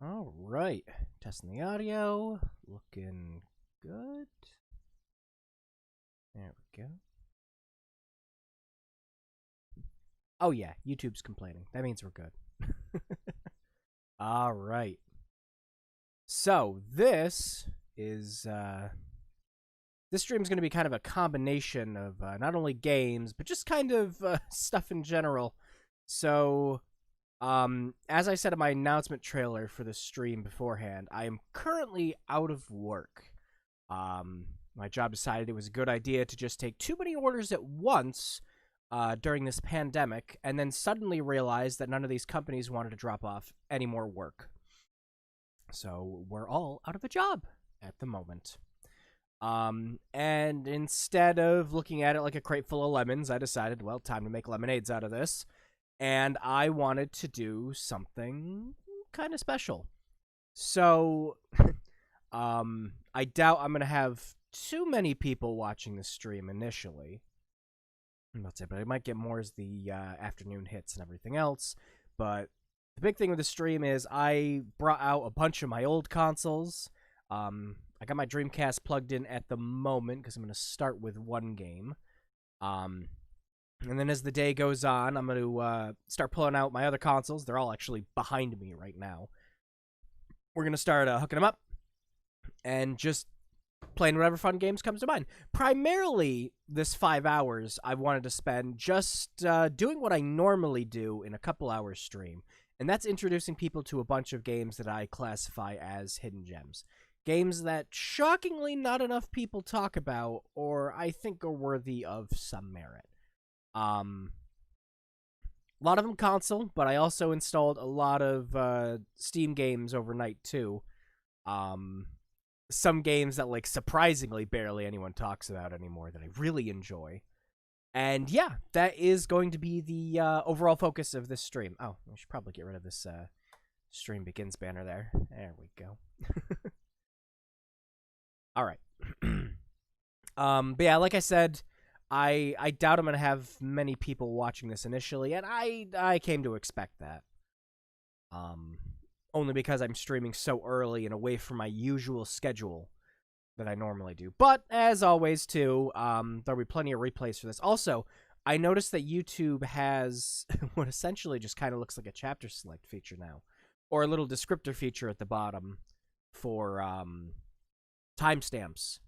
All right. Testing the audio. Looking good. There we go. Oh, yeah. YouTube's complaining. That means we're good. All right. So, this is, this stream's going to be kind of a combination of not only games, but just kind of stuff in general. So, as I said in my announcement trailer for the stream beforehand, I am currently out of work. My job decided it was a good idea to just take too many orders at once during this pandemic, and then suddenly realized that none of these companies wanted to drop off any more work. So we're all out of a job at the moment. And instead of looking at it like a crate full of lemons, I decided, well, time to make lemonades out of this. And I wanted to do something kind of special. So, I doubt I'm going to have too many people watching the stream initially. But I might get more as the afternoon hits and everything else. But the big thing with the stream is I brought out a bunch of my old consoles. I got my Dreamcast plugged in at the moment because I'm going to start with one game. And then as the day goes on, I'm going to start pulling out my other consoles. They're all actually behind me right now. We're going to start hooking them up and just playing whatever fun games comes to mind. Primarily, this 5 hours I wanted to spend just doing what I normally do in a couple hours stream, and that's introducing people to a bunch of games that I classify as hidden gems. Games that, shockingly, not enough people talk about, or I think are worthy of some merit. A lot of them console, but I also installed a lot of Steam games overnight, too. Some games that, like, surprisingly barely anyone talks about anymore that I really enjoy. And yeah, that is going to be the overall focus of this stream. Oh, I should probably get rid of this stream begins banner there. There we go. All right. But yeah, like I said, I doubt I'm going to have many people watching this initially, and I came to expect that. Only because I'm streaming so early and away from my usual schedule that I normally do. But, as always, too, there'll be plenty of replays for this. Also, I noticed that YouTube has what essentially just kind of looks like a chapter select feature now, or a little descriptor feature at the bottom for timestamps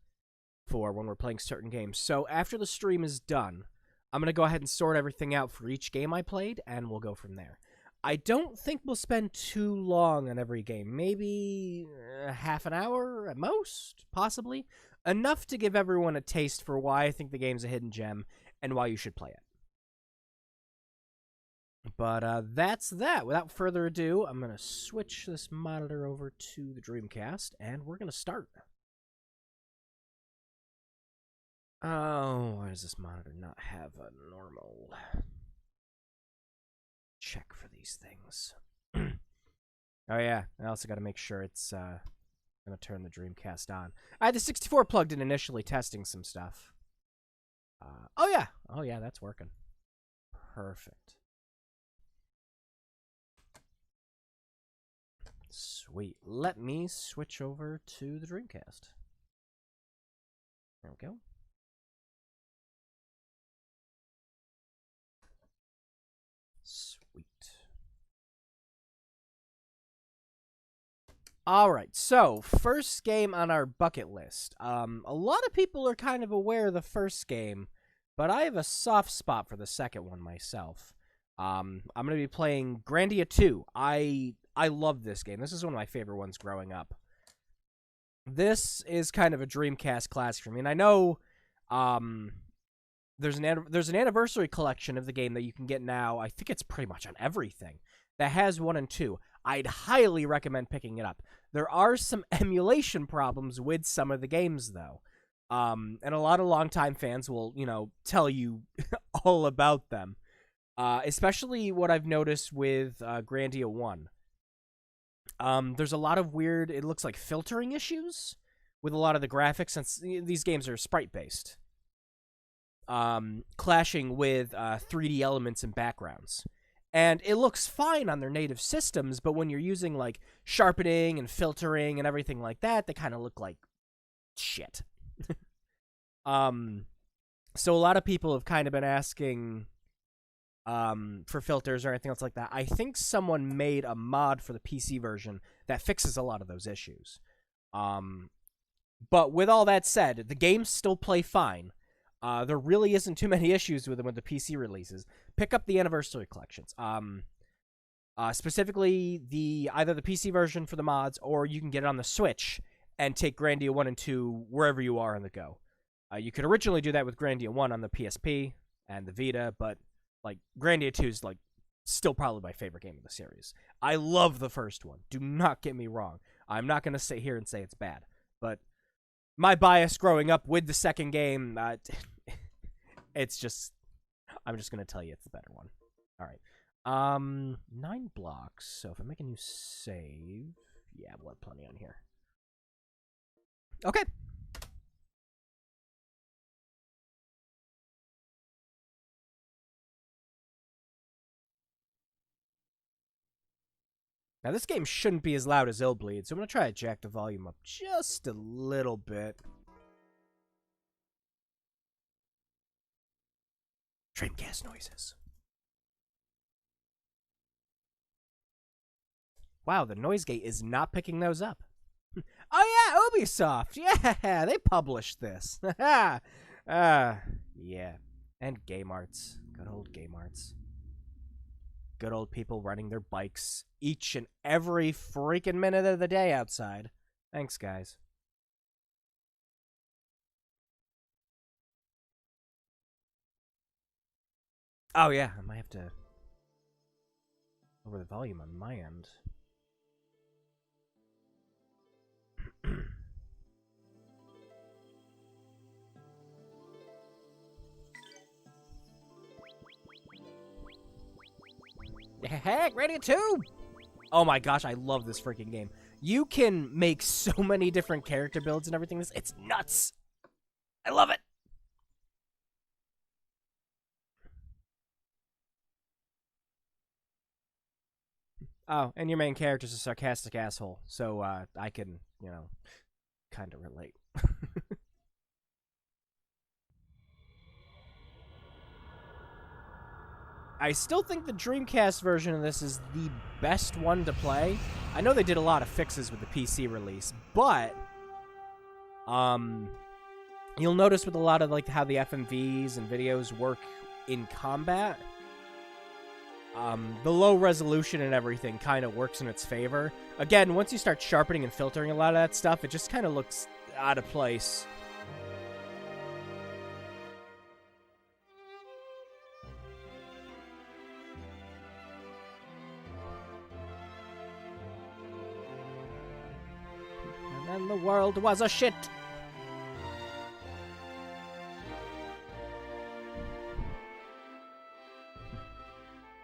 for when we're playing certain games. So, after the stream is done, I'm going to go ahead and sort everything out for each game I played, and we'll go from there. I don't think we'll spend too long on every game. Maybe half an hour at most, possibly. Enough to give everyone a taste for why I think the game's a hidden gem and why you should play it. But that's that. Without further ado, I'm going to switch this monitor over to the Dreamcast, and we're going to start. Oh, why does this monitor not have a normal check for these things? Oh yeah, I also got to make sure it's gonna turn the Dreamcast on. I had the 64 plugged in initially, testing some stuff. Oh yeah, that's working. Perfect. Sweet. Let me switch over to the Dreamcast. There we go. Sweet. Alright, so, first game on our bucket list. A lot of people are kind of aware of the first game, but I have a soft spot for the second one myself. I'm going to be playing Grandia 2. I love this game. This is one of my favorite ones growing up. This is kind of a Dreamcast classic for me, and I know there's an anniversary collection of the game that you can get now. I think it's pretty much on everything that has 1 and 2. I'd highly recommend picking it up. There are some emulation problems with some of the games, though. And a lot of longtime fans will, tell you all about them. Especially what I've noticed with Grandia 1. There's a lot of weird, it looks like filtering issues with a lot of the graphics, since these games are sprite-based. Clashing with 3D elements and backgrounds. And it looks fine on their native systems, but when you're using like sharpening and filtering and everything like that, they kind of look like shit. So a lot of people have kind of been asking for filters or anything else like that. I think someone made a mod for the PC version that fixes a lot of those issues. But with all that said, the games still play fine. There really isn't too many issues with them with the PC releases. Pick up the Anniversary Collections. Specifically, either the PC version for the mods, or you can get it on the Switch and take Grandia 1 and 2 wherever you are on the go. You could originally do that with Grandia 1 on the PSP and the Vita, but like Grandia 2 is like still probably my favorite game of the series. I love the first one. Do not get me wrong. I'm not going to sit here and say it's bad, but my bias growing up with the second game, it's just, I'm just going to tell you it's the better one. All right. 9 blocks. So if I make a new save, yeah, we'll have plenty on here. Okay. Now, this game shouldn't be as loud as Illbleed, so I'm going to try to jack the volume up just a little bit. Dreamcast noises. Wow, the noise gate is not picking those up. Oh yeah, Ubisoft. Yeah, they published this. Yeah. And Game Arts. Good old Game Arts. Good old people running their bikes each and every freaking minute of the day outside. Thanks, guys. Oh, yeah, I might have to lower the volume on my end. Heck, ready too! Oh my gosh, I love this freaking game. You can make so many different character builds and everything. It's nuts! I love it! Oh, and your main character's a sarcastic asshole, so I can, you know, kind of relate. I still think the Dreamcast version of this is the best one to play. I know they did a lot of fixes with the PC release, but you'll notice with a lot of like how the FMVs and videos work in combat, the low resolution and everything kind of works in its favor. Again, once you start sharpening and filtering a lot of that stuff, it just kind of looks out of place. And then the world was a shit.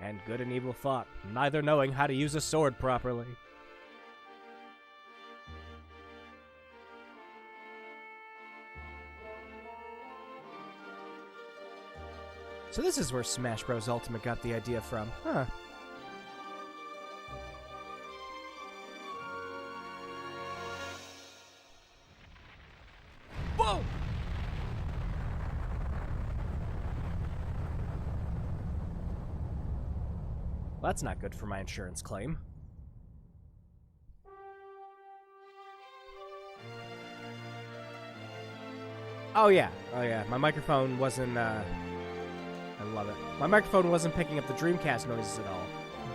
And good and evil fought, neither knowing how to use a sword properly. So this is where Smash Bros. Ultimate got the idea from, huh? Whoa! Well, that's not good for my insurance claim. Oh yeah, my microphone wasn't, I love it. My microphone wasn't picking up the Dreamcast noises at all.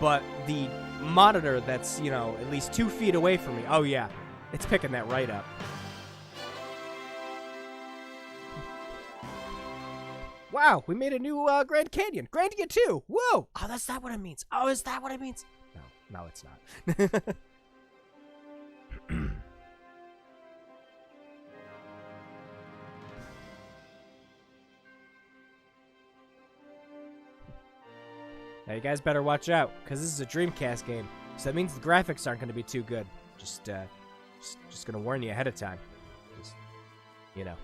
But the monitor that's, you know, at least 2 feet away from me, oh yeah, it's picking that right up. Wow, we made a new Grand Canyon. Grandia 2! Whoa! Oh, that's not what it means. Oh, is that what it means? No, it's not. Now, you guys better watch out, because this is a Dreamcast game. So that means the graphics aren't going to be too good. Just going to warn you ahead of time. Just, you know.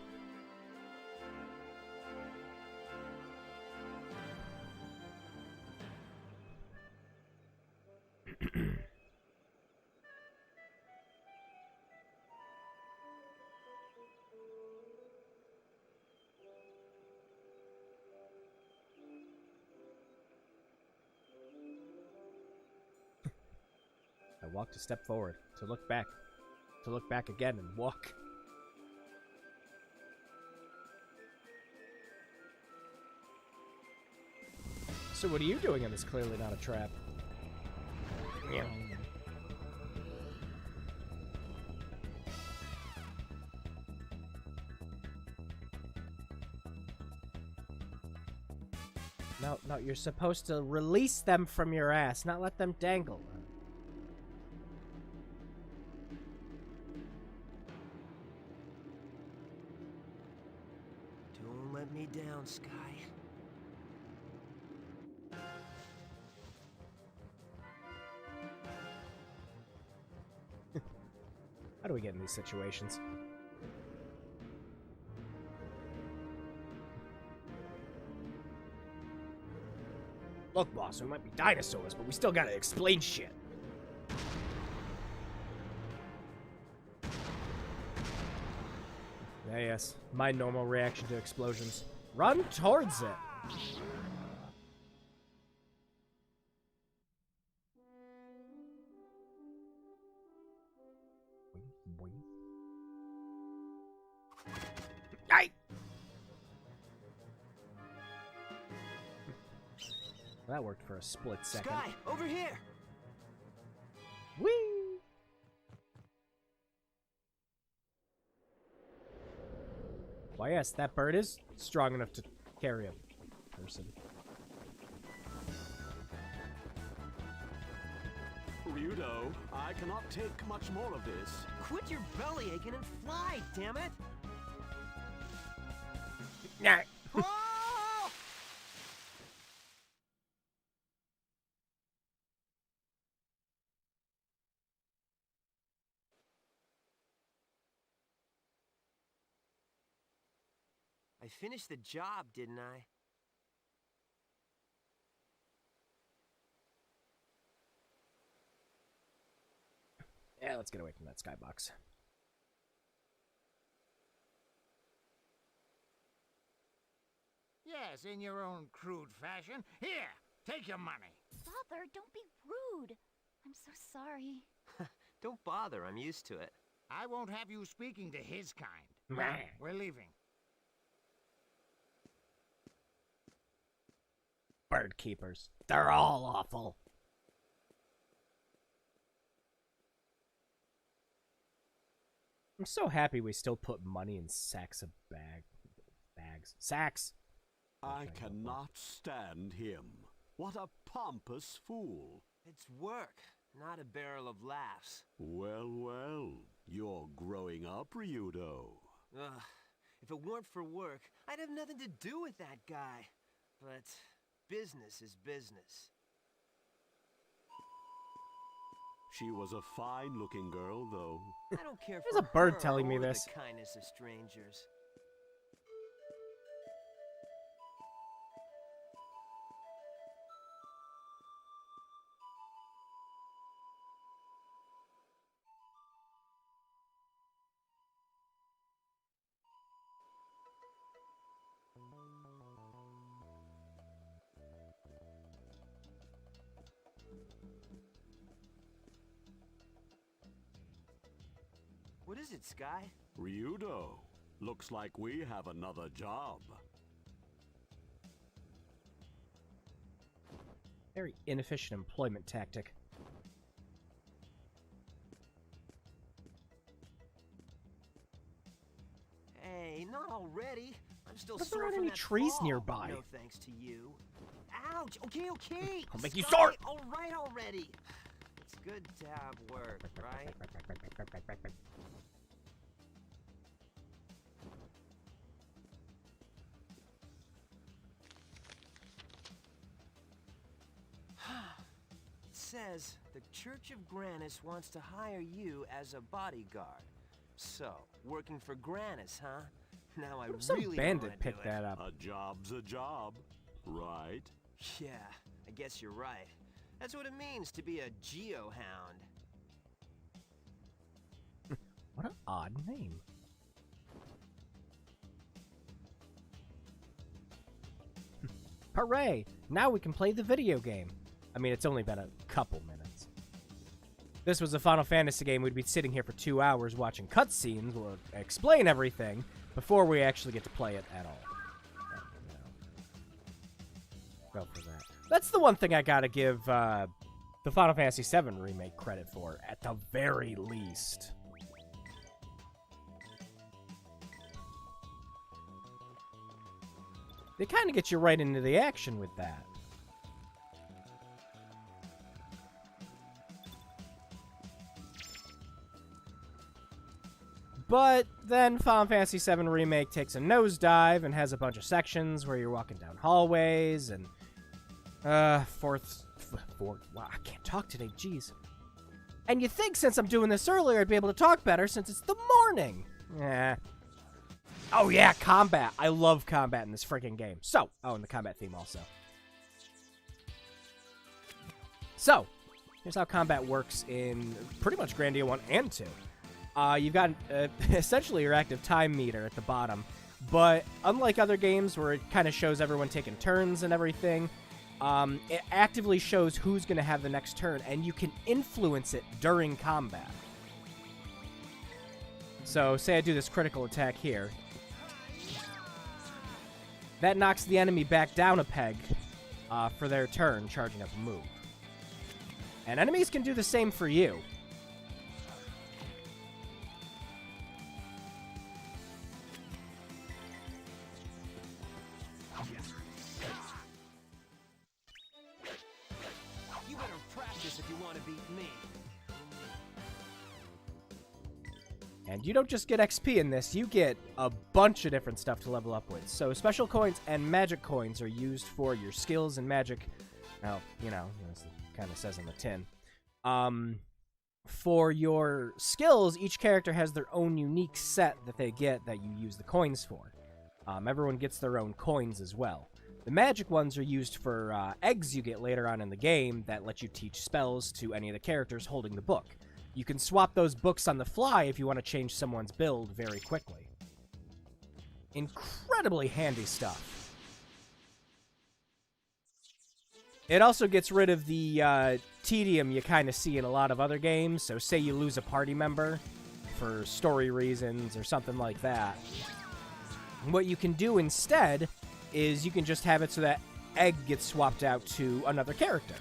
walk to step forward, to look back again and walk. So what are you doing in this clearly not a trap? No, you're supposed to release them from your ass, not let them dangle. Don't let me down, Sky. How do we get in these situations? Look, boss, we might be dinosaurs, but we still gotta explain shit. Yeah, yes. My normal reaction to explosions. Run towards it! Boing. Aye! That worked for a split second. Sky, over here! Whee! Why, yes, that bird is strong enough to carry a person. Ryudo, I cannot take much more of this. Quit your belly aching and fly, damn it! Nah. Oh! I finished the job, didn't I? Yeah, let's get away from that skybox. Yes, in your own crude fashion. Here, take your money. Father, don't be rude. I'm so sorry. Don't bother, I'm used to it. I won't have you speaking to his kind. Meh. We're leaving. Bird keepers. They're all awful. I'm so happy we still put money in sacks of bags. Sacks! I cannot stand him. What a pompous fool. It's work, not a barrel of laughs. Well, well, you're growing up, Ryudo. Ugh, if it weren't for work, I'd have nothing to do with that guy. But business is business. She was a fine-looking girl, though. I don't care There's for a bird her telling me or this. the kindness of strangers. What is it, Sky? Ryudo, looks like we have another job. Very inefficient employment tactic. Hey, not already. I'm still But there sore aren't from any that trees fall. nearby. No thanks to you. Ouch! Okay. I'll make you Sky, sore! all right already. It's good to have work, right? It says the Church of Granis wants to hire you as a bodyguard. So, working for Granis, huh? Now I Some really bandit wanna picked do it. that up. A job's a job, right? Yeah, I guess you're right. That's what it means to be a geohound. What an odd name. Hooray! Now we can play the video game. I mean, it's only been a couple minutes. this was a Final Fantasy game, we'd be sitting here for 2 hours watching cutscenes. We'll explain everything before we actually get to play it at all. Go for that. That's the one thing I gotta give the Final Fantasy VII Remake credit for, at the very least. They kind of get you right into the action with that. But then Final Fantasy VII Remake takes a nosedive and has a bunch of sections where you're walking down hallways and wow, I can't talk today, jeez. And you think since I'm doing this earlier I'd be able to talk better since it's the morning. Yeah. Oh yeah, combat. I love combat in this freaking game. So, oh, and the combat theme also. So, here's how combat works in pretty much Grandia 1 and 2. You've got essentially your active time meter at the bottom, but unlike other games where it kind of shows everyone taking turns and everything, it actively shows who's going to have the next turn, and you can influence it during combat. So, say I do this critical attack here. That knocks the enemy back down a peg for their turn, charging up a move. And enemies can do the same for you. You better practice if you want to beat me. And you don't just get XP in this, you get a bunch of different stuff to level up with. So special coins and magic coins are used for your skills and magic. Well, you know, as it kind of says on the tin. For your skills, each character has their own unique set that they get that you use the coins for. Everyone gets their own coins as well. The magic ones are used for eggs you get later on in the game that let you teach spells to any of the characters holding the book. You can swap those books on the fly if you want to change someone's build very quickly. Incredibly handy stuff. It also gets rid of the tedium you kind of see in a lot of other games. So say you lose a party member for story reasons or something like that. What you can do instead is you can just have it so that egg gets swapped out to another character.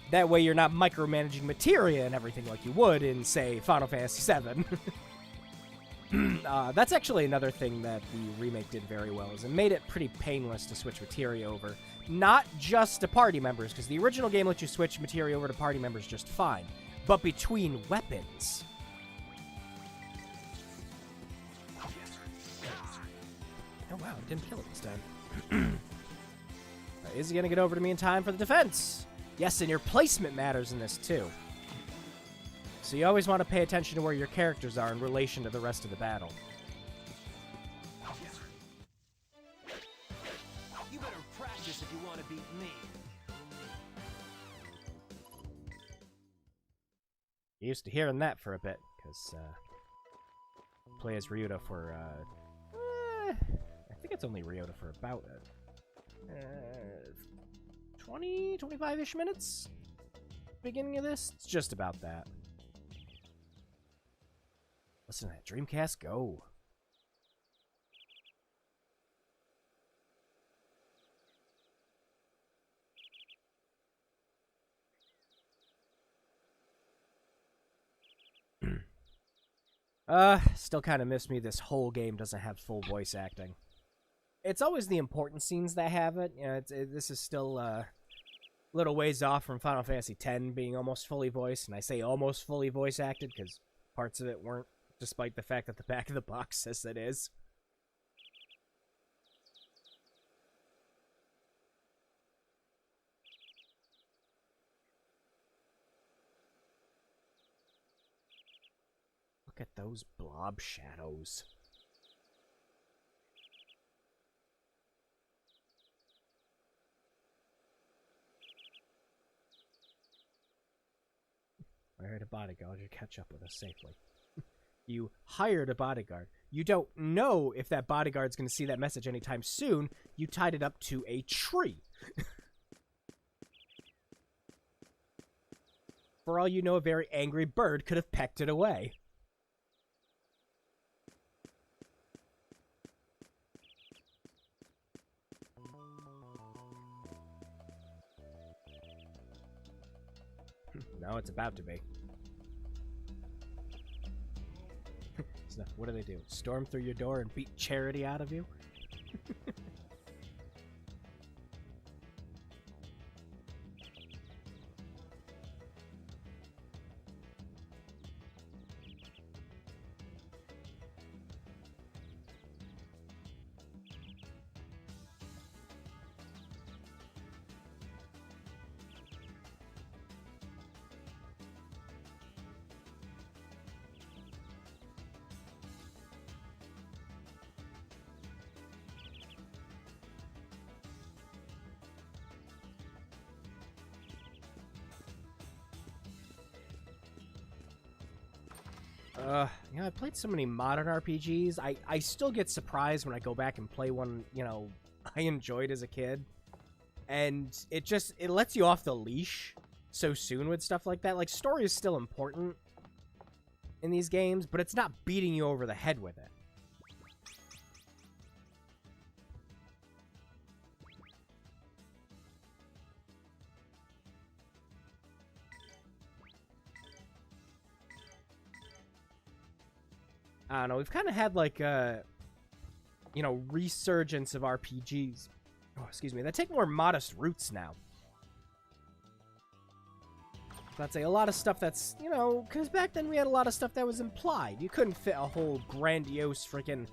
That way you're not micromanaging materia and everything like you would in, say, Final Fantasy VII. That's actually another thing that the remake did very well, is it made it pretty painless to switch materia over. Not just to party members, because the original game let you switch materia over to party members just fine, but between weapons. Oh wow, it didn't kill it this time. Is he going to get over to me in time for the defense? Yes, and your placement matters in this too. So you always want to pay attention to where your characters are in relation to the rest of the battle. You better practice if you want to beat me. Used to hearing that for a bit, because play as Ryuta for, I think it's only Ryuta for about 20, 25-ish minutes? Beginning of this? It's just about that. Listen to that Dreamcast go. Still kind of miss me this whole game doesn't have full voice acting. It's always the important scenes that have it. You know, this is still a little ways off from Final Fantasy X being almost fully voiced, and I say almost fully voice acted because parts of it weren't, despite the fact that the back of the box says it is. Look at those blob shadows. I hired a bodyguard to catch up with us safely. You hired a bodyguard. You don't know if that bodyguard's going to see that message anytime soon. You tied it up to a tree. For all you know, a very angry bird could have pecked it away. No, it's about to be. So, what do? Storm through your door and beat charity out of you? You know, I played so many modern RPGs. I still get surprised when I go back and play one, you know, I enjoyed as a kid. And it lets you off the leash so soon with stuff like that. Like, story is still important in these games, but it's not beating you over the head with it. I don't know, we've kind of had, like, a, you know, resurgence of RPGs, that take more modest roots now. I'd say a lot of stuff that's, you know, because back then we had a lot of stuff that was implied. You couldn't fit a whole grandiose freaking,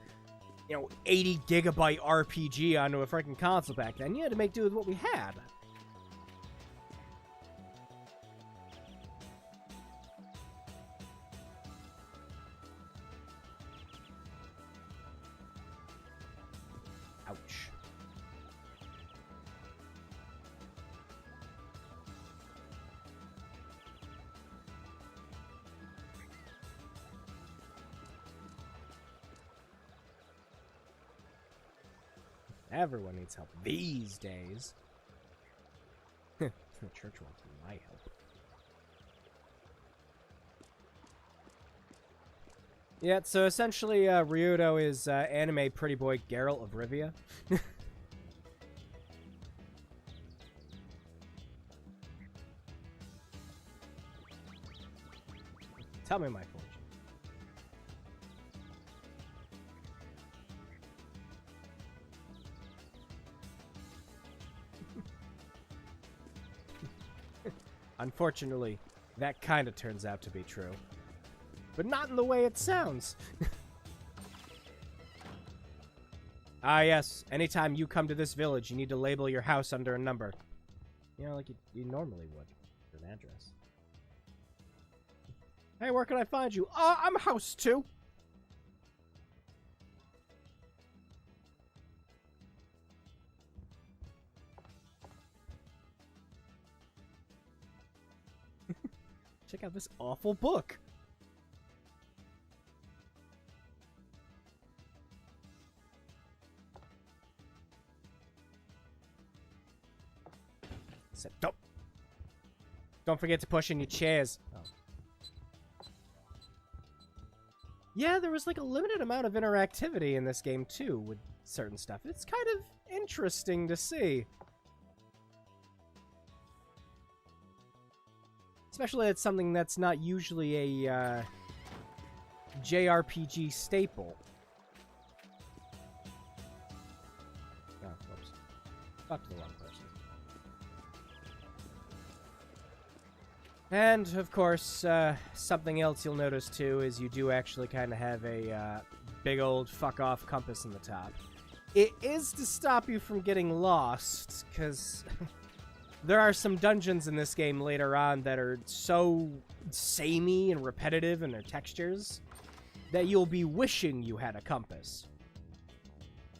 you know, 80 gigabyte RPG onto a freaking console back then. You had to make do with what we had. Ouch. Everyone needs help these days. The church wants my help. Yeah, so essentially, Ryudo is anime pretty boy Geralt of Rivia. Tell me my fortune. Unfortunately, that kind of turns out to be true. But not in the way it sounds. Ah, yes. Anytime you come to this village, you need to label your house under a number. You know, like you normally would. For an address. Hey, where can I find you? I'm house 2. Check out this awful book. So, don't forget to push in your chairs. Oh. Yeah, there was like a limited amount of interactivity in this game too with certain stuff. It's kind of interesting to see. Especially it's something that's not usually a JRPG staple. Oh, whoops. Talked to the wrong person. And, of course, something else you'll notice, too, is you do actually kind of have a big old fuck-off compass in the top. It is to stop you from getting lost, because there are some dungeons in this game later on that are so samey and repetitive in their textures that you'll be wishing you had a compass.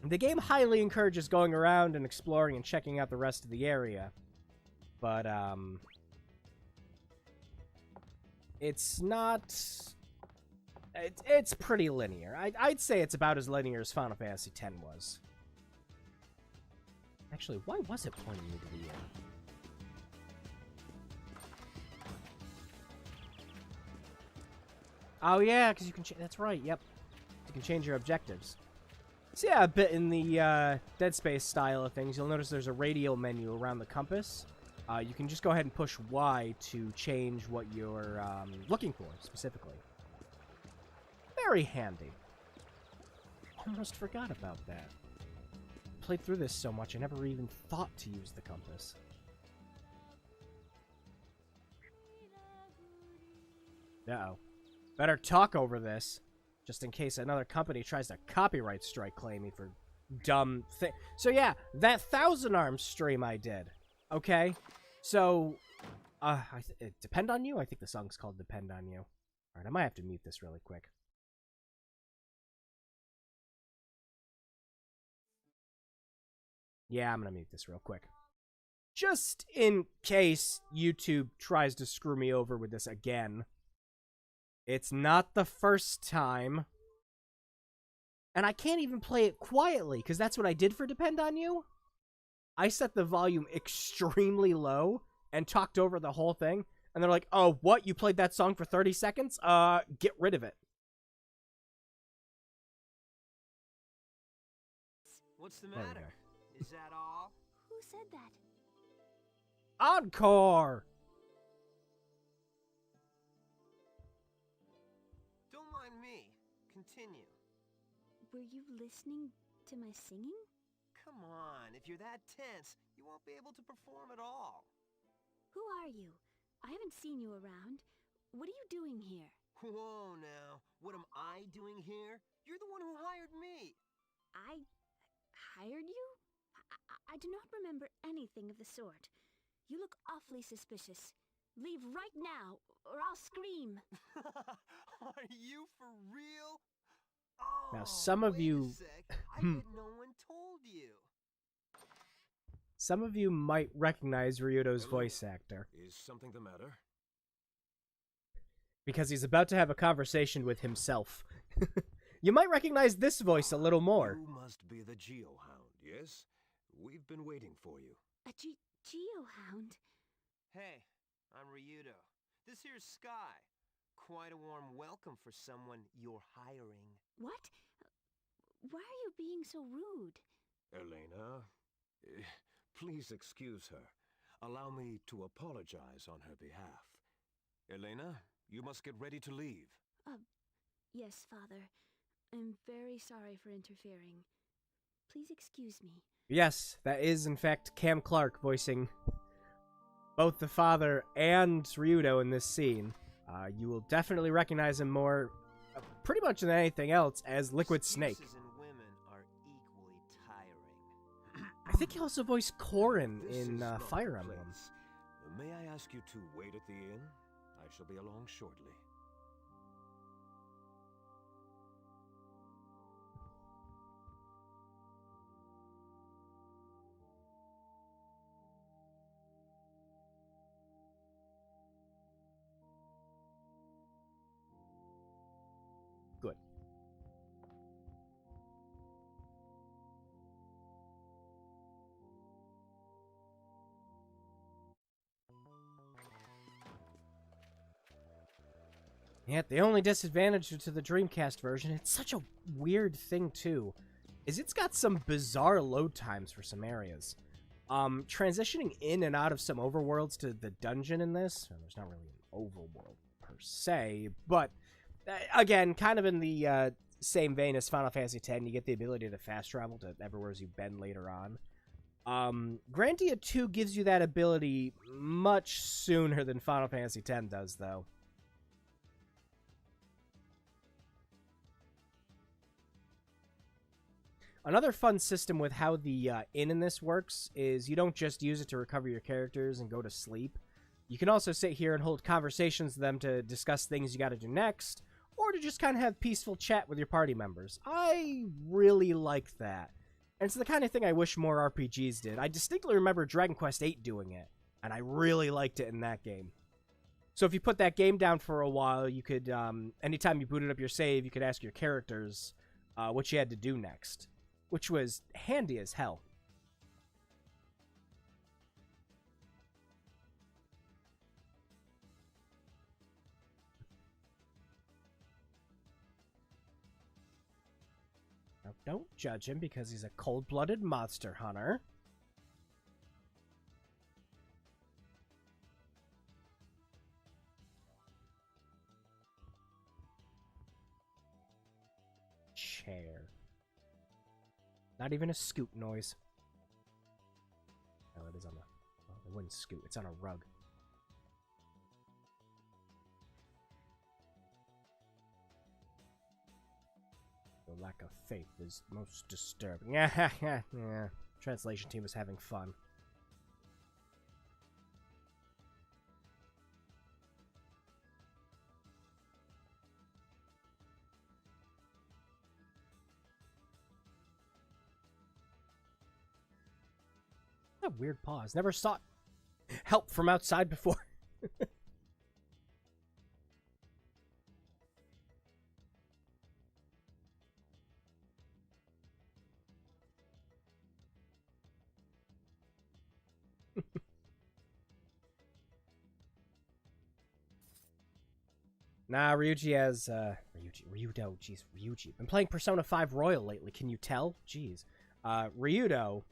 The game highly encourages going around and exploring and checking out the rest of the area, but, it's not... It's pretty linear. I'd say it's about as linear as Final Fantasy X was. Actually, why was it pointing me to the Oh, yeah, because you can... That's right, yep. You can change your objectives. So, yeah, a bit in the Dead Space style of things. You'll notice there's a radial menu around the compass. You can just go ahead and push Y to change what you're looking for, specifically. Very handy. Almost forgot about that. Played through this so much, I never even thought to use the compass. Uh-oh. Better talk over this, just in case another company tries to copyright strike claim me for dumb thing. So yeah, that Thousand Arms stream I did. Okay? So, Depend on You? I think the song's called Depend on You. Alright, I might have to mute this really quick. Yeah, I'm gonna mute this real quick. Just in case YouTube tries to screw me over with this again. It's not the first time. And I can't even play it quietly, because that's what I did for Depend on You. I set the volume extremely low and talked over the whole thing. And they're like, oh, what? You played that song for 30 seconds? Get rid of it. What's the matter? Is that all? Who said that? Encore! Don't mind me. Continue. Were you listening to my singing? Come on, if you're that tense, you won't be able to perform at all. Who are you? I haven't seen you around. What are you doing here? Whoa now, what am I doing here? You're the one who hired me. I hired you? I do not remember anything of the sort. You look awfully suspicious. Leave right now, or I'll scream. Are you for real? Oh, Now, some of wait you... a sec. I bet no one told you. Some of you might recognize Ryudo's voice actor. Is something the matter? Because he's about to have a conversation with himself. You might recognize this voice a little more. You must be the Geohound, yes? We've been waiting for you. A geohound? Hey, I'm Ryudo. This here's Sky. Quite a warm welcome for someone you're hiring. What? Why are you being so rude? Elena, please excuse her. Allow me to apologize on her behalf. Elena, you must get ready to leave. Yes, Father. I'm very sorry for interfering. Please excuse me. Yes, that is in fact Cam Clark voicing both the father and Ryudo in this scene. You will definitely recognize him more, pretty much than anything else, as Liquid Snake. Excuses in women are equally tiring. I think he also voiced Corrin This in is not Fire the Emblem. place. May I ask you to wait at the inn? I shall be along shortly. Good. Yet the only disadvantage to the Dreamcast version, it's such a weird thing too, is it's got some bizarre load times for some areas. Transitioning in and out of some overworlds to the dungeon in this, well, there's not really an overworld per se, but again, kind of in the same vein as Final Fantasy X, you get the ability to fast travel to everywhere you've been later on. Grandia 2 gives you that ability much sooner than Final Fantasy X does, though. Another fun system with how the inn in this works is you don't just use it to recover your characters and go to sleep. You can also sit here and hold conversations with them to discuss things you gotta do next, or to just kind of have peaceful chat with your party members. I really like that. And it's the kind of thing I wish more RPGs did. I distinctly remember Dragon Quest VIII doing it, and I really liked it in that game. So if you put that game down for a while, you could, anytime you booted up your save, you could ask your characters what you had to do next, which was handy as hell. Don't judge him because he's a cold-blooded monster hunter. Chair. Not even a scoot noise. Oh, it is on the... Oh, it wouldn't scoot. It's on a rug. The lack of faith is most disturbing. Yeah. Translation team is having fun. A weird pause. Never sought help from outside before. Nah, Ryuji has, Ryudo, jeez, Ryuji. Been playing Persona 5 Royal lately, can you tell? Jeez. Ryudo,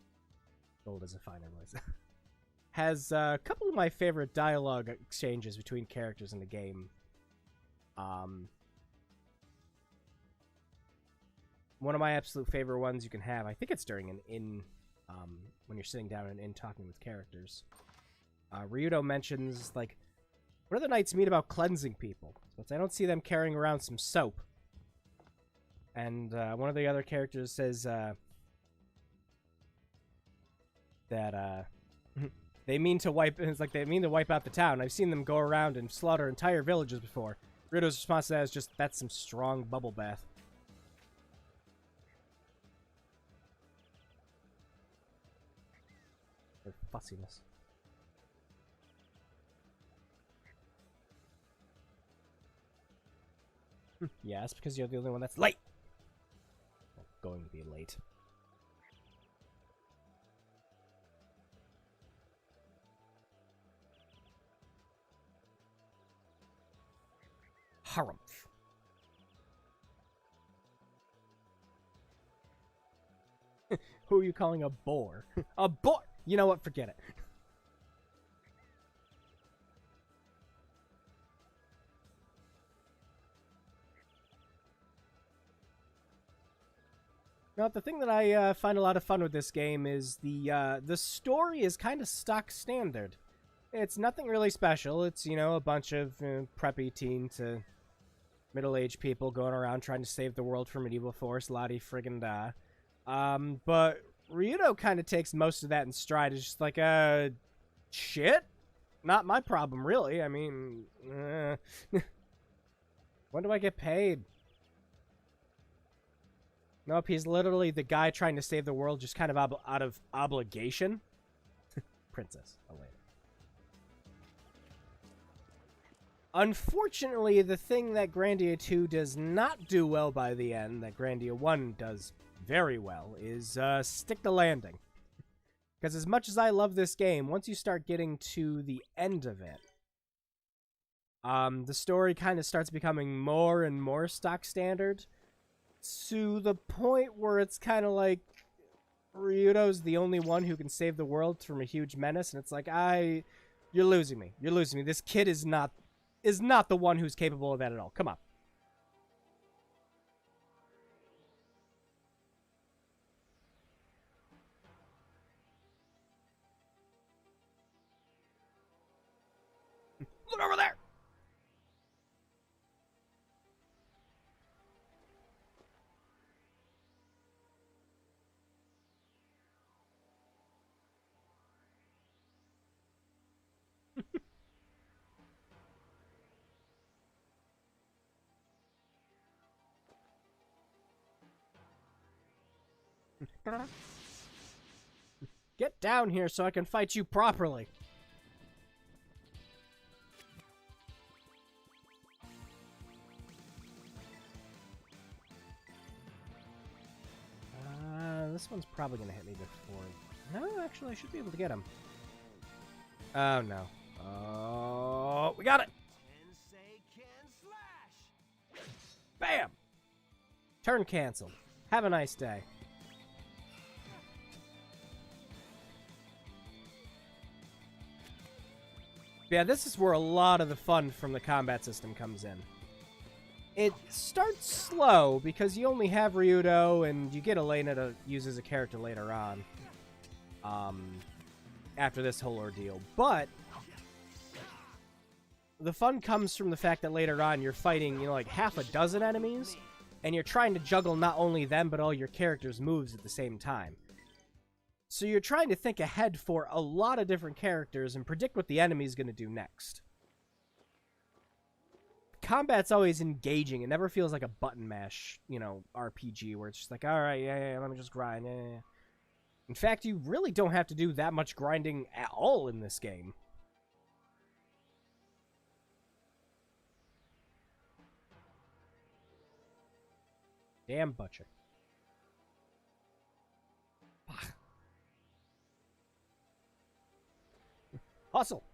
gold is a finer voice, has a couple of my favorite dialogue exchanges between characters in the game. One of my absolute favorite ones you can have, I think it's during an inn, when you're sitting down in an inn talking with characters. Ryudo mentions, like, what do the knights mean about cleansing people? But I don't see them carrying around some soap. And one of the other characters says that they mean to wipe. It's like they mean to wipe out the town. I've seen them go around and slaughter entire villages before. Ryudo's response to that is just, "That's some strong bubble bath." Their fussiness. Yes, because you're the only one that's late. Well, going to be late. Harumph. Who are you calling a boar? A boar! You know what? Forget it. Now, the thing that I find a lot of fun with this game is the story is kind of stock standard. It's nothing really special. It's, you know, a bunch of preppy teen to middle-aged people going around trying to save the world from medieval force, la-di friggin' da. But Ryudo kind of takes most of that in stride. It's just like, shit? Not my problem, really. I mean, when do I get paid? Nope, he's literally the guy trying to save the world just kind of out of obligation. Princess Elena. Unfortunately, the thing that Grandia 2 does not do well by the end, that Grandia 1 does very well, is stick the landing. Because as much as I love this game, once you start getting to the end of it, the story kind of starts becoming more and more stock standard, to the point where it's kind of like Ryudo's the only one who can save the world from a huge menace, and it's like, you're losing me. You're losing me. This kid is not the one who's capable of that at all. Come on. Look over there! Get down here so I can fight you properly. This one's probably going to hit me before... No, actually, I should be able to get him. Oh, no. Oh, we got it! Bam! Turn canceled. Have a nice day. Yeah, this is where a lot of the fun from the combat system comes in. It starts slow because you only have Ryudo and you get Elena to use as a character later on. After this whole ordeal. But the fun comes from the fact that later on you're fighting, you know, like half a dozen enemies, and you're trying to juggle not only them, but all your characters' moves at the same time. So you're trying to think ahead for a lot of different characters and predict what the enemy's going to do next. Combat's always engaging. It never feels like a button mash, you know, RPG where it's just like, alright, yeah, let me just grind, yeah. In fact, you really don't have to do that much grinding at all in this game. Damn butcher. Hustle!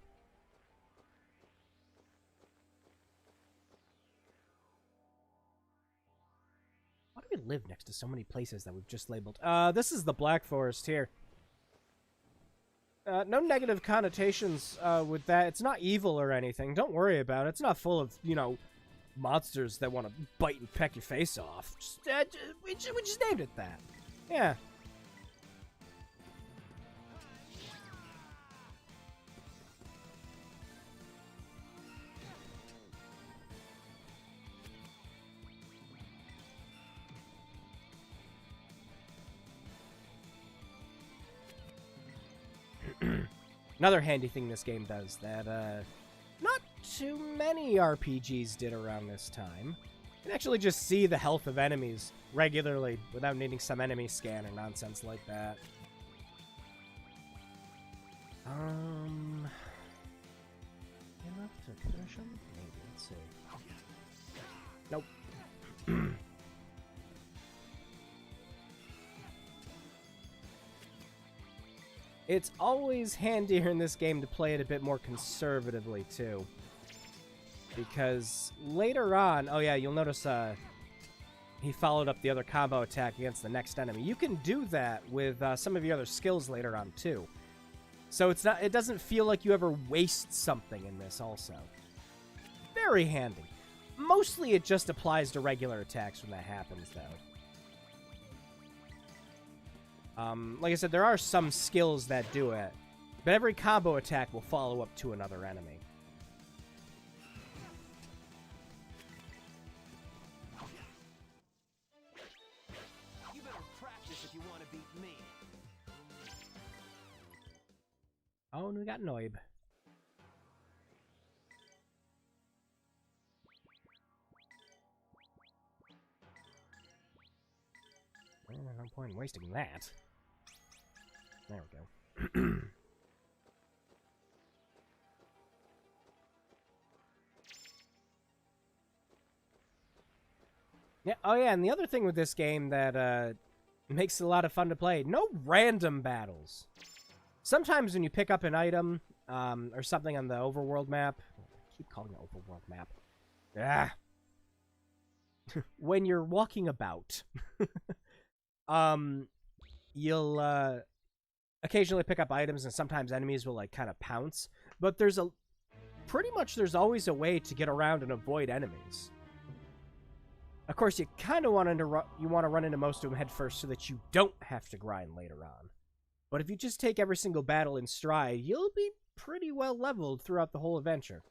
Why do we live next to so many places that we've just labeled? This is the Black Forest here. No negative connotations with that. It's not evil or anything. Don't worry about it. It's not full of, you know, monsters that want to bite and peck your face off. We just named it that. Yeah. Another handy thing this game does that not too many RPGs did around this time. You can actually just see the health of enemies regularly without needing some enemy scan or nonsense like that. Enough to finish them? Maybe, let's see. Nope. It's always handier in this game to play it a bit more conservatively, too. Because later on... Oh, yeah, you'll notice he followed up the other combo attack against the next enemy. You can do that with some of your other skills later on, too. So it doesn't feel like you ever waste something in this, also. Very handy. Mostly it just applies to regular attacks when that happens, though. Like I said, there are some skills that do it, but every combo attack will follow up to another enemy. You better practice if you want to beat me. Oh, and we got Noib. Well, no point in wasting that. There we go. Yeah, oh yeah, and the other thing with this game that makes it a lot of fun to play, no random battles. Sometimes when you pick up an item or something on the overworld map, I keep calling it overworld map. Ah. When you're walking about, you'll occasionally pick up items, and sometimes enemies will like kind of pounce. But there's there's always a way to get around and avoid enemies. Of course, you kind of want to run into most of them head first so that you don't have to grind later on. But if you just take every single battle in stride, you'll be pretty well leveled throughout the whole adventure.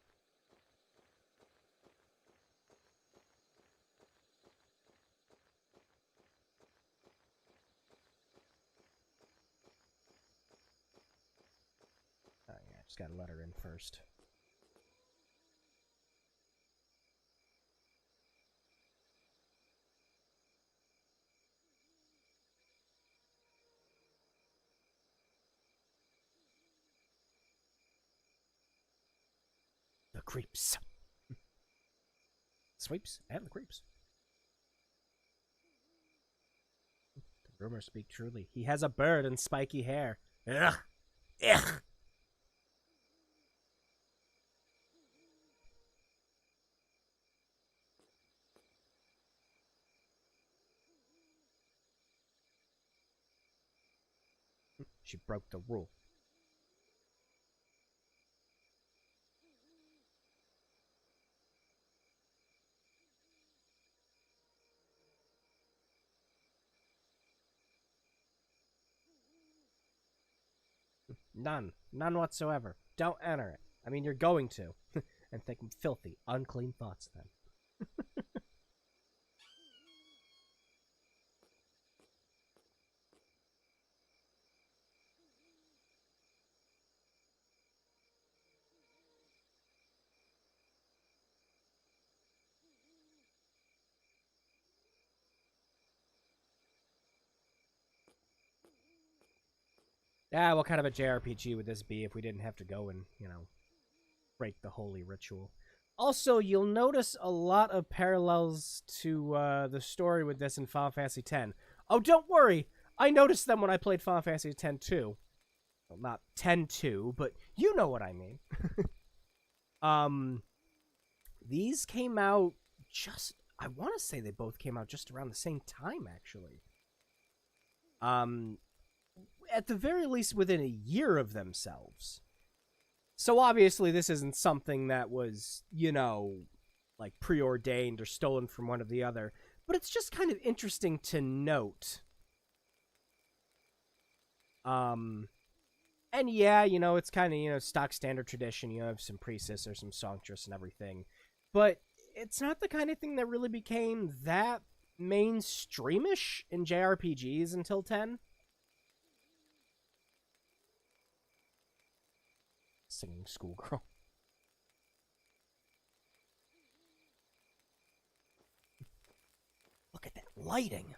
Oh yeah, just gotta let her in first. The creeps. Sweeps and the creeps. The rumors speak truly. He has a bird and spiky hair. Ugh. Ugh. She broke the rule. None. None whatsoever. Don't enter it. I mean, you're going to. And think filthy, unclean thoughts then. Ah, what kind of a JRPG would this be if we didn't have to go and, break the holy ritual? Also, you'll notice a lot of parallels to the story with this in Final Fantasy X. Oh, don't worry! I noticed them when I played Final Fantasy X too. Well, not 10-2, but you know what I mean. These came out I want to say they both came out just around the same time, actually. At the very least within a year of themselves. So obviously this isn't something that was, like preordained or stolen from one or the other, but it's just kind of interesting to note. And yeah, it's kind of, stock standard tradition. You have some priestess or some songstress and everything, but it's not the kind of thing that really became that mainstreamish in JRPGs until 10. Singing schoolgirl. Look at that lighting.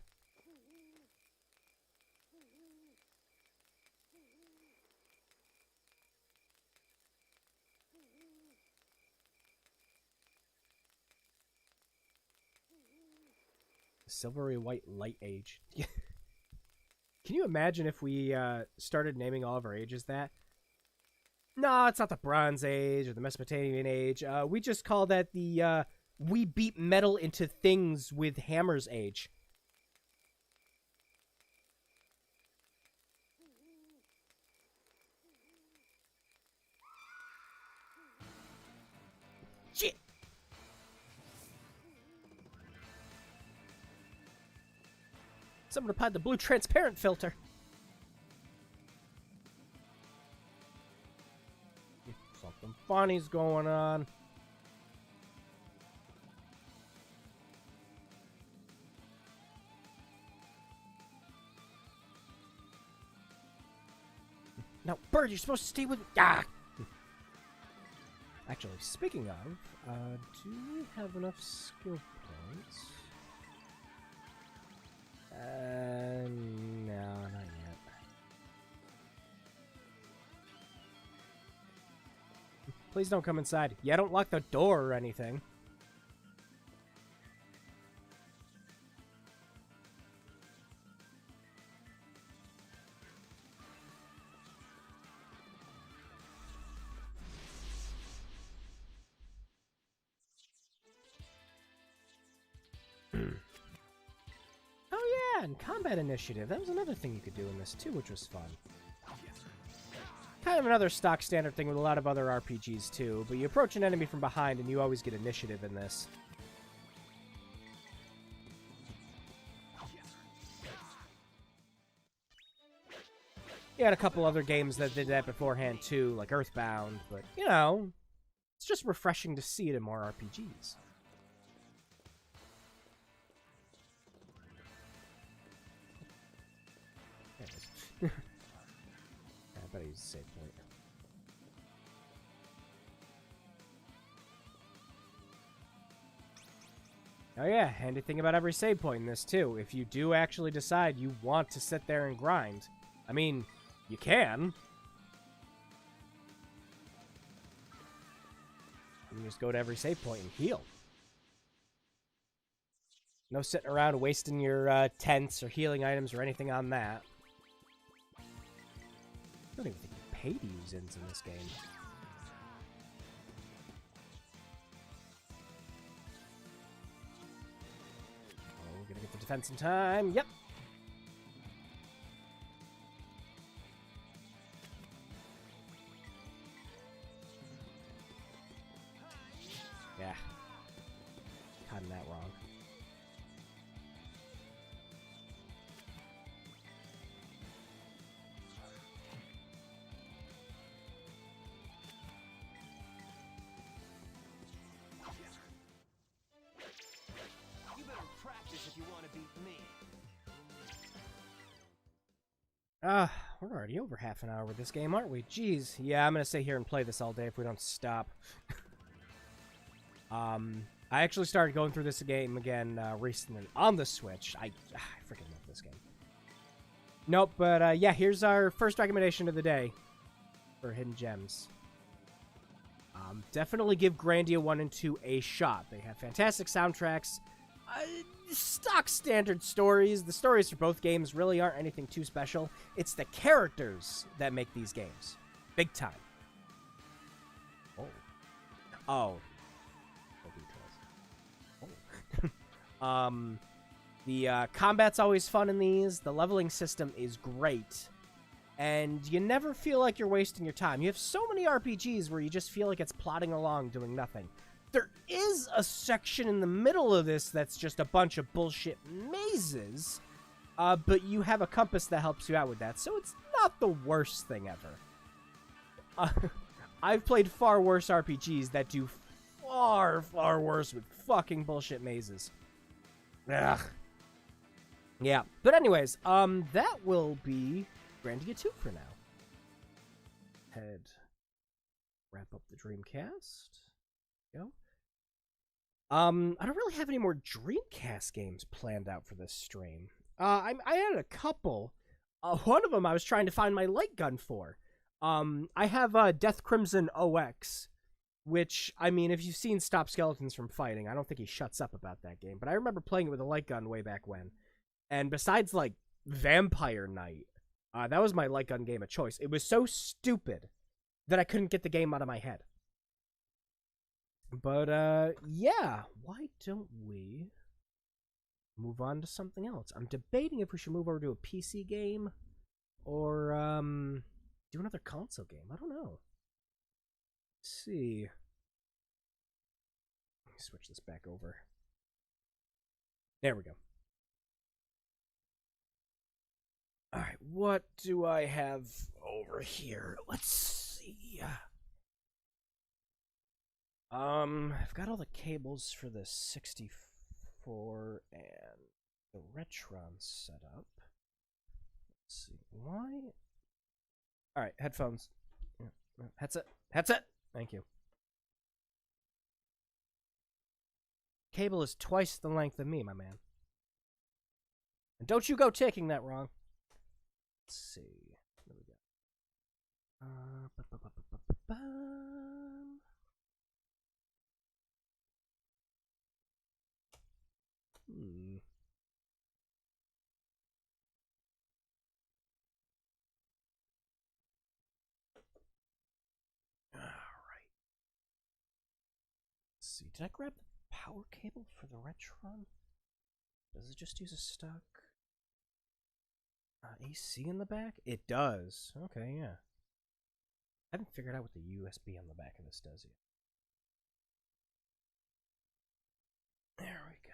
Silvery white light age. Can you imagine if we started naming all of our ages that? No, it's not the Bronze Age or the Mesopotamian Age. We just call that the we beat metal into things with hammers age. Shit! Someone applied the blue transparent filter. Something funny's going on. Now, Bird, you're supposed to stay with me. Ah! Actually, speaking of, do we have enough skill points? No, not yet. Please don't come inside. Yeah, don't lock the door or anything. Oh yeah, and combat initiative. That was another thing you could do in this too, which was fun. Kind of another stock standard thing with a lot of other RPGs too, but you approach an enemy from behind and you always get initiative in this. You had a couple other games that did that beforehand too, like Earthbound, but it's just refreshing to see it in more RPGs. There it is. I bet he's a save point. Oh yeah, handy thing about every save point in this too. If you do actually decide you want to sit there and grind, I mean, you can. You can just go to every save point and heal. No sitting around wasting your tents or healing items or anything on that. I don't even think you pay to use ins in this game. Oh, we're gonna get the defense in time. Yep. We're already over half an hour with this game, aren't we? Jeez. Yeah, I'm gonna stay here and play this all day if we don't stop. I actually started going through this game again recently on the Switch. I freaking love this game. Nope, but yeah, here's our first recommendation of the day for Hidden Gems. Definitely give Grandia 1 and 2 a shot. They have fantastic soundtracks, stock standard stories. The stories for both games really aren't anything too special. It's the characters that make these games. Big time. Oh. The combat's always fun in these. The leveling system is great. And you never feel like you're wasting your time. You have so many RPGs where you just feel like it's plodding along doing nothing. There is a section in the middle of this that's just a bunch of bullshit mazes, but you have a compass that helps you out with that, so it's not the worst thing ever. I've played far worse RPGs that do far, far worse with fucking bullshit mazes. Ugh. Yeah, but anyways, that will be Grandia 2 for now. Wrap up the Dreamcast. Go. I don't really have any more Dreamcast games planned out for this stream. I had a couple. One of them I was trying to find my light gun for. I have Death Crimson OX, which, I mean, if you've seen Stop Skeletons from Fighting, I don't think he shuts up about that game. But I remember playing it with a light gun way back when. And besides, like, Vampire Knight, that was my light gun game of choice. It was so stupid that I couldn't get the game out of my head. But, yeah, why don't we move on to something else? I'm debating if we should move over to a PC game or, do another console game. I don't know. Let's see. Let me switch this back over. There we go. Alright, what do I have over here? Let's see. I've got all the cables for the 64 and the Retron set up. Let's see. Why? Alright, headphones. Headset. Headset! Thank you. Cable is twice the length of me, my man. And don't you go taking that wrong. Let's see. What do we got? Alright. Let's see. Did I grab the power cable for the Retron? Does it just use a stock AC in the back? It does. Okay, yeah. I haven't figured out what the USB on the back of this does yet. There we go.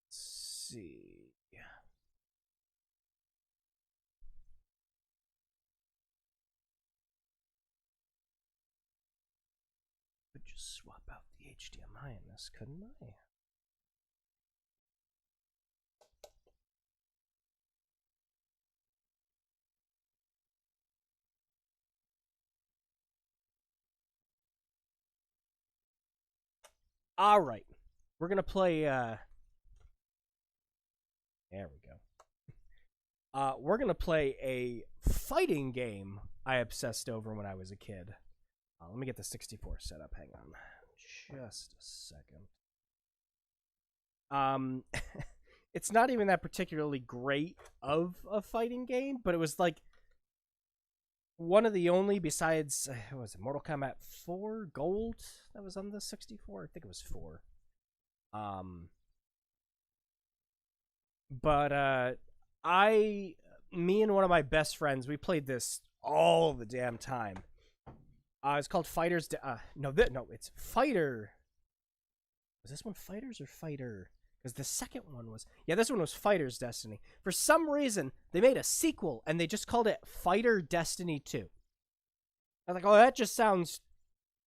Let's see. Could just swap out the HDMI in this, couldn't I? Alright. We're gonna play, there we go. We're gonna play a fighting game I obsessed over when I was a kid. Let me get the 64 set up. Hang on. Just a second. It's not even that particularly great of a fighting game, but it was like one of the only, besides, what was it, Mortal Kombat 4 Gold that was on the 64? I think it was 4. But me and one of my best friends, we played this all the damn time. It's called Fighters. No, it's Fighter. Was this one Fighters or Fighter? Because the second one was, yeah, this one was Fighter's Destiny. For some reason, they made a sequel and they just called it Fighter Destiny 2. I was like, oh, that just sounds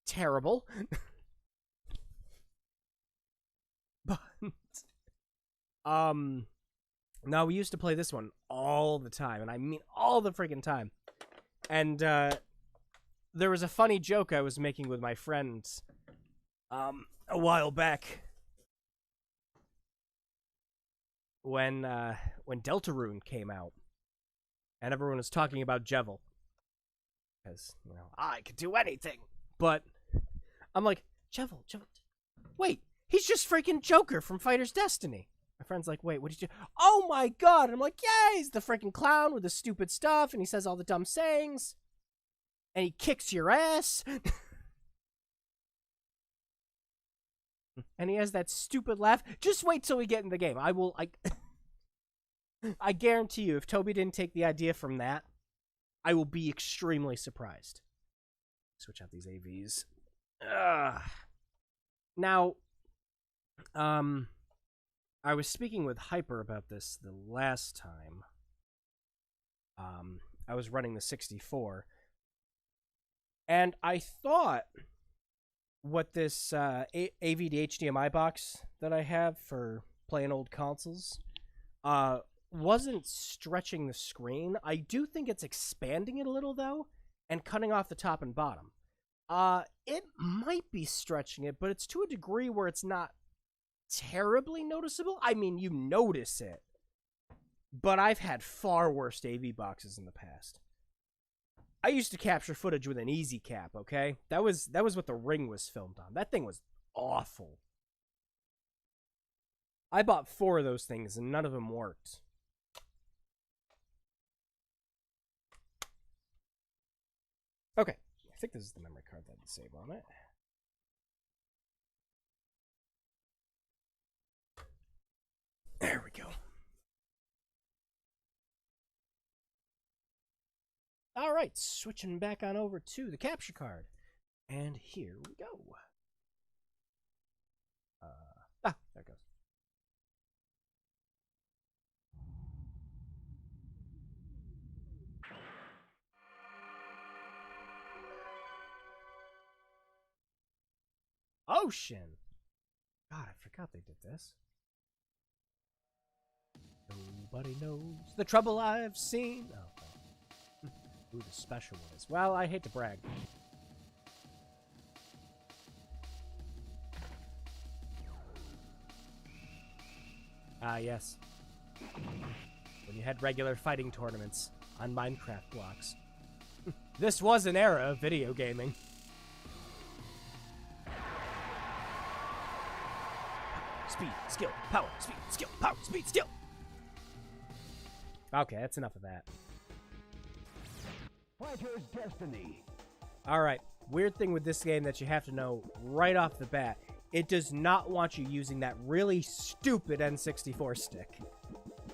terrible. But no, we used to play this one all the time, and I mean all the freaking time. And there was a funny joke I was making with my friends a while back when Deltarune came out, and everyone was talking about Jevil. Because, you know, I could do anything. But I'm like, Jevil, wait, he's just freaking Joker from Fighter's Destiny. My friend's like, wait, what did you... Oh my god! And I'm like, yeah, he's the freaking clown with the stupid stuff, and he says all the dumb sayings. And he kicks your ass. And he has that stupid laugh. Just wait till we get in the game. I guarantee you, if Toby didn't take the idea from that, I will be extremely surprised. Switch out these AVs. Ugh. Now, I was speaking with Hyper about this the last time. I was running the 64. And I thought what this AV to HDMI box that I have for playing old consoles wasn't stretching the screen. I do think it's expanding it a little, though, and cutting off the top and bottom. It might be stretching it, but it's to a degree where it's not terribly noticeable. I mean, you notice it, but I've had far worse AV boxes in the past. I used to capture footage with an easy cap, okay? That was what the Ring was filmed on. That thing was awful. I bought 4 of those things, and none of them worked. Okay, I think this is the memory card that I'd save on it. There we go. All right, switching back on over to the capture card. And here we go. There it goes. Ocean! God, I forgot they did this. Nobody knows the trouble I've seen. Oh, okay. Who the special one is. Well, I hate to brag. Ah, yes. When you had regular fighting tournaments on Minecraft blocks. This was an era of video gaming. Speed, skill, power, speed, skill, power, speed, skill. Okay, that's enough of that. Fighter's Destiny. Alright, weird thing with this game that you have to know right off the bat. It does not want you using that really stupid N64 stick.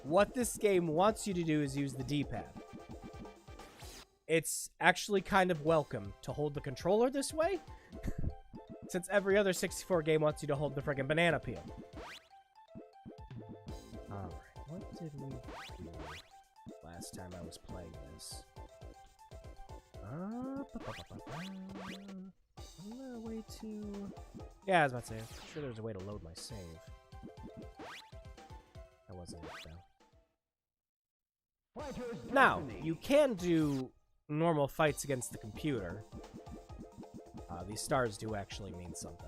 What this game wants you to do is use the D-pad. It's actually kind of welcome to hold the controller this way, since every other 64 game wants you to hold the friggin' banana peel. Alright, what did we do last time I was playing this? Isn't there a way to... Yeah, I was about to say, I'm sure there's a way to load my save. That wasn't it, though. Now, you can do normal fights against the computer. These stars do actually mean something.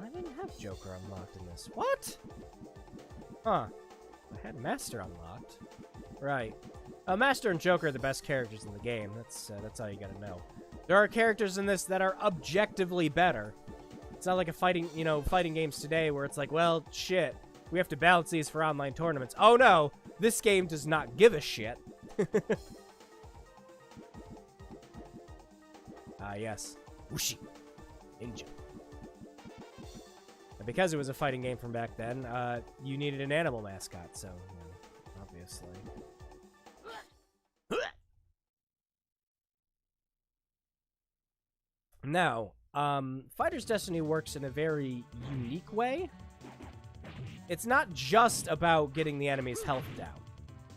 I didn't have Joker unlocked in this. What? Huh. I had Master unlocked. Right. Master and Joker are the best characters in the game. That's all you gotta know. There are characters in this that are objectively better. It's not like a fighting games today where it's like, well, shit. We have to balance these for online tournaments. Oh no, this game does not give a shit. Yes. Whooshi. Ninja. And because it was a fighting game from back then, you needed an animal mascot, so, you know, obviously. Now, Fighter's Destiny works in a very unique way. it's not just about getting the enemy's health down.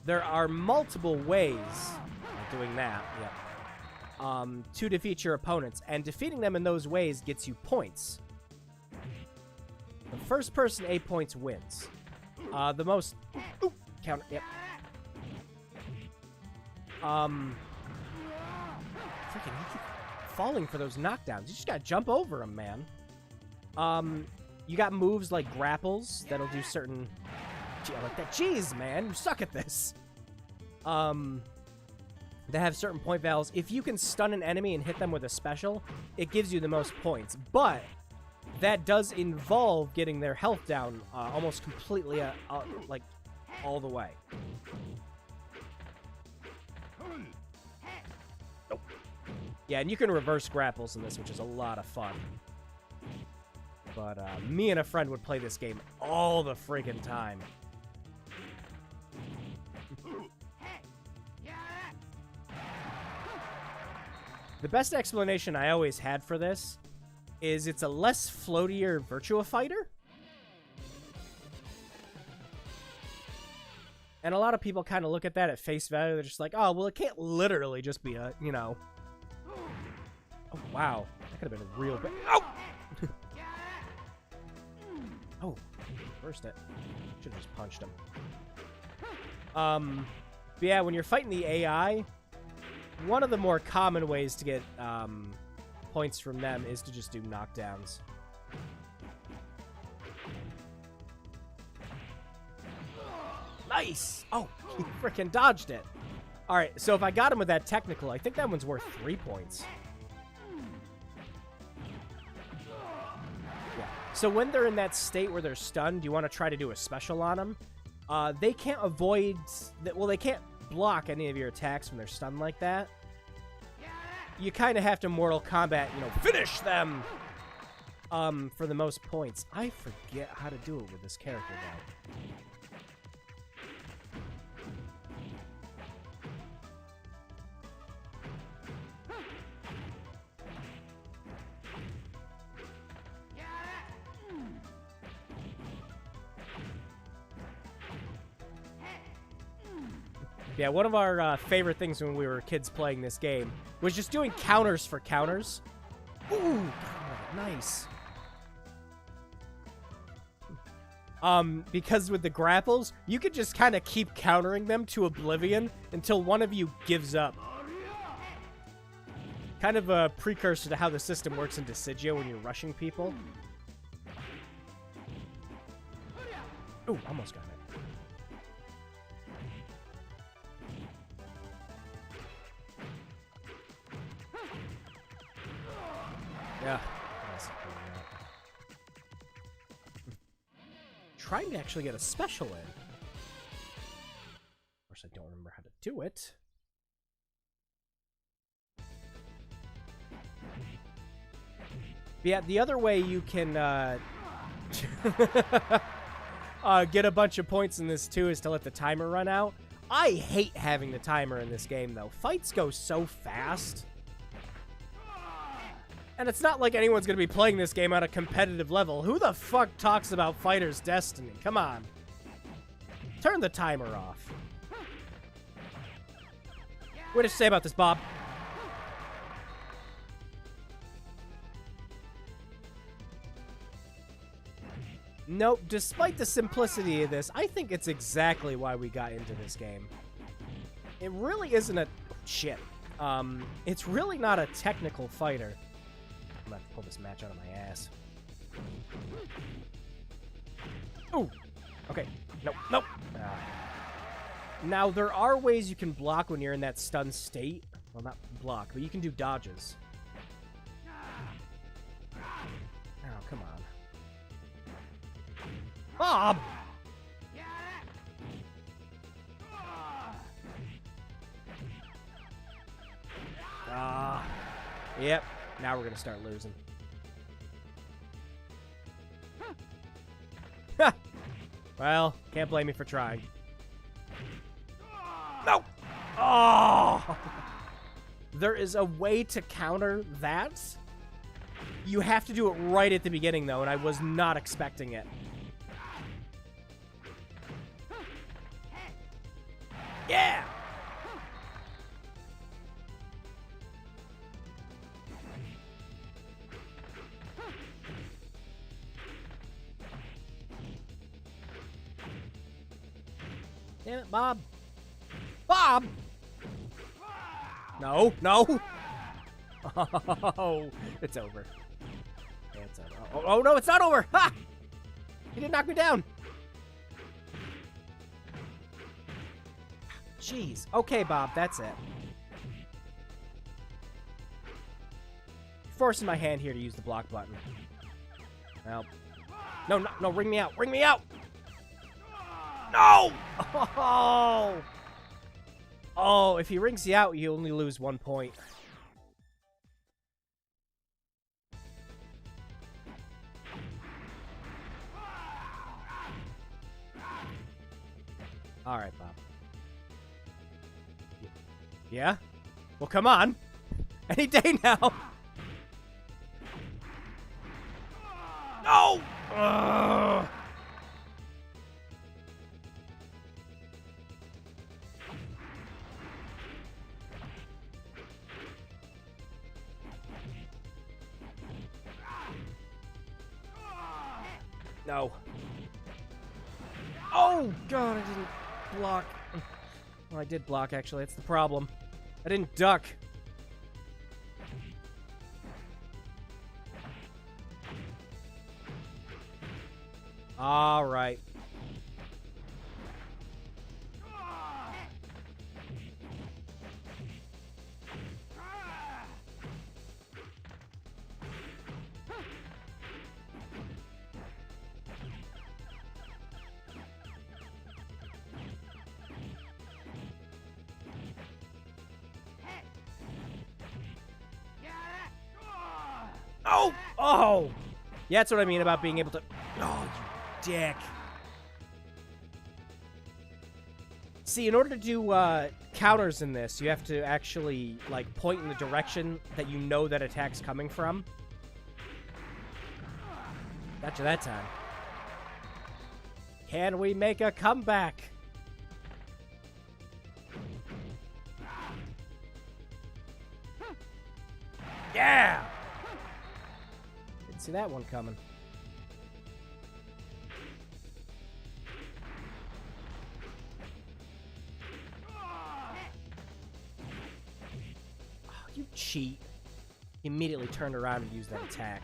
There are multiple ways of doing that, to defeat your opponents, and defeating them in those ways gets you points. The first person 8 points wins. The most... Ooh, counter, yep. Freaking, you keep falling for those knockdowns. You just gotta jump over them, man. You got moves like grapples that'll do certain... Gee, I like that. Jeez, man, you suck at this. That have certain point values. If you can stun an enemy and hit them with a special, it gives you the most points. But that does involve getting their health down almost completely, like, all the way. Nope. Yeah, and you can reverse grapples in this, which is a lot of fun. But me and a friend would play this game all the friggin' time. The best explanation I always had for this is it's a less floatier Virtua Fighter. And a lot of people kind of look at that at face value. They're just like, oh, well, it can't literally just be a, you know. Oh, wow. That could have been a real bad. Oh! Oh, first it. Should have just punched him. But yeah, when you're fighting the AI, one of the more common ways to get points from them is to just do knockdowns. Nice! Oh, he freaking dodged it. Alright, so if I got him with that technical, I think that one's worth 3 points. Yeah. So when they're in that state where they're stunned, you want to try to do a special on them. They can't avoid... Well, they can't block any of your attacks when they're stunned like that. You kind of have to Mortal Kombat, you know, finish them for the most points. I forget how to do it with this character, though. Yeah, one of our favorite things when we were kids playing this game was just doing counters for counters. Ooh, God, nice. Because with the grapples, you could just kind of keep countering them to oblivion until one of you gives up. Kind of a precursor to how the system works in Dissidia when you're rushing people. Ooh, almost got it. Yeah. Trying to actually get a special in. Of course, I don't remember how to do it. But yeah, the other way you can get a bunch of points in this too is to let the timer run out. I hate having the timer in this game, though. Fights go so fast. And it's not like anyone's going to be playing this game at a competitive level. Who the fuck talks about Fighter's Destiny? Come on. Turn the timer off. What did you say about this, Bob? Nope, despite the simplicity of this, I think it's exactly why we got into this game. It really isn't a... Shit. It's really not a technical fighter. I'm gonna have to pull this match out of my ass. Ooh! Okay. Nope, nope! Now, there are ways you can block when you're in that stunned state. Well, not block, but you can do dodges. Oh, come on. Bob! Yep. Now we're gonna start losing. Well, can't blame me for trying. No! Oh! There is a way to counter that. You have to do it right at the beginning, though, and I was not expecting it. Yeah! Damn it, Bob. Bob! No, no! Oh, it's over. It's over. Oh, no, it's not over! Ha! He didn't knock me down. Jeez. Okay, Bob, that's it. Forcing my hand here to use the block button. Well, no, no, no, ring me out. Ring me out! No! Oh! Oh, if he rings you out, you only lose 1 point. All right, Bob. Yeah? Well, come on. Any day now. No! Ugh. No. Oh, God, I didn't block. Well, I did block, actually. That's the problem. I didn't duck. All right. Oh! Oh! Yeah, that's what I mean about being able to... Oh, you dick. See, in order to do counters in this, you have to actually, like, point in the direction that you know that attack's coming from. Gotcha that time. Can we make a comeback? Yeah! Didn't see that one coming. Oh, you cheat. He immediately turned around and used that attack.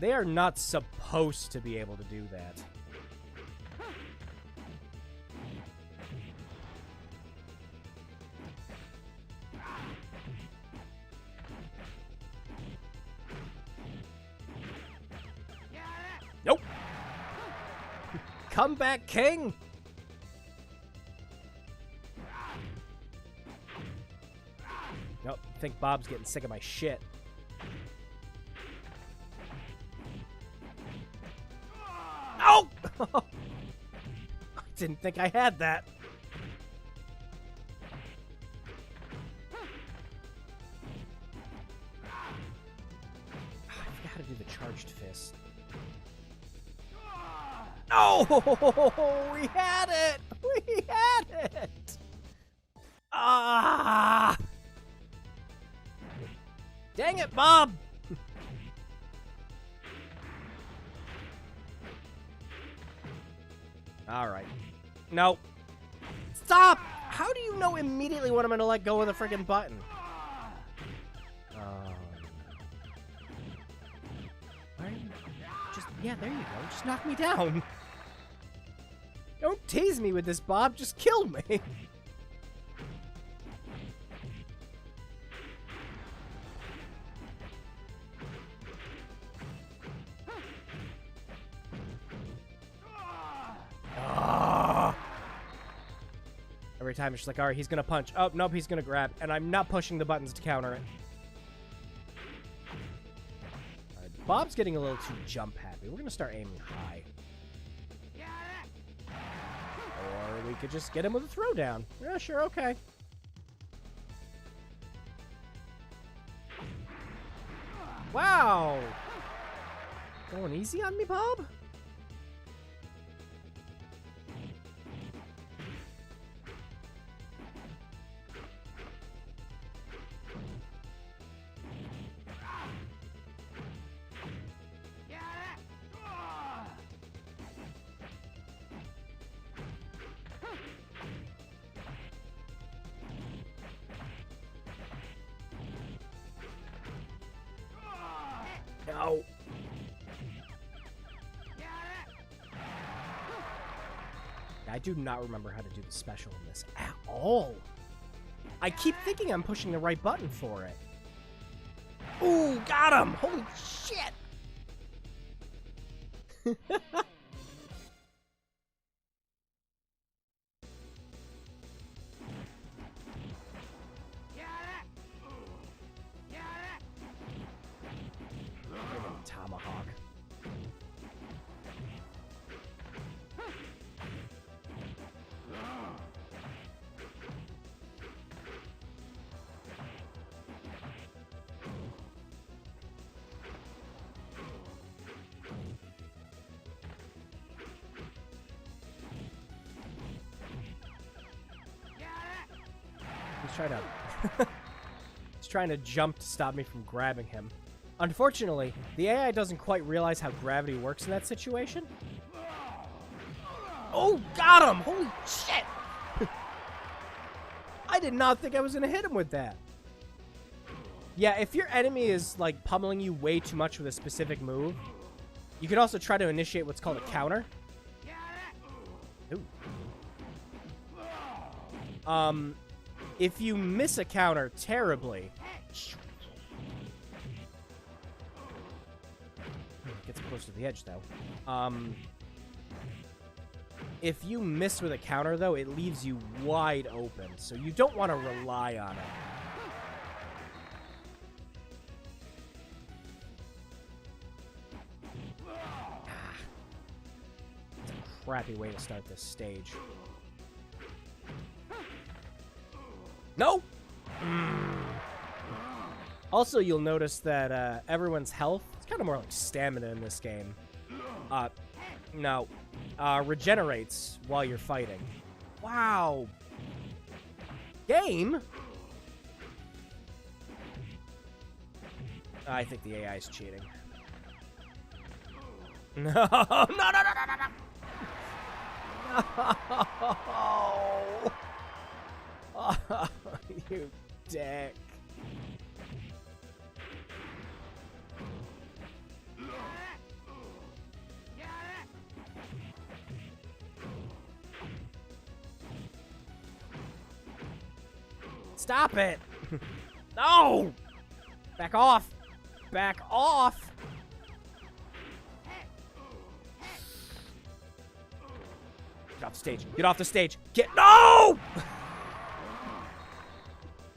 They are not supposed to be able to do that. Nope. Comeback king. Nope. I think Bob's getting sick of my shit. No! I didn't think I had that. I forgot how to do the charged fist. No! We had it! We had it! Ah! Dang it, Bob! Alright. Nope. Stop! How do you know immediately when I'm gonna let go of the friggin' button? Why are you... Just... Yeah, there you go. Just knock me down. Don't tease me with this, Bob. Just kill me. Every time it's just like, all right, he's gonna punch. Oh, nope, he's gonna grab. And I'm not pushing the buttons to counter it. All right, Bob's getting a little too jump happy. We're gonna start aiming high. Or we could just get him with a throwdown. Yeah, sure, okay. Wow! Going easy on me, Bob? No. I do not remember how to do the special in this at all. I keep thinking I'm pushing the right button for it. Ooh, got him! Holy shit! Tomahawk. He's trying to jump to stop me from grabbing him. Unfortunately, the AI doesn't quite realize how gravity works in that situation. Oh, got him! Holy shit! I did not think I was gonna hit him with that. Yeah, if your enemy is, like, pummeling you way too much with a specific move, you can also try to initiate what's called a counter. Ooh. If you miss a counter terribly... Gets close to the edge, though. If you miss with a counter, though, it leaves you wide open, so you don't want to rely on it. It's a crappy way to start this stage. No! Also, you'll notice that everyone's health, it's kind of more like stamina in this game. Regenerates while you're fighting. Wow. Game? I think the AI is cheating. No, no, no, no, no, no, no. Oh, you dick. Stop it! No! Back off! Back off! Get off the stage. Get off the stage. Get— No!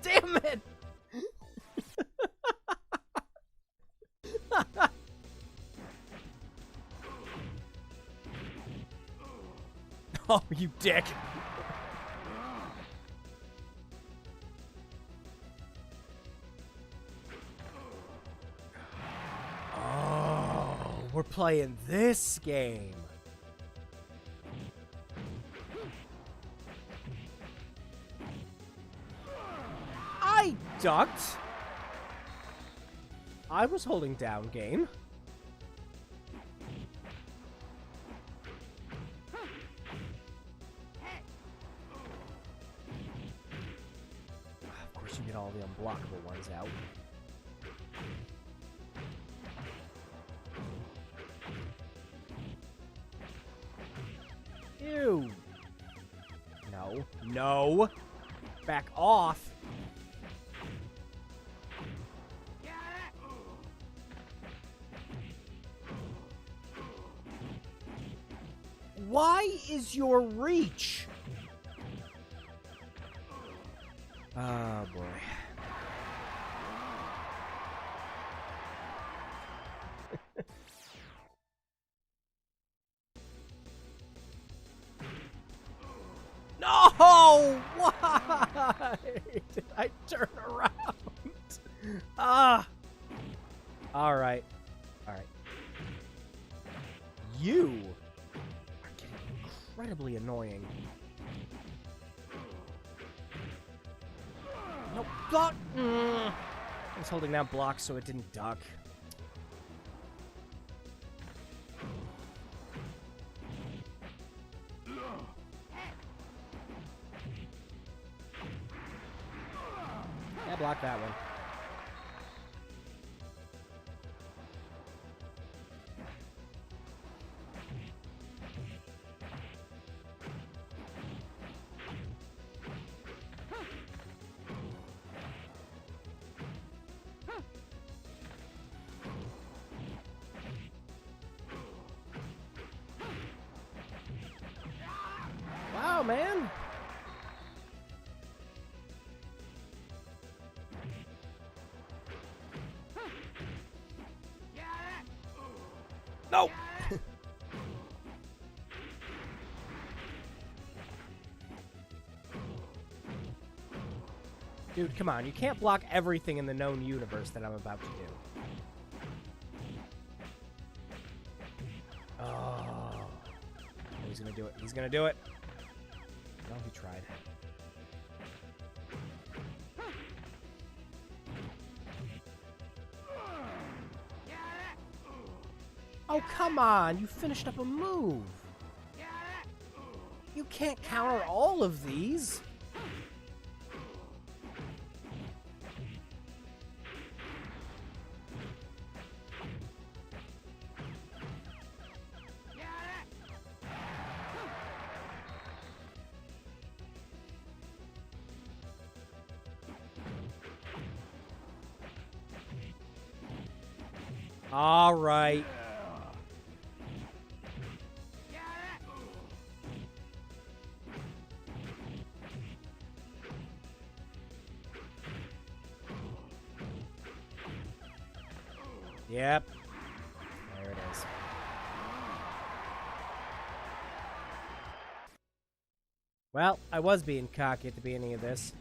Damn it! Oh, you dick. Oh, we're playing this game. I ducked. I was holding down game. Of course, you get all the unblockable ones out. Ew. No. No. Back off. Why is your reach? Oh, boy. No! Why did I turn around? Ah! Alright. Alright. You are getting incredibly annoying. No, block! I was holding down block so it didn't duck. Yeah, block that one. No! Dude, come on. You can't block everything in the known universe that I'm about to do. Oh. He's gonna do it. He's gonna do it. No, he tried. Oh, come on. You finished up a move. You can't counter all of these. All right. Yep. There it is. Well, I was being cocky at the beginning of this.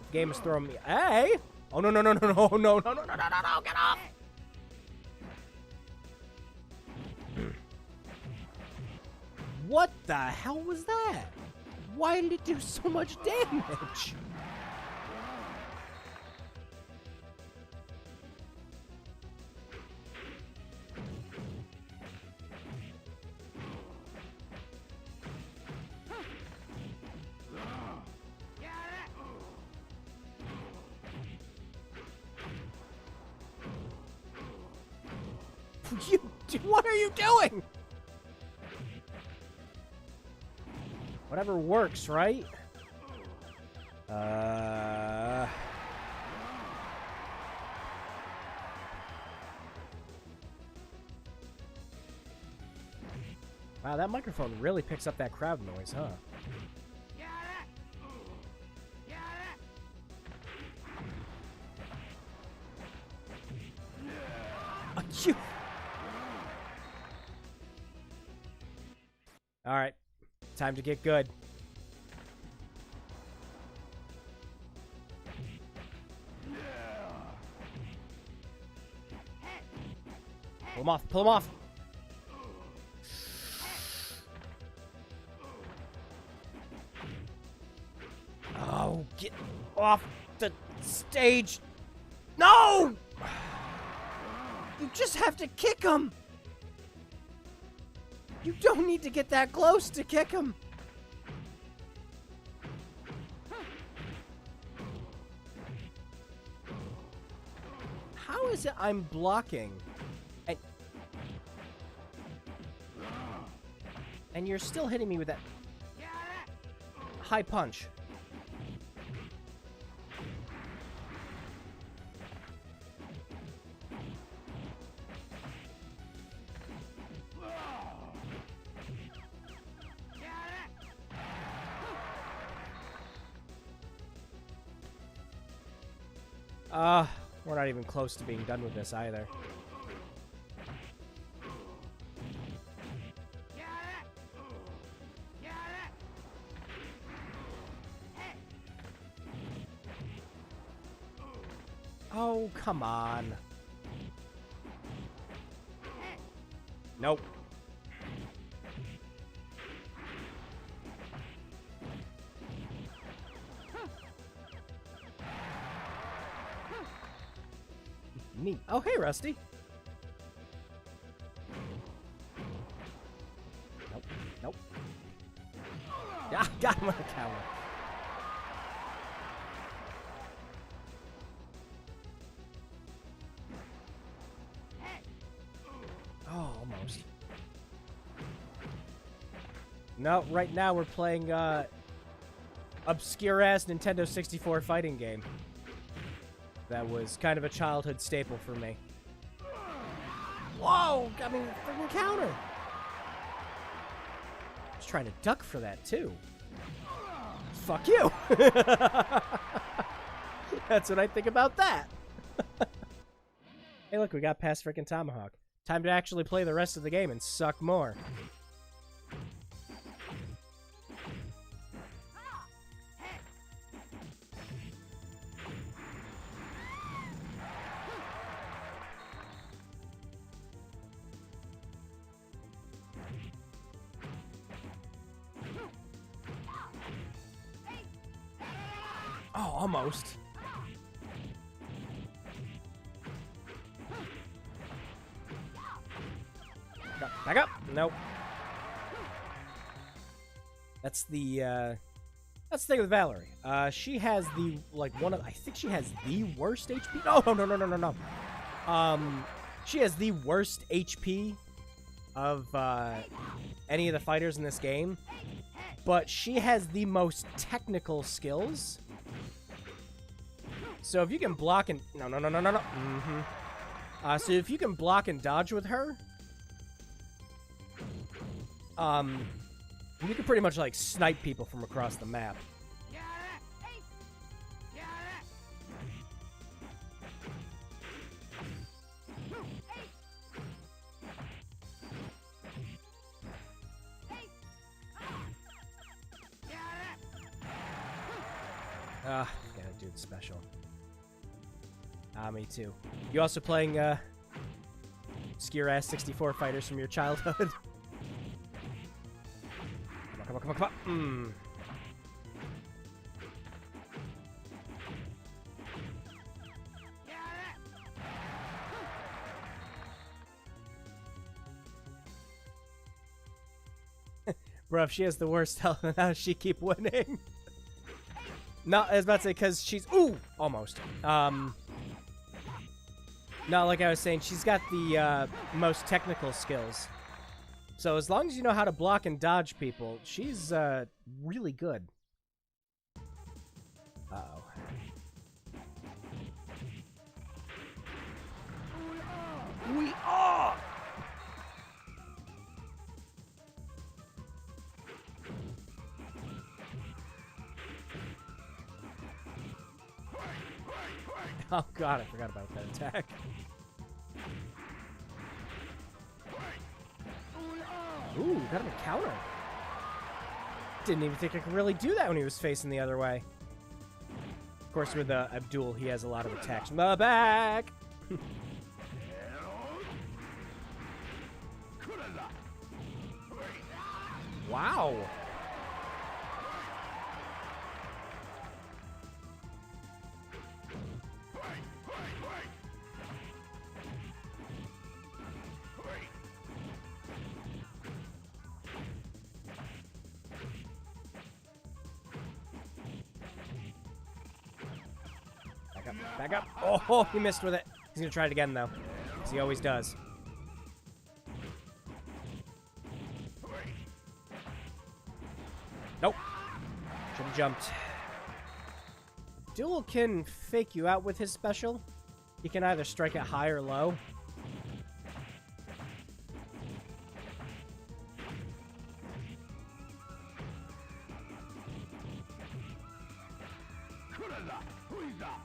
The game is throwing me. Hey! Oh, no, no, no, no, no, no, no, no, no, no, no, no, get off! What the hell was that? Why did it do so much damage? What are you doing? Whatever works, right? Wow, that microphone really picks up that crowd noise, huh? Achoo! All right, time to get good. Pull him off, pull him off. Oh, get off the stage. No! You just have to kick him. You don't need to get that close to kick him. How is it I'm blocking? And you're still hitting me with that high punch. We're not even close to being done with this either. Oh, come on. Nope. Me. Oh, hey, Rusty. Nope. Nope. Yeah, got him on the counter. Oh, almost. No, right now we're playing, obscure-ass Nintendo 64 fighting game. That was kind of a childhood staple for me. Whoa! Got me a freaking counter! I was trying to duck for that, too. Fuck you! That's what I think about that. Hey, look, we got past freaking Tomahawk. Time to actually play the rest of the game and suck more. Oh, almost. Back up. Nope. That's the thing with Valerie. She has the I think she has the worst HP. No. She has the worst HP of any of the fighters in this game, but she has the most technical skills. So if you can block and no. So if you can block and dodge with her, you can pretty much like snipe people from across the map. Gotta do the special. Me too. You also playing obscure-ass 64 fighters from your childhood? Come on. Bro, if she has the worst health, then how does she keep winning? No, I was about to say, because she's... Ooh! Almost. No, like I was saying, she's got the most technical skills. So as long as you know how to block and dodge people, she's really good. Uh-oh. We are! Oh god, I forgot about that attack. Ooh, got him a counter. Didn't even think I could really do that when he was facing the other way. Of course, with Abdul, he has a lot of attacks from the back. Wow. Back up. Oh, he missed with it. He's going to try it again, though. As he always does. Nope. Should have jumped. Duel can fake you out with his special. He can either strike it high or low.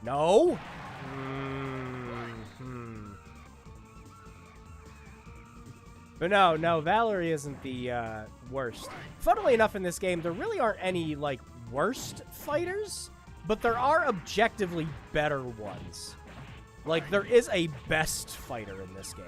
No? But no, Valerie isn't the worst. Funnily enough, in this game, there really aren't any, like, worst fighters, but there are objectively better ones. Like, there is a best fighter in this game.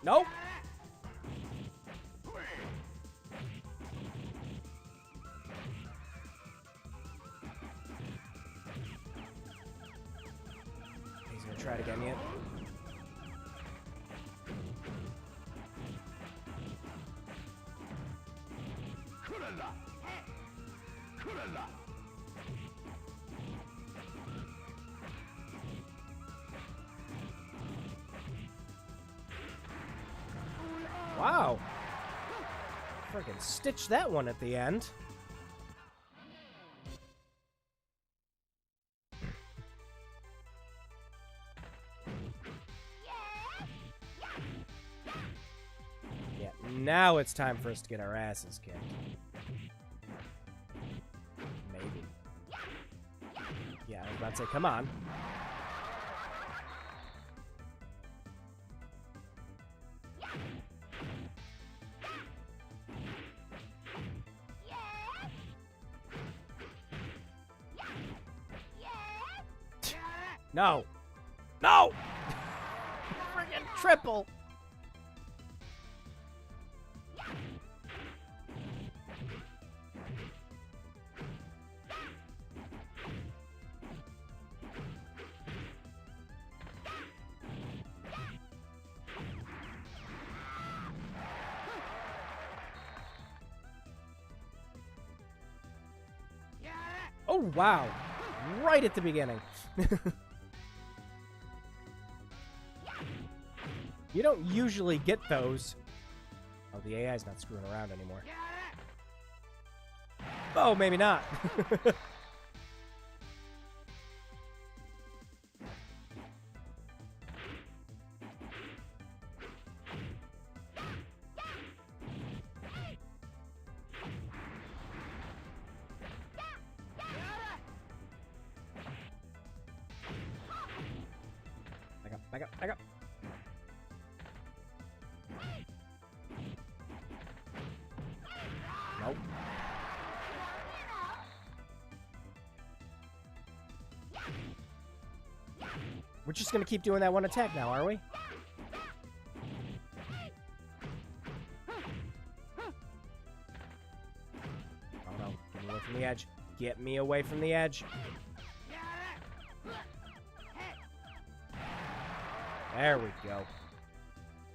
Nope. He's gonna try it again yet. Wow. Freaking stitch that one at the end. Now it's time for us to get our asses kicked. Maybe. Yeah, I was about to say, come on. No! No! Friggin' triple! Oh, wow. Right at the beginning. You don't usually get those. Oh, the AI's not screwing around anymore. Oh, maybe not. Back up, back up, back up. Nope. We're just gonna keep doing that one attack now, are we? Oh no, get me away from the edge. Get me away from the edge. There we go.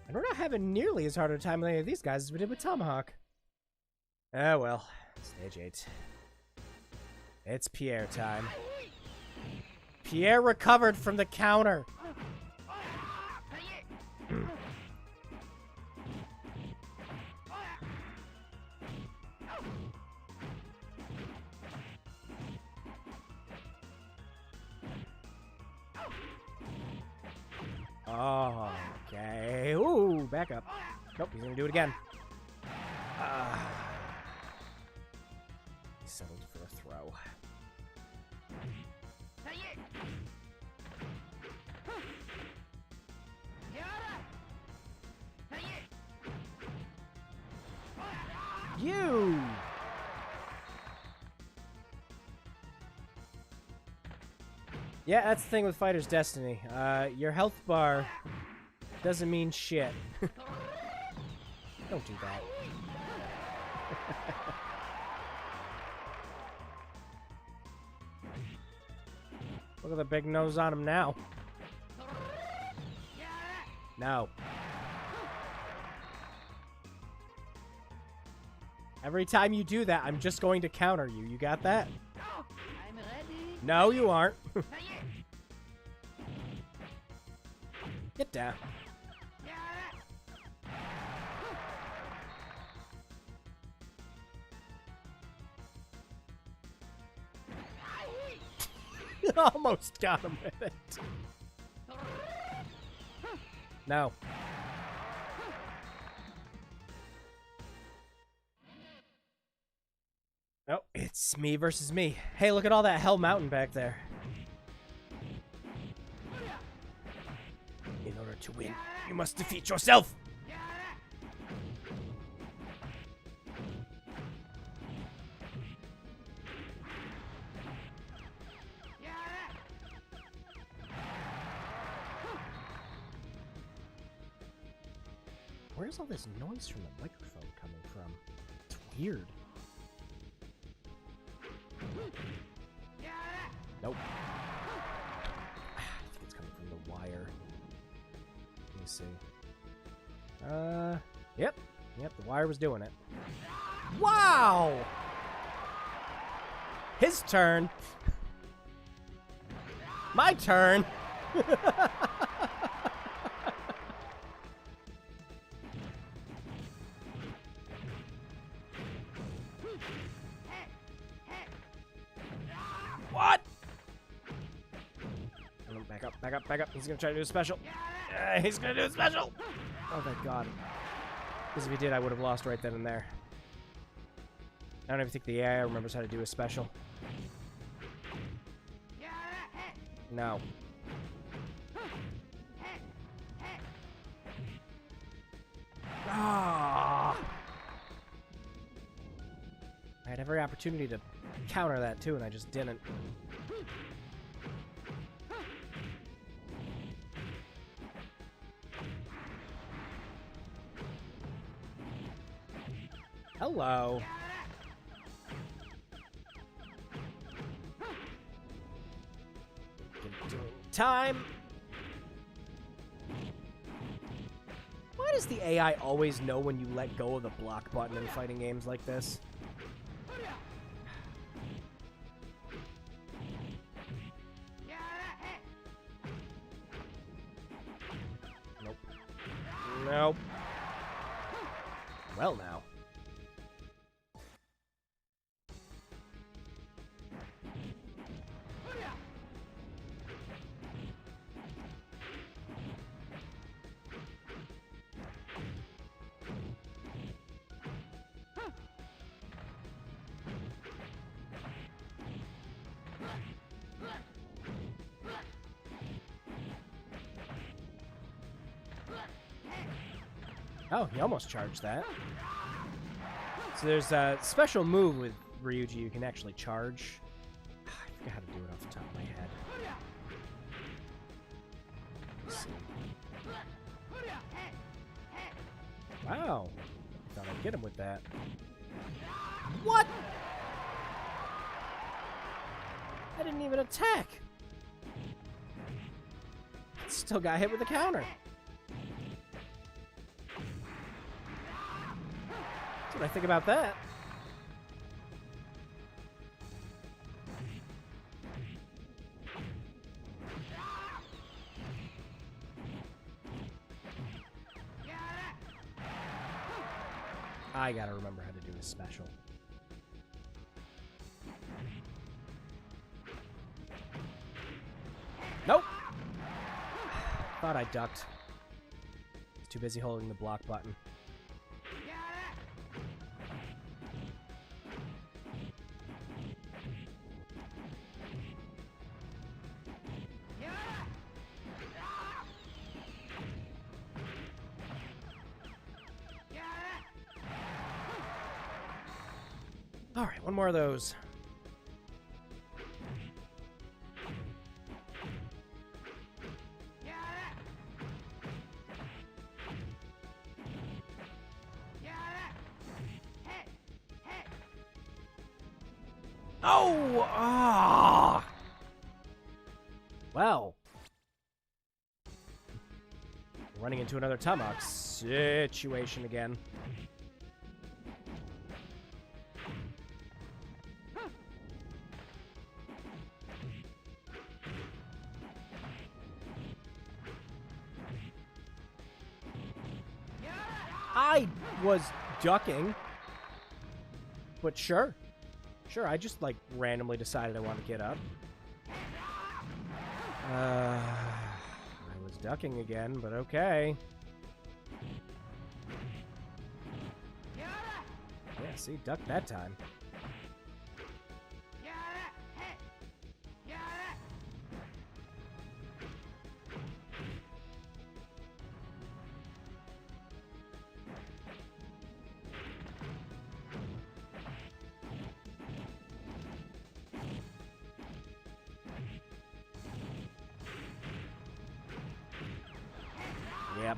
And we're not having nearly as hard a time with any of these guys as we did with Tomahawk. Ah, well. Stage 8. It's Pierre time. Pierre recovered from the counter. Oh, okay. Ooh, back up. Nope, he's gonna do it again. He settled for a throw. You! Yeah, that's the thing with Fighter's Destiny. Your health bar doesn't mean shit. Don't do that. Look at the big nose on him now. No. Every time you do that, I'm just going to counter you. You got that? I'm ready. No, you aren't. Get down. Almost got him with it. No. Oh, it's me versus me. Hey, look at all that Hell Mountain back there. In order to win, you must defeat yourself. Where's all this noise from the microphone coming from? It's weird. Nope. I think it's coming from the wire. Let me see. Yep. Yep, the wire was doing it. Wow! His turn. My turn. What? Back up, back up, back up. He's gonna try to do a special. He's gonna do a special. Oh, thank God. Because if he did, I would have lost right then and there. I don't even think the AI remembers how to do a special. No. Ah! I had every opportunity to counter that too, and I just didn't. Hello. Time. Why does the AI always know when you let go of the block button in fighting games like this? Nope. Nope. Well, now. Oh, he almost charged that. So there's a special move with Ryuji you can actually charge. I forget how to do it off the top of my head. Let's see. Wow. I thought I'd get him with that. What? I didn't even attack. Still got hit with a counter. That's what I think about that. I gotta remember how to do a special. Nope. Thought I ducked. Was too busy holding the block button. All right, one more of those. Oh! Ah! Well. Running into another Tomahawk situation again. I was ducking. But sure. Sure, I just, like, randomly decided I wanted to get up. I was ducking again, but okay. Yeah, see, ducked that time. Yep.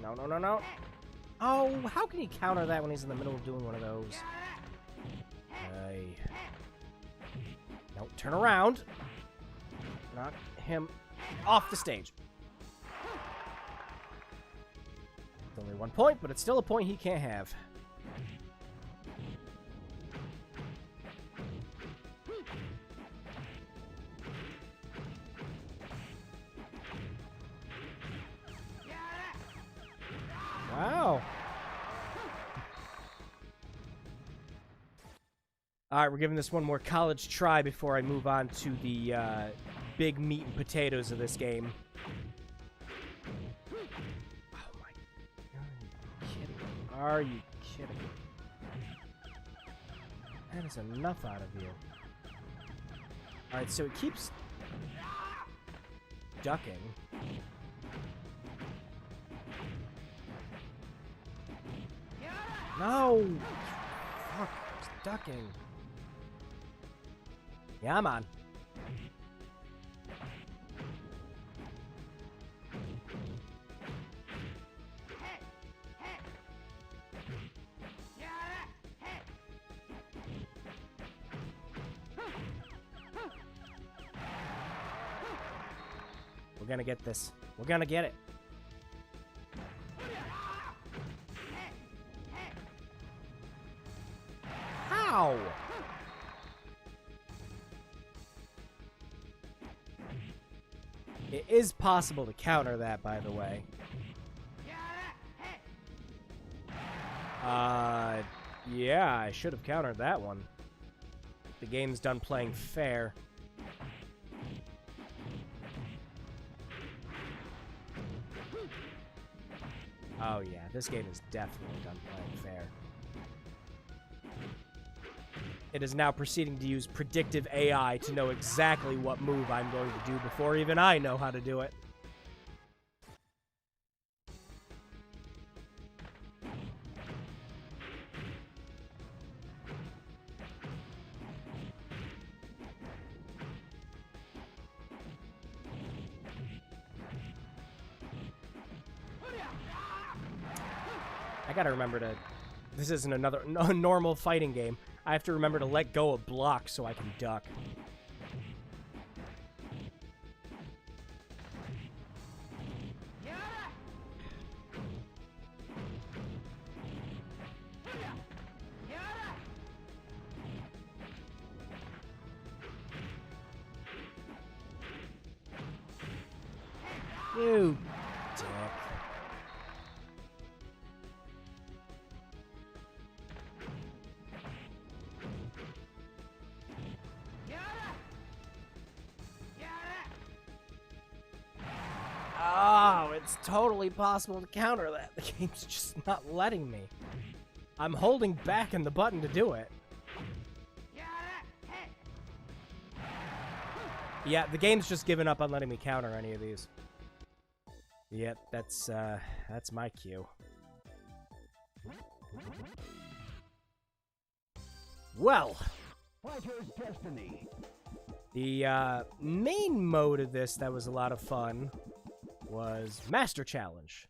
No, no, no, no. Oh, how can he counter that when he's in the middle of doing one of those? Turn around. Knock him off the stage. It's only 1 point, but it's still a point he can't have. Wow. All right, we're giving this one more college try before I move on to the big meat and potatoes of this game. Oh my! Are you kidding? That is enough out of you. All right, so it keeps ducking. No! Fuck, it's ducking. Yeah, man. We're gonna get this. We're gonna get it. How? It is possible to counter that, by the way. Yeah, I should have countered that one. The game's done playing fair. Oh yeah, this game is definitely done playing fair. It is now proceeding to use predictive AI to know exactly what move I'm going to do before even I know how to do it. I gotta remember to... This isn't another normal fighting game. I have to remember to let go of blocks so I can duck. You dick. Oh, it's totally possible to counter that. The game's just not letting me. I'm holding back on the button to do it. Yeah, the game's just given up on letting me counter any of these. Yep, that's my cue. Well, Fighter's destiny. the main mode of this that was a lot of fun was Master Challenge.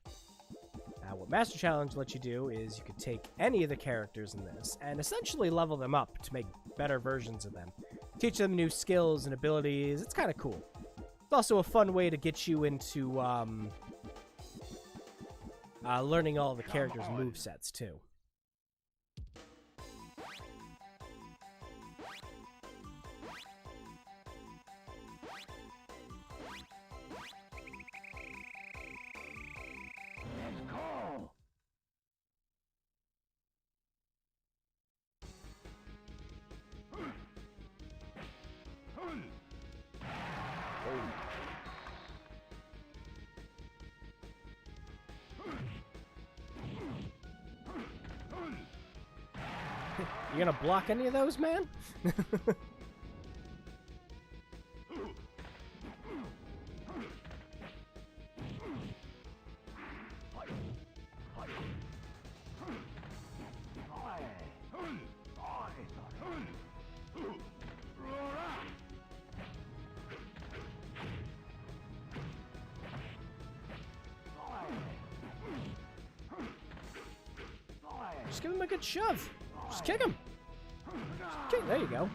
Now, what Master Challenge lets you do is you could take any of the characters in this and essentially level them up to make better versions of them. Teach them new skills and abilities. It's kind of cool. It's also a fun way to get you into learning all the characters' movesets, too. You gonna block any of those, man? Just give him a good shove. Just kick him. Just kick. There you go.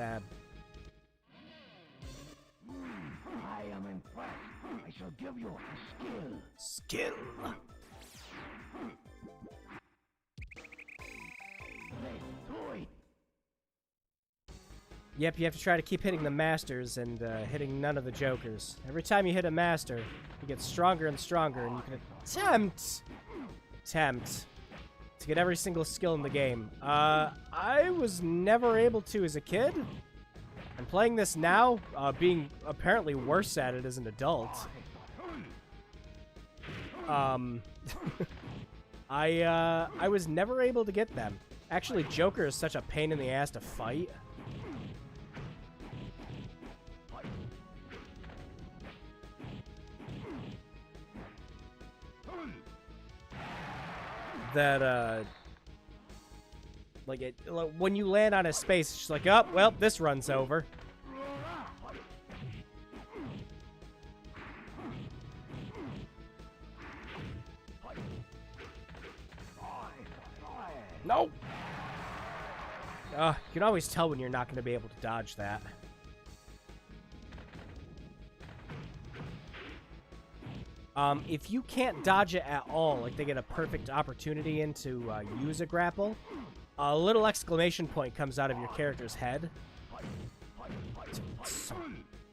Sad. I am impressed. I shall give you a skill. Skill. Let's do it. Yep, you have to try to keep hitting the masters and hitting none of the jokers. Every time you hit a master, you get stronger and stronger, and you can attempt to get every single skill in the game. I was never able to as a kid. I'm playing this now, being apparently worse at it as an adult. I was never able to get them. Actually, Joker is such a pain in the ass to fight. That, like, when you land on his space, it's just like, oh, well, this runs over. No! You can always tell when you're not going to be able to dodge that. If you can't dodge it at all, like they get a perfect opportunity to use a grapple, a little exclamation point comes out of your character's head.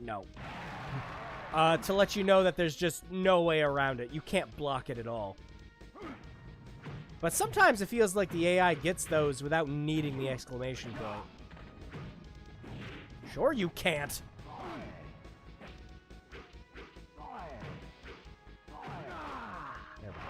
No. To let you know that there's just no way around it. You can't block it at all. But sometimes it feels like the AI gets those without needing the exclamation point. Sure you can't. There we go.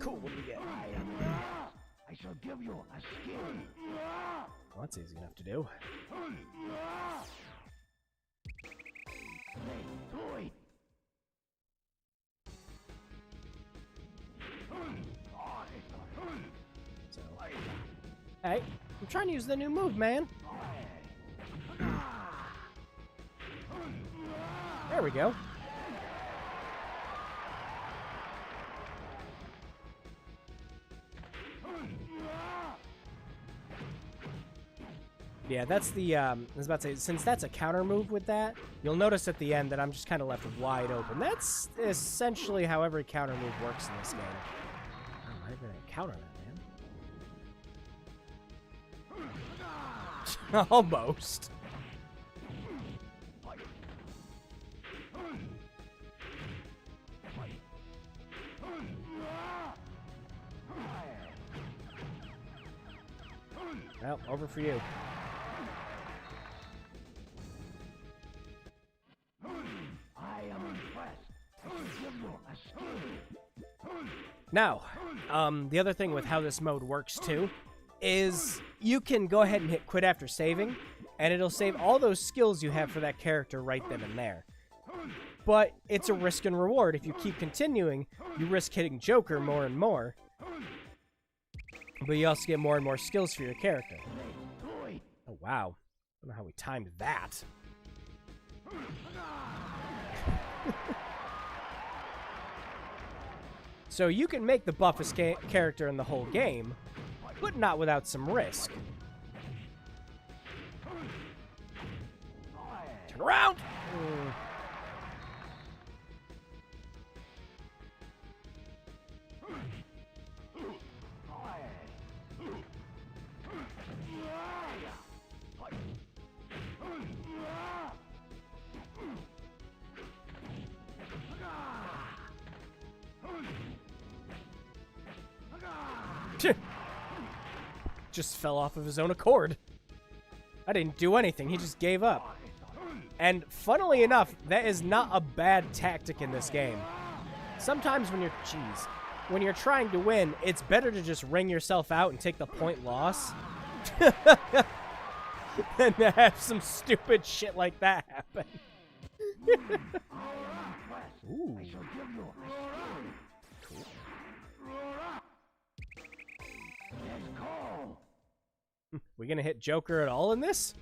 Cool, what do we get? I shall give you a skill. Well, that's easy enough to do. Let's do it. So, hey, I'm trying to use the new move, man. There we go. Yeah, that's the, I was about to say, since that's a counter move with that, you'll notice at the end that I'm just kind of left wide open. That's essentially how every counter move works in this game. Oh, I'm gonna counter that, man. Almost. Well, over for you. I am impressed. I shall give you a skill. Now, the other thing with how this mode works too is you can go ahead and hit quit after saving, and it'll save all those skills you have for that character right then and there. But it's a risk and reward. If you keep continuing, you risk hitting Joker more and more, but you also get more and more skills for your character. Oh, wow. I don't know how we timed that. So you can make the buffest character in the whole game, but not without some risk. Turn around! Just fell off of his own accord. I didn't do anything, he just gave up. And funnily enough, that is not a bad tactic in this game. Sometimes when you're trying to win, it's better to just ring yourself out and take the point loss than to have some stupid shit like that happen. Ooh. We gonna hit Joker at all in this?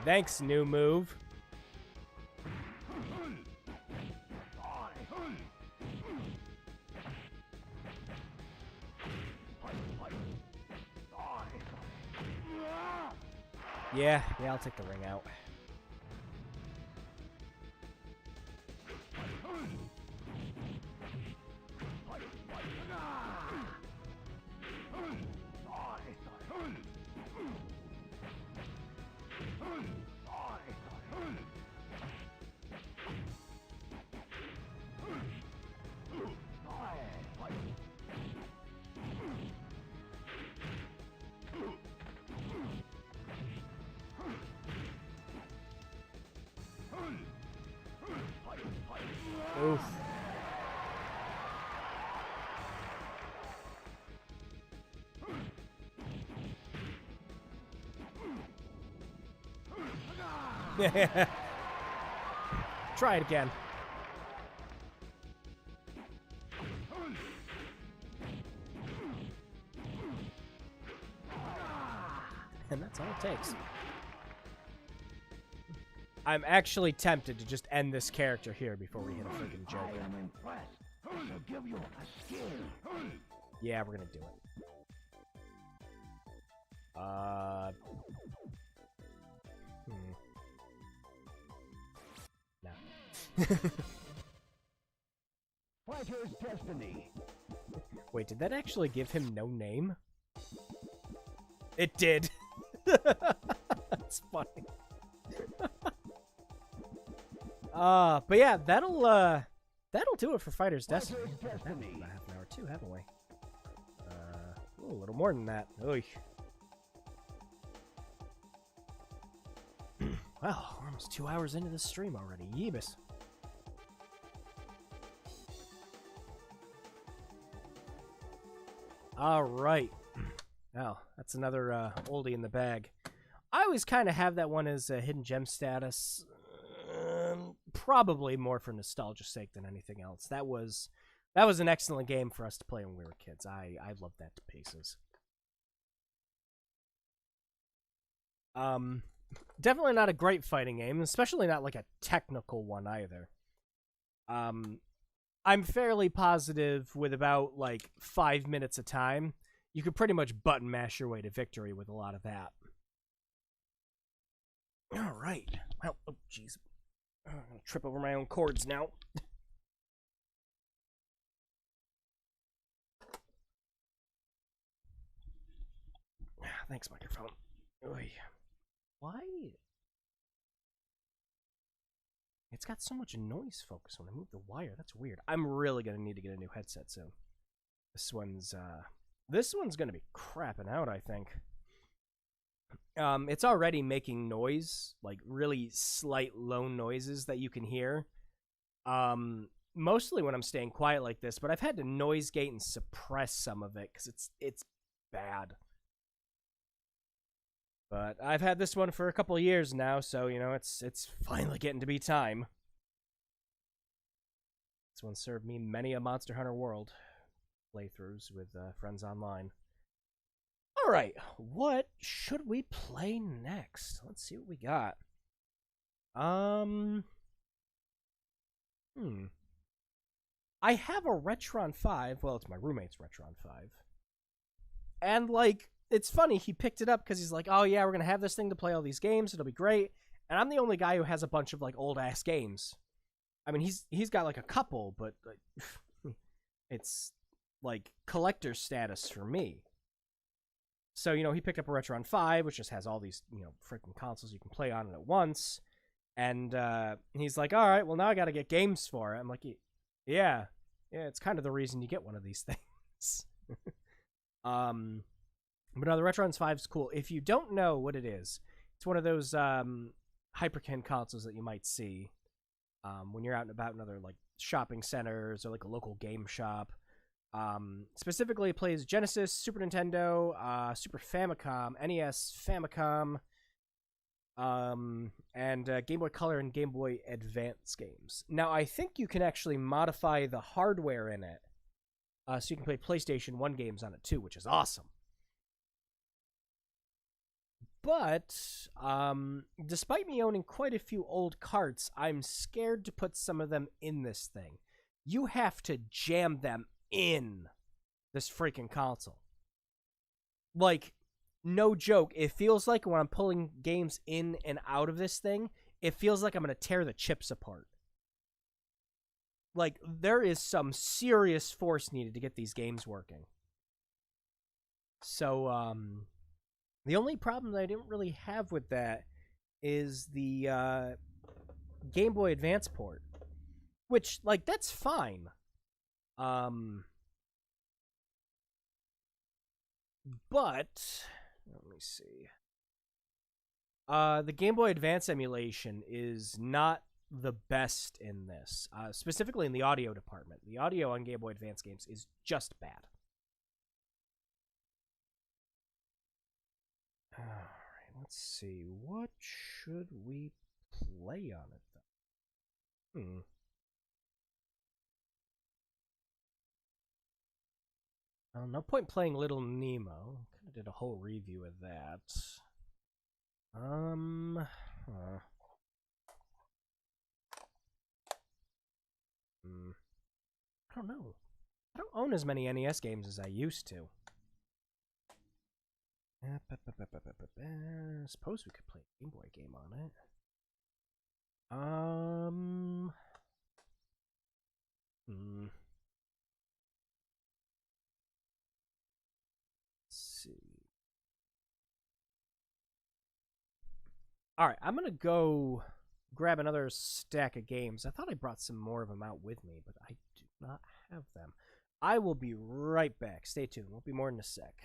Thanks, new move. Yeah, I'll take the ring out. Oof. Try it again. And that's all it takes. I'm actually tempted to just end this character here before we hit a freaking Joker. I am impressed. I shall give you a skill. Yeah, we're gonna do it. No. Fighter's destiny. Wait, did that actually give him no name? It did. That's funny. But yeah, that'll do it for Fighter's Destiny. We've had that for about half an hour too, haven't we? A little more than that. Oy. Well, we're almost 2 hours into this stream already. Yeebus. Alright. Now, that's another oldie in the bag. I always kind of have that one as a hidden gem status. Probably more for nostalgia's sake than anything else. That was an excellent game for us to play when we were kids. I loved that to pieces. Definitely not a great fighting game, especially not like a technical one either. I'm fairly positive with about like 5 minutes of time, you could pretty much button mash your way to victory with a lot of that. All right. Well, oh jeez. I'm gonna trip over my own cords now. Thanks, microphone. Oy. Why? It's got so much noise focus when I move the wire. That's weird. I'm really gonna need to get a new headset soon. This one's gonna be crapping out, I think. It's already making noise, like really slight low noises that you can hear. Mostly when I'm staying quiet like this, but I've had to noise gate and suppress some of it because it's bad. But I've had this one for a couple of years now, so you know it's finally getting to be time. This one served me many a Monster Hunter World playthroughs with friends online. All right, what should we play next? Let's see what we got. I have a Retron 5. Well, it's my roommate's Retron 5. And, like, it's funny, he picked it up because he's like, oh, yeah, we're going to have this thing to play all these games. It'll be great. And I'm the only guy who has a bunch of, like, old-ass games. I mean, he's got, like, a couple, but like, it's, like, collector's status for me. So, you know, he picked up a Retron 5, which just has all these, you know, freaking consoles you can play on it at once. And he's like, all right, well, now I got to get games for it. I'm like, yeah, it's kind of the reason you get one of these things. But no, the Retron 5 is cool. If you don't know what it is, it's one of those Hyperkin consoles that you might see when you're out and about in other, like, shopping centers or, like, a local game shop. Specifically, it plays Genesis, Super Nintendo, Super Famicom, NES, Famicom, and Game Boy Color and Game Boy Advance games. Now, I think you can actually modify the hardware in it, so you can play PlayStation 1 games on it too, which is awesome. But despite me owning quite a few old carts, I'm scared to put some of them in this thing. You have to jam them in this freaking console. Like, no joke, it feels like when I'm pulling games in and out of this thing, it feels like I'm going to tear the chips apart. Like, there is some serious force needed to get these games working. So, the only problem that I didn't really have with that is the Game Boy Advance port, which, like, that's fine. But let me see. The Game Boy Advance emulation is not the best in this, specifically in the audio department. The audio on Game Boy Advance games is just bad. All right, let's see. What should we play on it, though? No point playing Little Nemo. Kind of did a whole review of that. I don't know. I don't own as many NES games as I used to. Suppose we could play a Game Boy game on it. Let's see. All right, I'm gonna go grab another stack of games. I thought I brought some more of them out with me, but I do not have them. I will be right back. Stay tuned. Won't be more in a sec.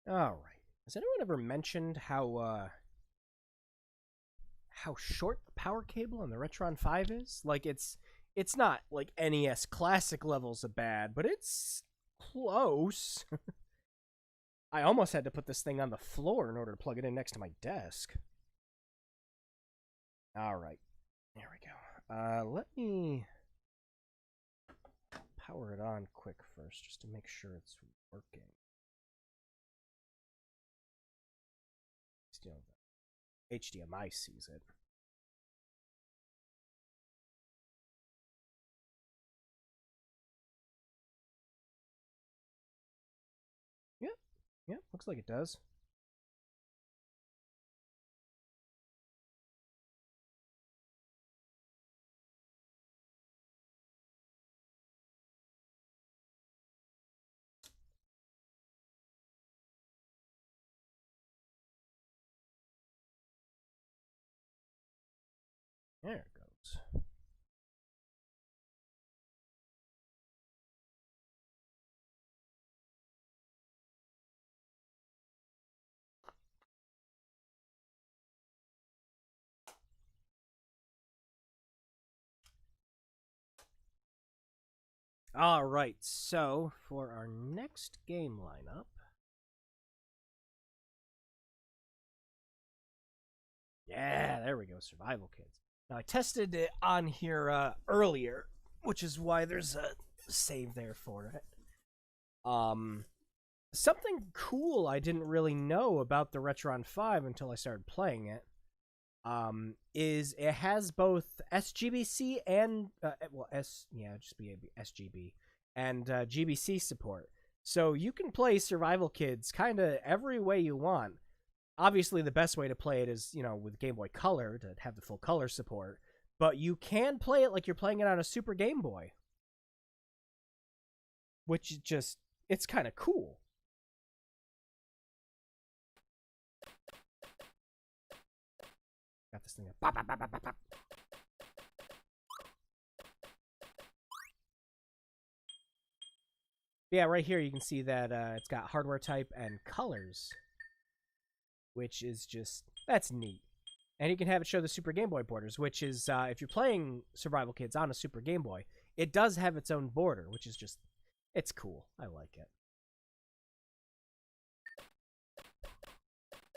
All right. Has anyone ever mentioned how short the power cable on the Retron 5 is? Like, it's not like NES classic levels of bad, but it's close. I almost had to put this thing on the floor in order to plug it in next to my desk. All right. There we go. Let me power it on quick first just to make sure it's working. Still, the HDMI sees it. Yeah, looks like it does. There it goes. All right, so for our next game lineup, yeah, there we go, Survival Kids. Now I tested it on here earlier, which is why there's a save there for it. Something cool I didn't really know about the Retron 5 until I started playing it. Is it has both SGBC and SGB and GBC support. So you can play Survival Kids kind of every way you want. Obviously, the best way to play it is, with Game Boy Color to have the full color support. But you can play it like you're playing it on a Super Game Boy, which it's kind of cool. Got this thing. Bop, bop, bop, bop, bop. Yeah, right here you can see that it's got hardware type and colors, which is that's neat. And you can have it show the Super Game Boy borders, which is, if you're playing Survival Kids on a Super Game Boy, it does have its own border, which is it's cool. I like it.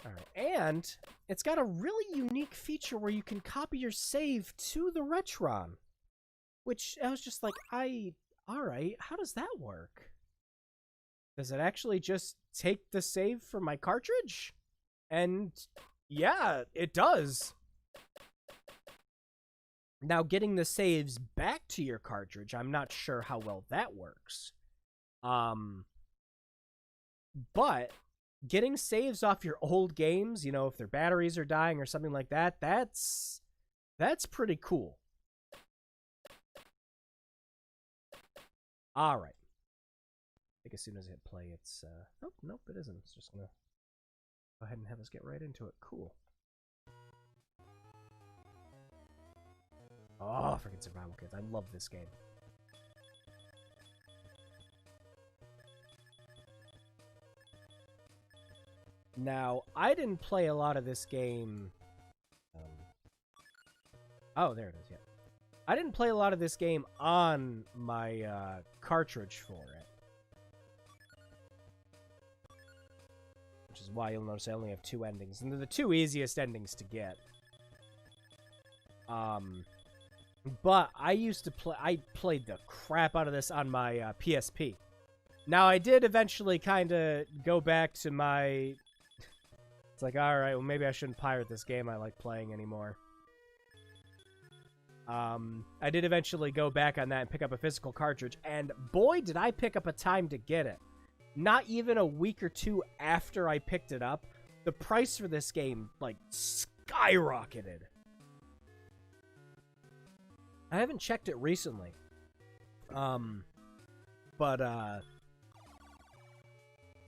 All right, and it's got a really unique feature where you can copy your save to the Retron, which I was just like, all right, how does that work? Does it actually just take the save from my cartridge? And yeah, it does. Now, getting the saves back to your cartridge, I'm not sure how well that works. But getting saves off your old games, if their batteries are dying or something like that, that's pretty cool. All right. I think as soon as I hit play, it's nope, it isn't. It's just gonna go ahead and have us get right into it. Cool. Oh, freaking Survival Kids. I love this game. Now, I didn't play a lot of this game. Oh, there it is, yeah. I didn't play a lot of this game on my cartridge for it. Which is why you'll notice I only have 2 endings. And they're the 2 easiest endings to get. But I played the crap out of this on my PSP. Now, I did eventually kind of go back to my... It's like, alright, well, maybe I shouldn't pirate this game I like playing anymore. I did eventually go back on that and pick up a physical cartridge, and boy, did I pick up a time to get it. Not even a week or 2 after I picked it up, the price for this game, skyrocketed. I haven't checked it recently.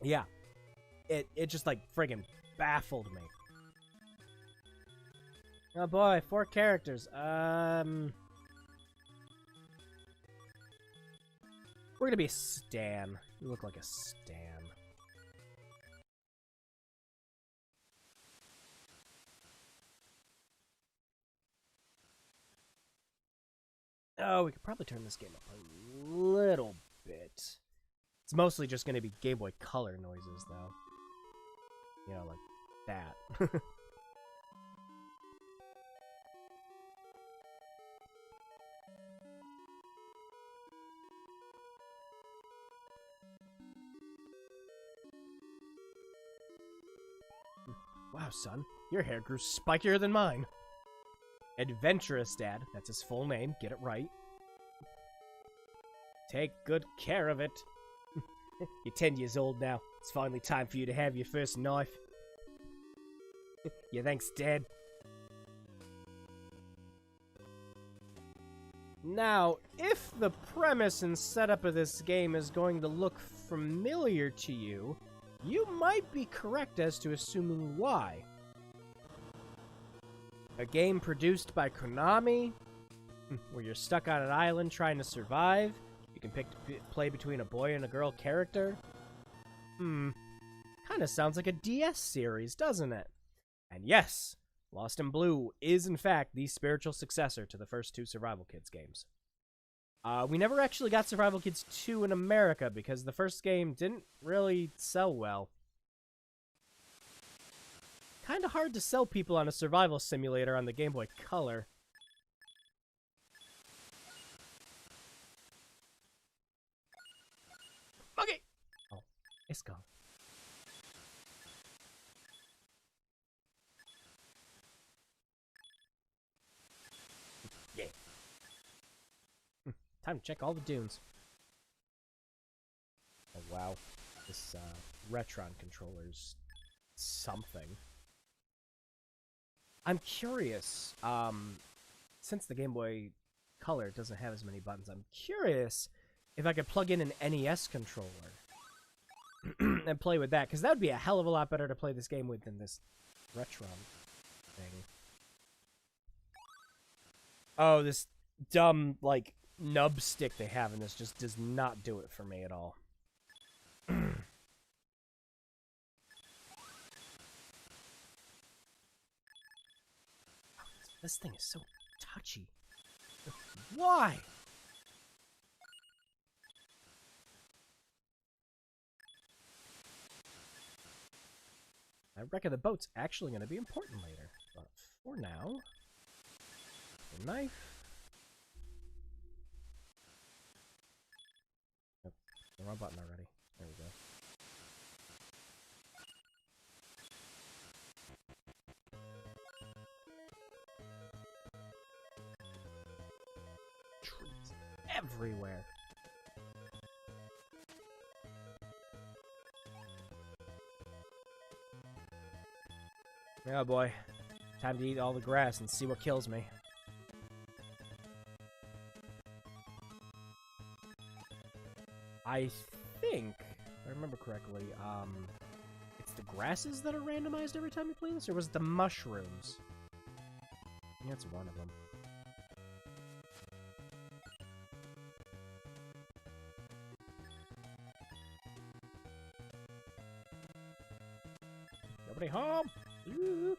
Yeah. It just, friggin' baffled me. Oh boy, 4 characters. We're gonna be a Stan. You look like a Stan. Oh, we could probably turn this game up a little bit. It's mostly just gonna be Game Boy Color noises, though. Like that. Wow, son. Your hair grew spikier than mine. Adventurous Dad. That's his full name. Get it right. Take good care of it. You're 10 years old now. It's finally time for you to have your first knife. Yeah, thanks, Dad. Now, if the premise and setup of this game is going to look familiar to you, you might be correct as to assuming why. A game produced by Konami, where you're stuck on an island trying to survive. You can play between a boy and a girl character. Kinda sounds like a DS series, doesn't it? And yes, Lost in Blue is in fact the spiritual successor to the first two Survival Kids games. We never actually got Survival Kids 2 in America because the first game didn't really sell well. Kinda hard to sell people on a survival simulator on the Game Boy Color. Okay! Oh, it's gone. Yeah. Time to check all the dunes. Oh wow. This Retron controller's something. I'm curious, since the Game Boy Color doesn't have as many buttons, I'm curious if I could plug in an NES controller and play with that, because that would be a hell of a lot better to play this game with than this Retron thing. Oh, this dumb, like, nub stick they have in this just does not do it for me at all. This thing is so touchy. Why? I reckon the boat's actually going to be important later. But for now, the knife. Nope, the wrong button already. There we go. Trees everywhere. Oh boy. Time to eat all the grass and see what kills me. I think, if I remember correctly, it's the grasses that are randomized every time you play this, or was it the mushrooms? I think that's one of them. Nobody home! Ooh.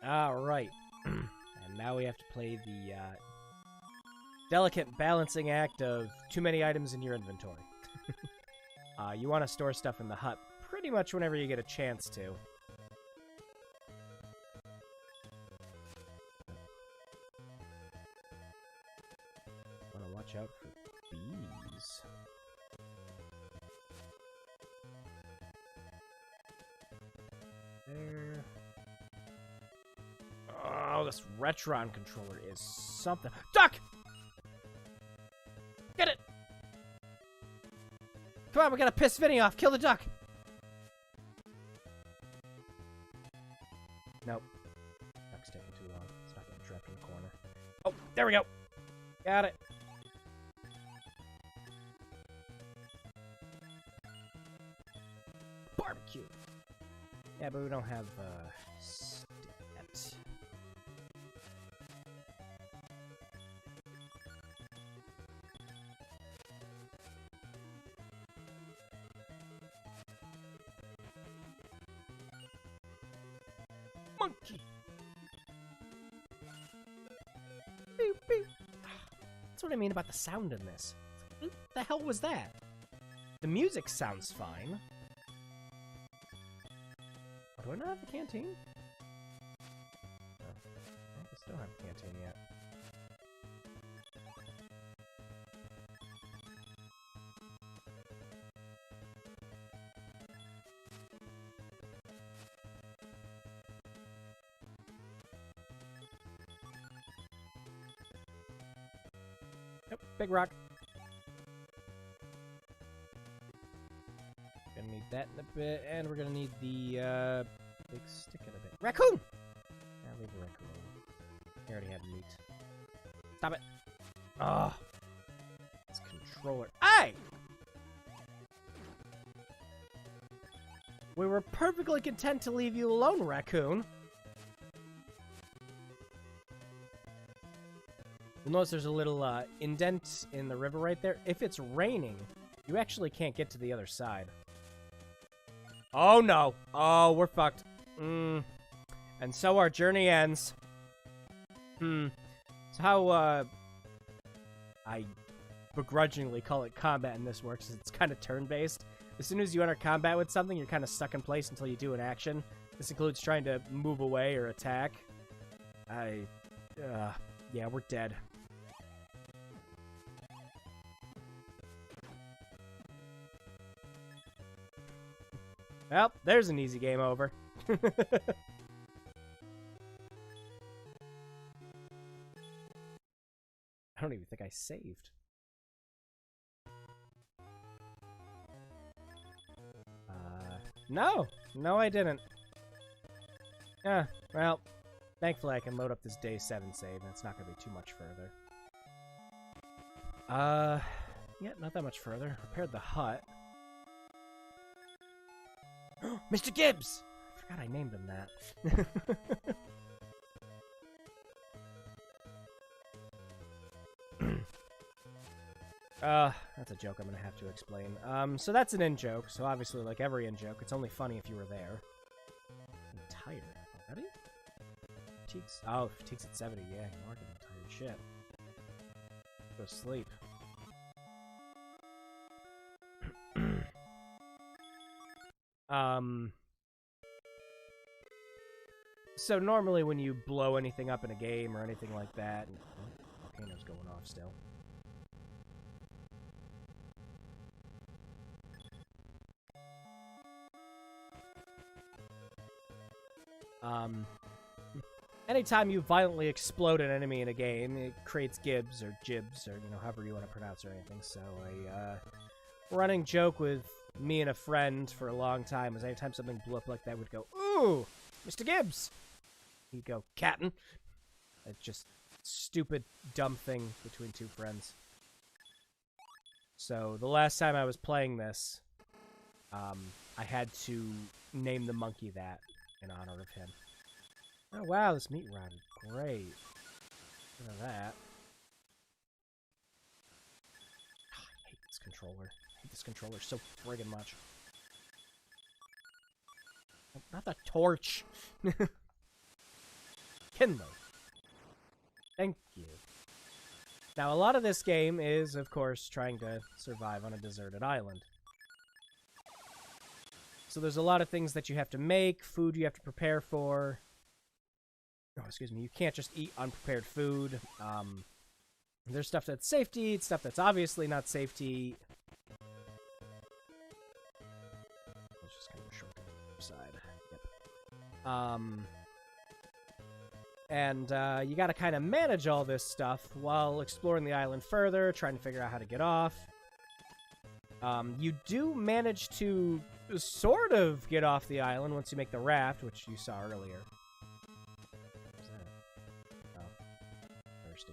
Alright. And now we have to play the delicate balancing act of too many items in your inventory. You want to store stuff in the hut pretty much whenever you get a chance to. Want to watch out for bees. There. Oh, this Retron controller is something. Duck! Get it! Come on, we gotta piss Vinny off. Kill the duck! Nope. Duck's taking too long. It's not getting trapped in the corner. Oh, there we go! Got it. Barbecue! Yeah, but we don't have, stick yet. Monkey! Beep, beep. That's what I mean about the sound in this. What the hell was that? The music sounds fine. Oh, do I not have the canteen? canteen yet. Yep, big rock. Gonna need that in a bit, and we're gonna need the big stick in a bit. Raccoon! I'll leave a raccoon. I already had meat. Stop it! Ugh. This controller. Hey! We were perfectly content to leave you alone, raccoon. You'll notice there's a little indent in the river right there. If it's raining, you actually can't get to the other side. Oh no! Oh, we're fucked. And so our journey ends. So how, I begrudgingly call it combat in this works is it's kind of turn-based. As soon as you enter combat with something, you're kind of stuck in place until you do an action. This includes trying to move away or attack. Yeah, we're dead. Well, there's an easy game over. I don't even think I saved. No! No, I didn't. Yeah, well, thankfully I can load up this day 7 save, and it's not going to be too much further. Yeah, not that much further. Repaired the hut. Mr. Gibbs! I forgot I named him that. That's a joke I'm gonna have to explain. So that's an in-joke, so obviously, like every in-joke, it's only funny if you were there. I'm tired. Already? Fatigue's... Oh, fatigue's at 70, yeah, you are getting tired. Shit. Go to sleep. So normally when you blow anything up in a game or anything like that... Volcano's going off still. Anytime you violently explode an enemy in a game, it creates gibs or jibs or, you know, however you want to pronounce or anything. So a running joke with me and a friend for a long time was anytime something blew up like that, would go, "Ooh, Mr. Gibbs!" He'd go, "Captain." It's just stupid, dumb thing between two friends. So the last time I was playing this, I had to name the monkey that in honor of him. Oh wow, this meat rotted. Great. Look at that. Oh, I hate this controller. I hate this controller so friggin' much. Oh, not the torch! Kindle. Thank you. Now, a lot of this game is, of course, trying to survive on a deserted island. So there's a lot of things that you have to make, food you have to prepare for. Oh, excuse me, you can't just eat unprepared food. There's stuff that's safe to eat, stuff that's obviously not safe to eat. Let's just kind of short to the other side. Yep. And you gotta kind of manage all this stuff while exploring the island further, trying to figure out how to get off. You do manage to sort of get off the island once you make the raft, which you saw earlier. What's that? Oh. Thirsty.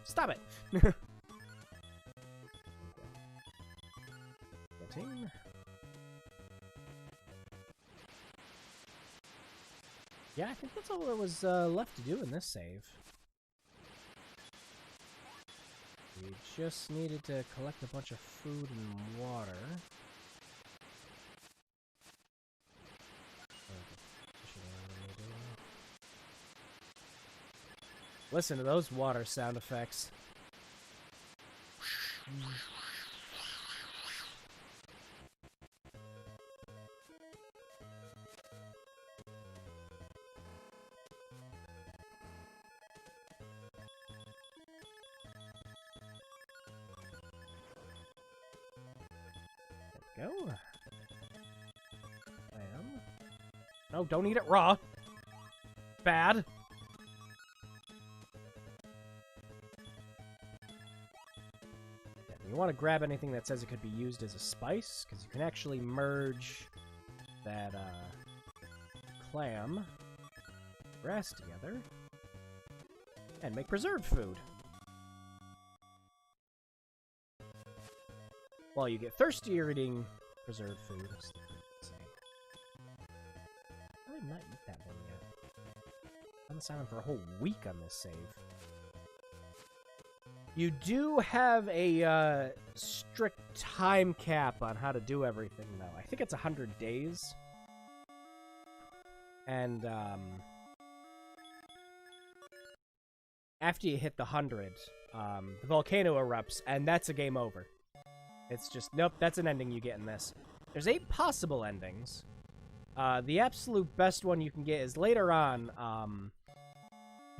Stop it! Canteen. Yeah, I think that's all there was left to do in this save. We just needed to collect a bunch of food and water. Listen to those water sound effects. Go. No, don't eat it raw. Bad. Yeah, you want to grab anything that says it could be used as a spice, because you can actually merge that clam grass together and make preserved food. While you get thirsty, you're eating preserved food. I did not eat that one yet. I've been silent for a whole week on this save. You do have a strict time cap on how to do everything, though. I think it's 100 days. And, after you hit the 100, the volcano erupts, and that's a game over. It's just, nope, that's an ending you get in this. There's 8 possible endings. The absolute best one you can get is later on,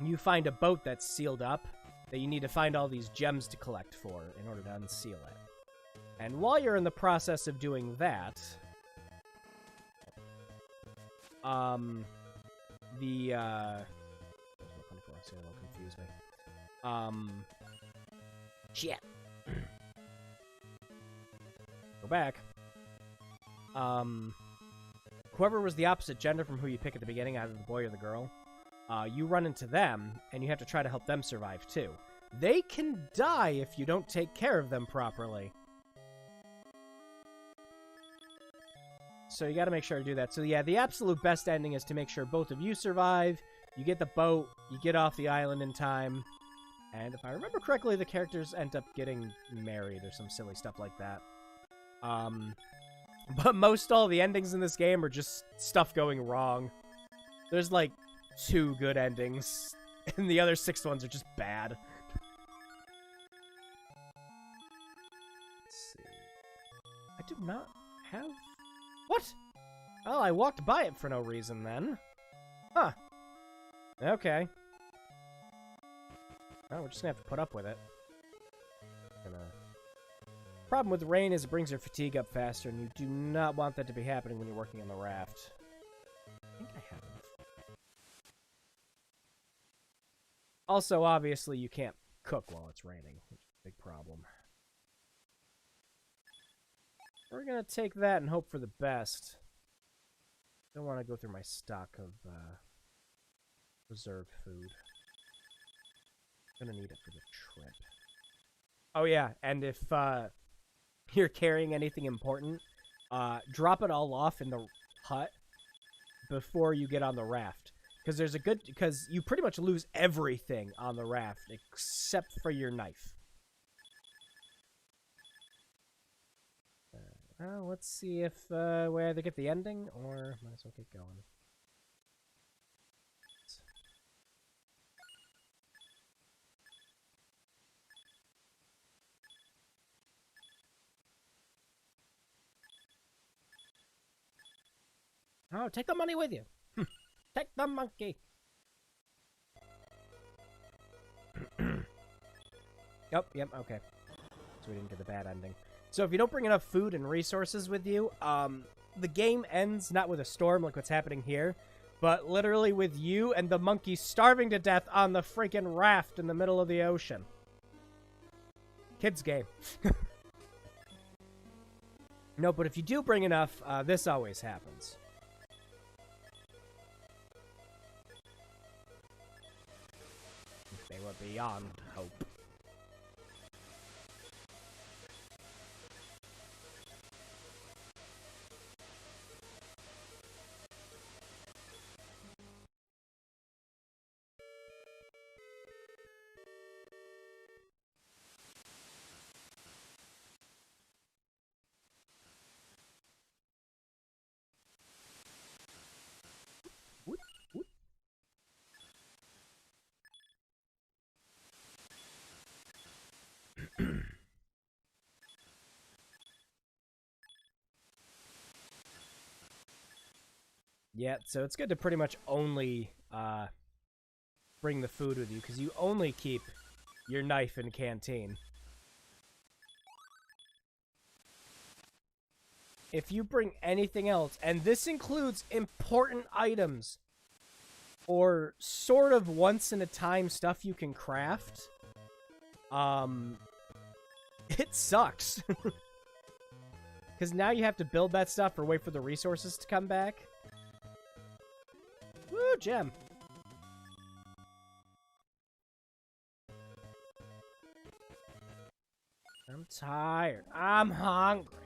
you find a boat that's sealed up that you need to find all these gems to collect for in order to unseal it. And while you're in the process of doing that, I was looking for, so it'll confuse me. Shit. Go back. Whoever was the opposite gender from who you pick at the beginning, either the boy or the girl, you run into them, and you have to try to help them survive, too. They can die if you don't take care of them properly. So you gotta make sure to do that. So yeah, the absolute best ending is to make sure both of you survive, you get the boat, you get off the island in time, and if I remember correctly, the characters end up getting married or some silly stuff like that. But most all the endings in this game are just stuff going wrong. There's like 2 good endings, and the other 6 ones are just bad. Let's see. I do not have... What? Oh, I walked by it for no reason then. Huh. Okay. Well, we're just gonna have to put up with it. Problem with rain is it brings your fatigue up faster, and you do not want that to be happening when you're working on the raft. I think I have enough. Also, obviously, you can't cook while it's raining, which is a big problem. We're gonna take that and hope for the best. Don't want to go through my stock of reserved food. Gonna need it for the trip. Oh yeah, and if you're carrying anything important, drop it all off in the hut before you get on the raft. Because you pretty much lose everything on the raft except for your knife. Well, let's see if we either get the ending or might as well get going. Oh, take the money with you. Take the monkey. Oh, yep, okay. So we didn't get the bad ending. So if you don't bring enough food and resources with you, the game ends not with a storm like what's happening here, but literally with you and the monkey starving to death on the freaking raft in the middle of the ocean. Kids game. No, but if you do bring enough, this always happens. They were beyond hope. Yeah, so it's good to pretty much only bring the food with you, because you only keep your knife and canteen. if you bring anything else, and this includes important items or sort of once-in-a-time stuff you can craft, it sucks. Because now you have to build that stuff or wait for the resources to come back. Woo, gem. I'm tired. I'm hungry.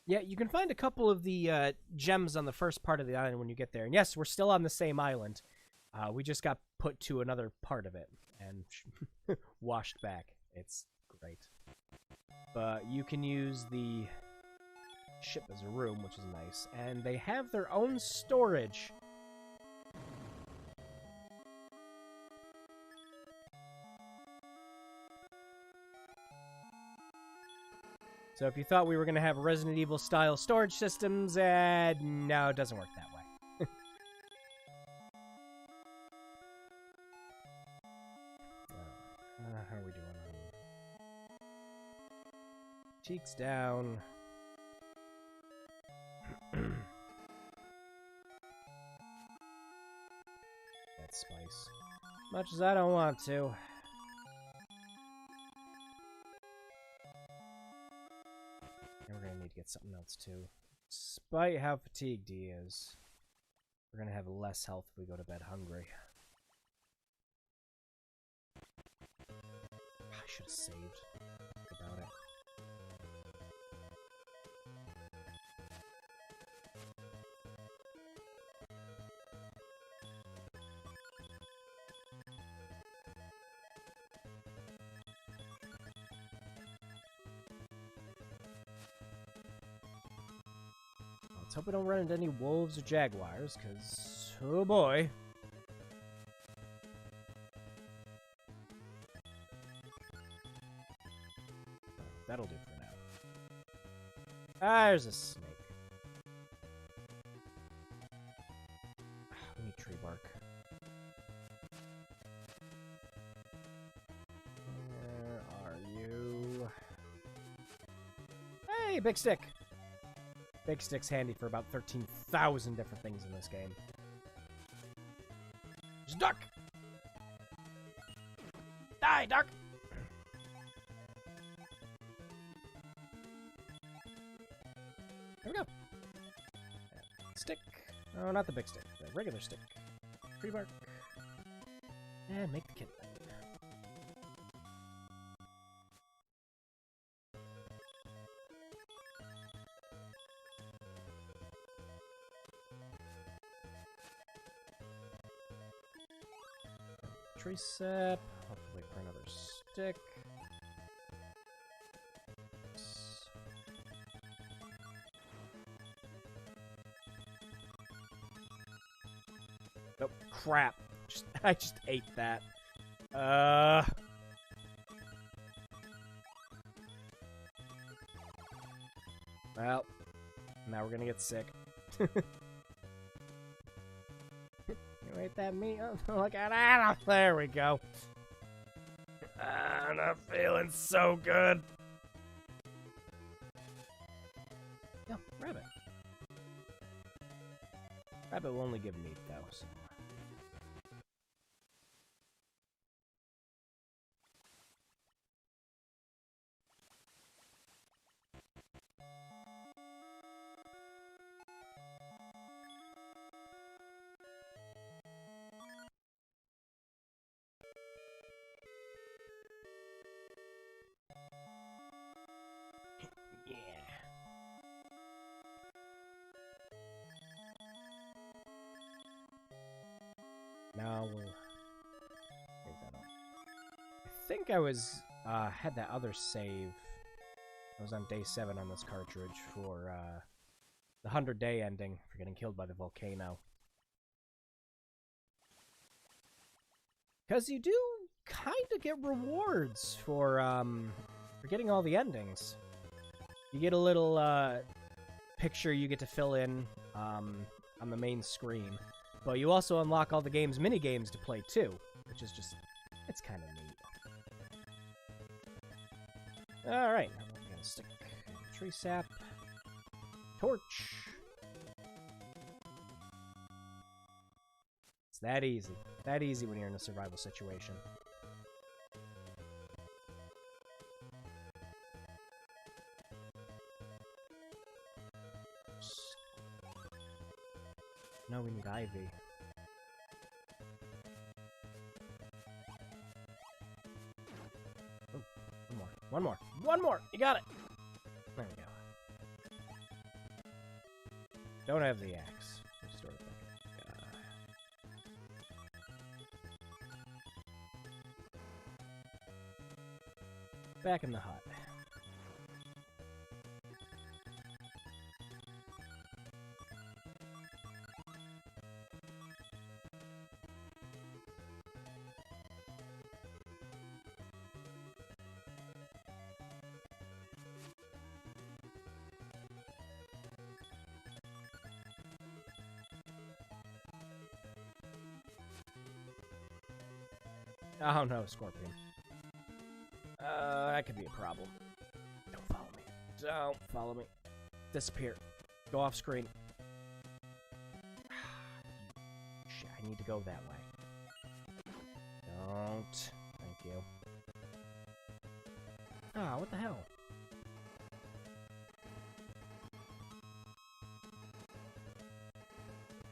Yeah, you can find a couple of the gems on the first part of the island when you get there. And yes, we're still on the same island. We just got put to another part of it and washed back. It's great. But you can use the ship as a room, which is nice. And they have their own storage. So if you thought we were going to have Resident Evil style storage systems, no, it doesn't work that way. How are we doing? Cheeks down. That spice. Much as I don't want to. And we're gonna need to get something else too. Despite how fatigued he is, we're gonna have less health if we go to bed hungry. I should have saved about it. Let's hope we don't run into any wolves or jaguars, because, oh boy. That'll do for now. Ah, there's a snake. We need tree bark. Where are you? Hey, big stick! Big stick's handy for about 13,000 different things in this game. Just duck! Die, duck! There we go. Stick. Oh, not the big stick. The regular stick. Tree bark. And make the kit. Tree sap. I'll have to wait for another stick. Oh, crap. I just ate that. Well, now we're gonna get sick. You ate that meat? Oh, look at that. There we go. I'm not feeling so good. No, rabbit. Rabbit will only give meat, though, so... Yeah. Now we'll take that off. I think I was had that other save. I was on day 7 on this cartridge for the 100-day ending for getting killed by the volcano. Because you do kind of get rewards for getting all the endings. You get a little picture you get to fill in on the main screen. But you also unlock all the game's mini-games to play too, which is just, it's kind of neat. Alright, I'm gonna stick tree sap, torch. It's that easy. That easy when you're in a survival situation. No, we need ivy. Oh, one more. One more. One more! You got it! There we go. Don't have the axe. Restore the bucket. Back in the hut. Oh no, Scorpion. That could be a problem. Don't follow me. Don't follow me. Disappear. Go off screen. Shit, I need to go that way. Don't. Thank you. Ah, what the hell?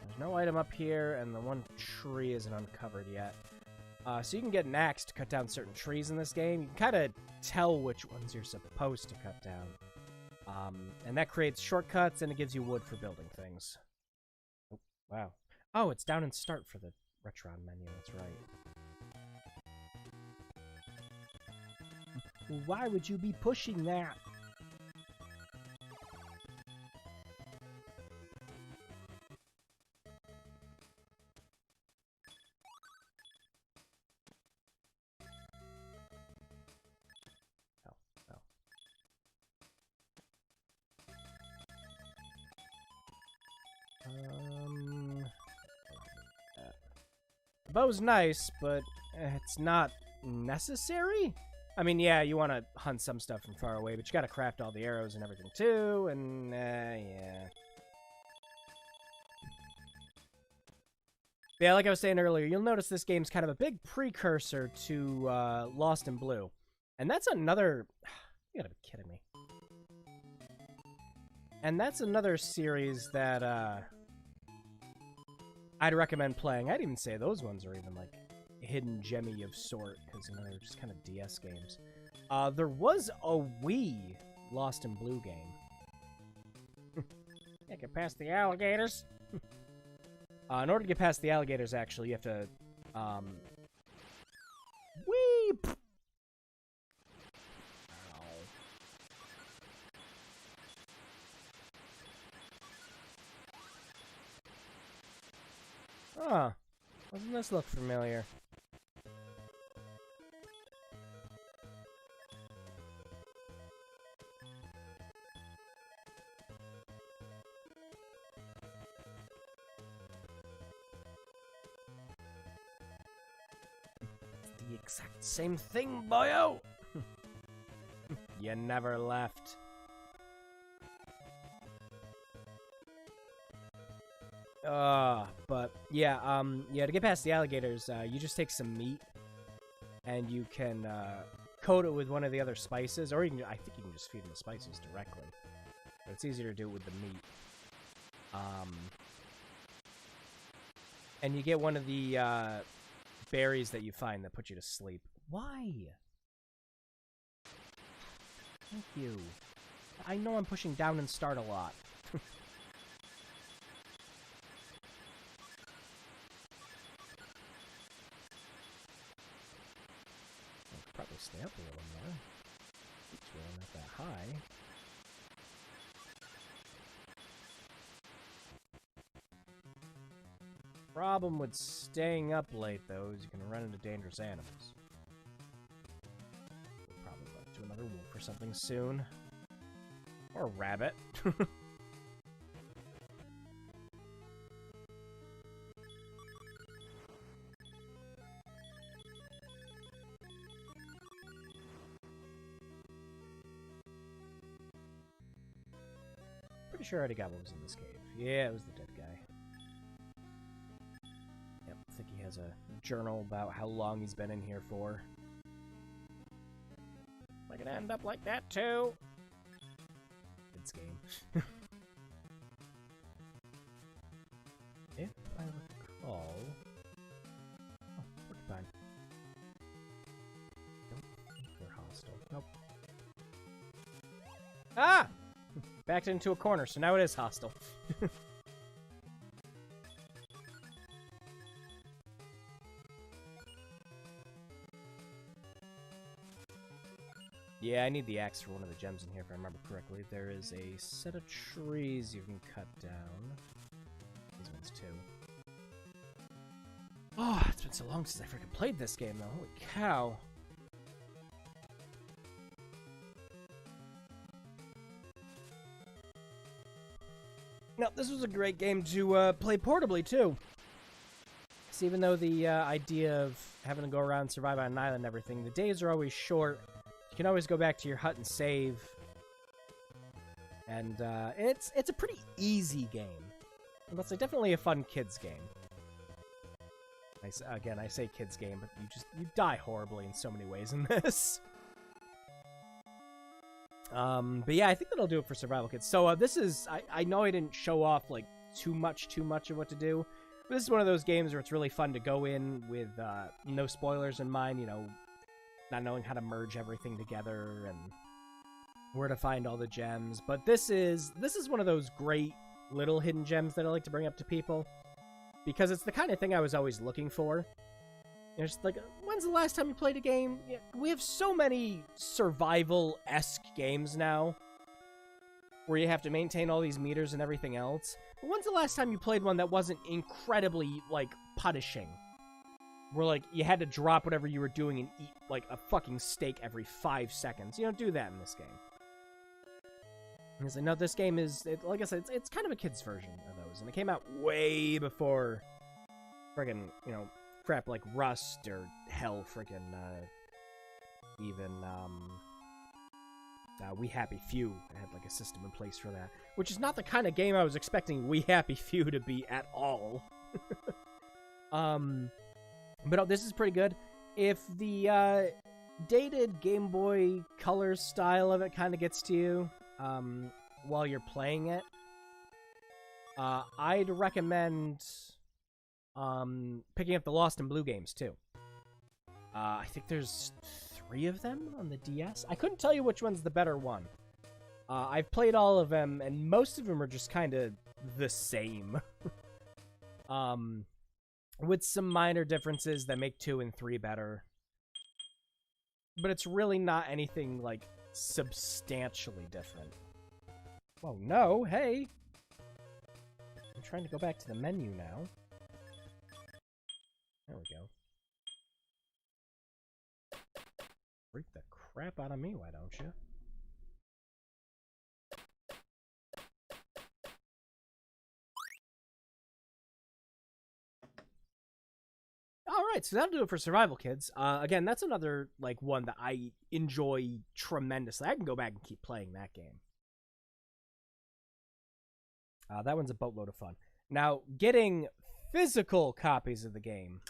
There's no item up here, and the one tree isn't uncovered yet. So you can get an axe to cut down certain trees in this game. You can kind of tell which ones you're supposed to cut down. And that creates shortcuts, and it gives you wood for building things. Oh, wow. Oh, it's down in Start for the Retron menu, that's right. Why would you be pushing that? Bow's nice, but it's not necessary? I mean, yeah, you want to hunt some stuff from far away, but you gotta craft all the arrows and everything too, and, yeah. Yeah, like I was saying earlier, you'll notice this game's kind of a big precursor to Lost in Blue. And that's another... You gotta be kidding me. And that's another series that, I'd recommend playing. I'd even say those ones are even, like, hidden gemmy of sort, because, you know, they're just kind of DS games. There was a Wii Lost in Blue game. Yeah, get past the alligators. In order to get past the alligators, actually, you have to, Whee! Huh. Doesn't this look familiar? The exact same thing, boyo! You never left. But yeah, to get past the alligators, you just take some meat, and you can coat it with one of the other spices, or you can, I think you can just feed them the spices directly. But it's easier to do it with the meat. And you get one of the berries that you find that put you to sleep. Why? Thank you. I know I'm pushing down and start a lot. Probably stay up a little more. It's really not that high. Problem with staying up late, though, is you can run into dangerous animals. We'll probably run into another wolf or something soon. Or a rabbit. Pretty sure I already got what was in this cave. Yeah, it was the dead guy. Yep, I think he has a journal about how long he's been in here for. I could end up like that too. Kids game. If I recall, oh, porcupine. Don't think they're hostile. Nope. Ah! Backed into a corner, so now it is hostile. Yeah, I need the axe for one of the gems in here, if I remember correctly. There is a set of trees you can cut down. These ones, too. Oh, it's been so long since I freaking played this game, though. Holy cow. No, this was a great game to play portably, too. So even though the idea of having to go around and survive on an island and everything, the days are always short. You can always go back to your hut and save. And it's a pretty easy game. And that's definitely a fun kids game. Again, I say kids game, but you die horribly in so many ways in this. But yeah, I think that'll do it for Survival Kids. So this is, I know I didn't show off like too much of what to do. But this is one of those games where it's really fun to go in with no spoilers in mind, you know, not knowing how to merge everything together and where to find all the gems. But this is one of those great little hidden gems that I like to bring up to people, because it's the kind of thing I was always looking for. It's like, when's the last time you played a game? Yeah, we have so many survival-esque games now where you have to maintain all these meters and everything else. But when's the last time you played one that wasn't incredibly, like, punishing? Where, like, you had to drop whatever you were doing and eat, like, a fucking steak every 5 seconds. You don't do that in this game. And it's like, no, this game is, like I said, it's kind of a kid's version of those. And it came out way before friggin', you know, crap like Rust or hell friggin' even We Happy Few had like a system in place for that, which is not the kind of game I was expecting We Happy Few to be at all. But oh, this is pretty good. If the dated Game Boy Color style of it kind of gets to you while you're playing it, I'd recommend picking up the Lost and Blue games too. I think there's 3 of them on the DS. I couldn't tell you which one's the better one. I've played all of them, and most of them are just kind of the same. With some minor differences that make 2 and 3 better. But it's really not anything, like, substantially different. Oh, no, hey! I'm trying to go back to the menu now. There we go. Freak the crap out of me, why don't you? Alright, so that'll do it for Survival Kids. Again, that's another, like, one that I enjoy tremendously. I can go back and keep playing that game. That one's a boatload of fun. Now, getting physical copies of the game,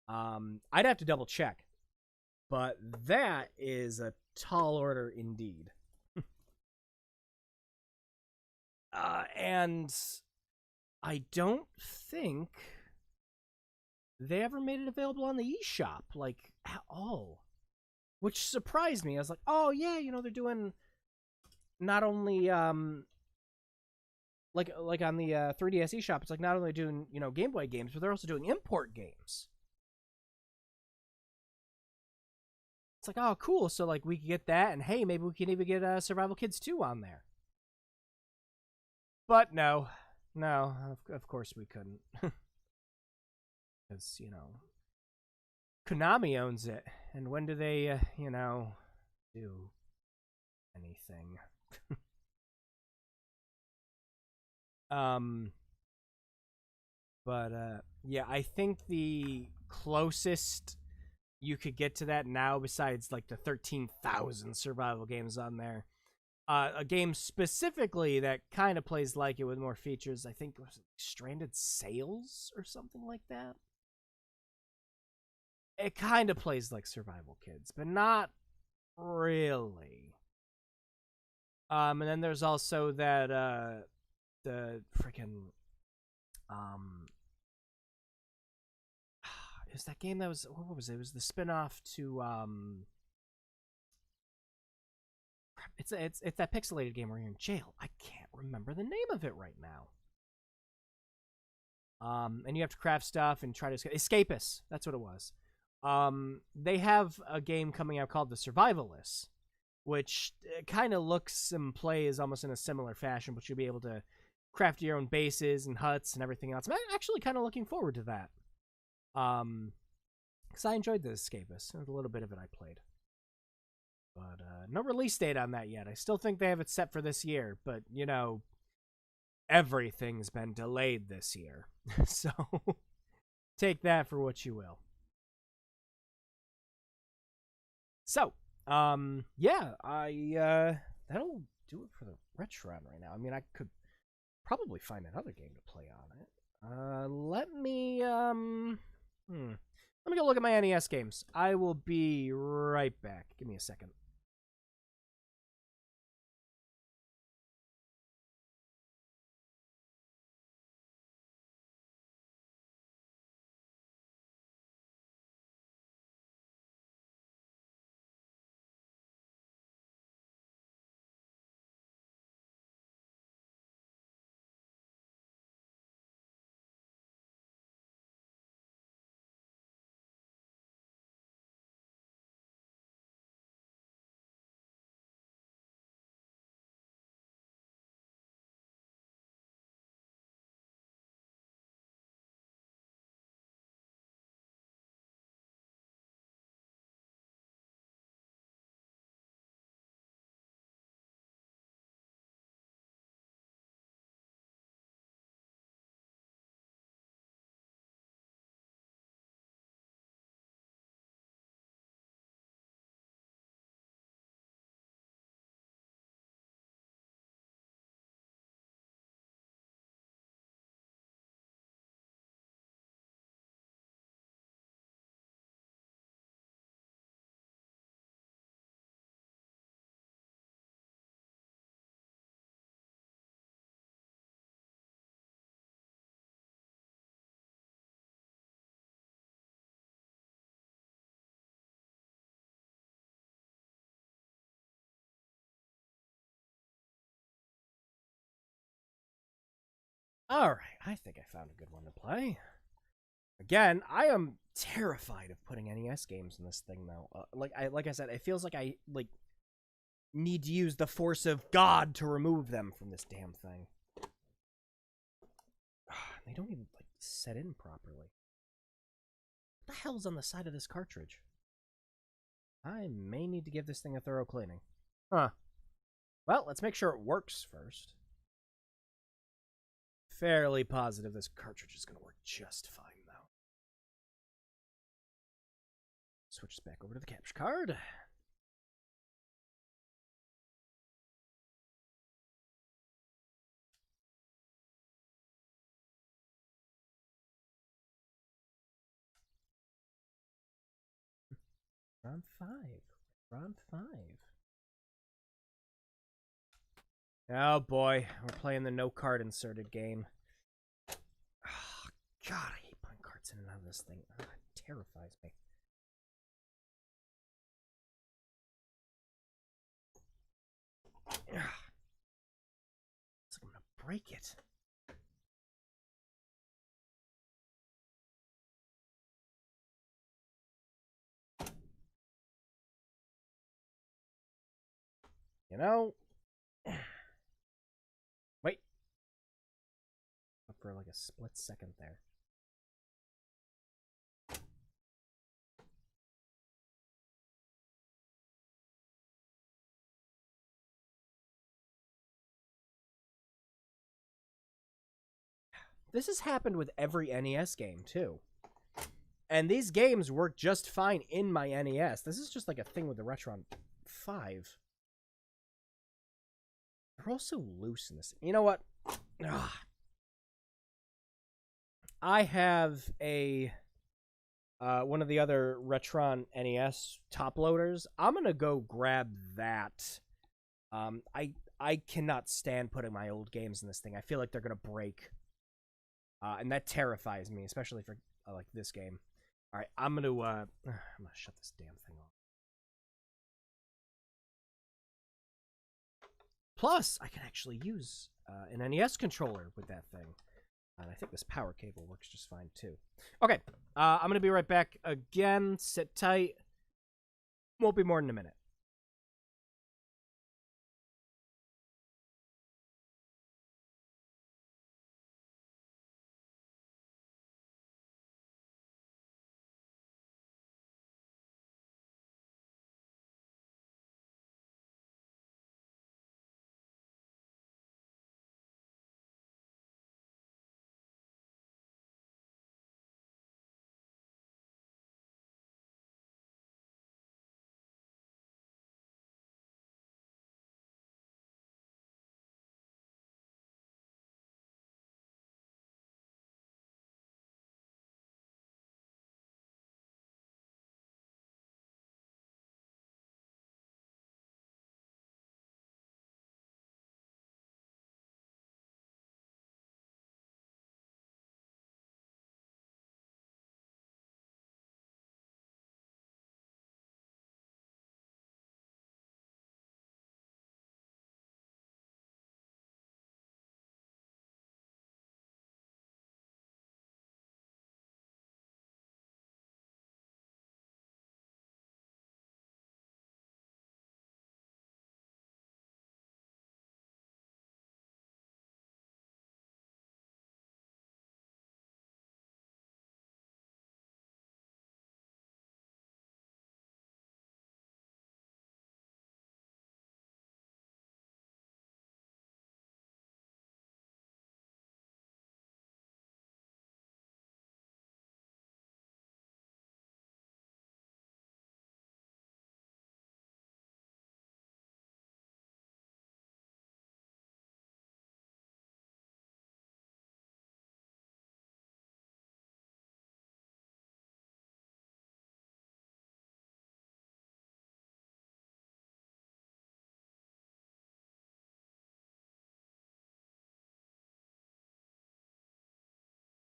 I'd have to double check. But that is a tall order indeed. And I don't think they ever made it available on the eShop, like, at all. Which surprised me. I was like, oh, yeah, you know, they're doing not only, like on the 3DS eShop, it's like not only doing, you know, Game Boy games, but they're also doing import games. It's like, oh, cool, so, like, we could get that, and hey, maybe we can even get Survival Kids 2 on there. But no, of course we couldn't. Because, you know, Konami owns it. And when do they, you know, do anything? um, but, yeah, I think the closest you could get to that now, besides, like, the 13,000 survival games on there, a game specifically that kind of plays like it with more features, I think, was Stranded Sails or something like that. It kind of plays like Survival Kids, but not really. And then there's also that the freaking it was that game that was, what was it? It was the spin-off to it's that pixelated game where you're in jail. I can't remember the name of it right now. And you have to craft stuff and try to escape. Escapist. That's what it was. They have a game coming out called The Survivalists, which kind of looks and plays almost in a similar fashion, but you'll be able to craft your own bases and huts and everything else. I'm actually kind of looking forward to that. Because I enjoyed The Escapist. A little bit of it I played. But no release date on that yet. I still think they have it set for this year, but, you know, everything's been delayed this year. So take that for what you will. So, yeah, that'll do it for the retro round right now. I mean, I could probably find another game to play on it. Let me go look at my NES games. I will be right back. Give me a second. All right, I think I found a good one to play. Again, I am terrified of putting NES games in this thing, though. Like I said, it feels like I need to use the force of God to remove them from this damn thing. They don't even set in properly. What the hell's on the side of this cartridge? I may need to give this thing a thorough cleaning. Huh. Well, let's make sure it works first. Fairly positive this cartridge is going to work just fine, though. Switch back over to the capture card. Round 5. Round 5. Oh boy, we're playing the no card inserted game. Oh, God, I hate putting cards in and out of this thing. Oh, it terrifies me. Ugh. It's like I'm gonna break it. You know? Wait. For like a split second there. This has happened with every NES game, too. And these games work just fine in my NES. This is just like a thing with the Retron 5. They're also loose in this. You know what? Ugh. I have a one of the other Retron NES top loaders. I'm gonna go grab that. I cannot stand putting my old games in this thing. I feel like they're gonna break, and that terrifies me, especially for like this game. All right, I'm gonna shut this damn thing off. Plus, I can actually use an NES controller with that thing. And I think this power cable works just fine, too. Okay, I'm going to be right back again. Sit tight. Won't be more than a minute.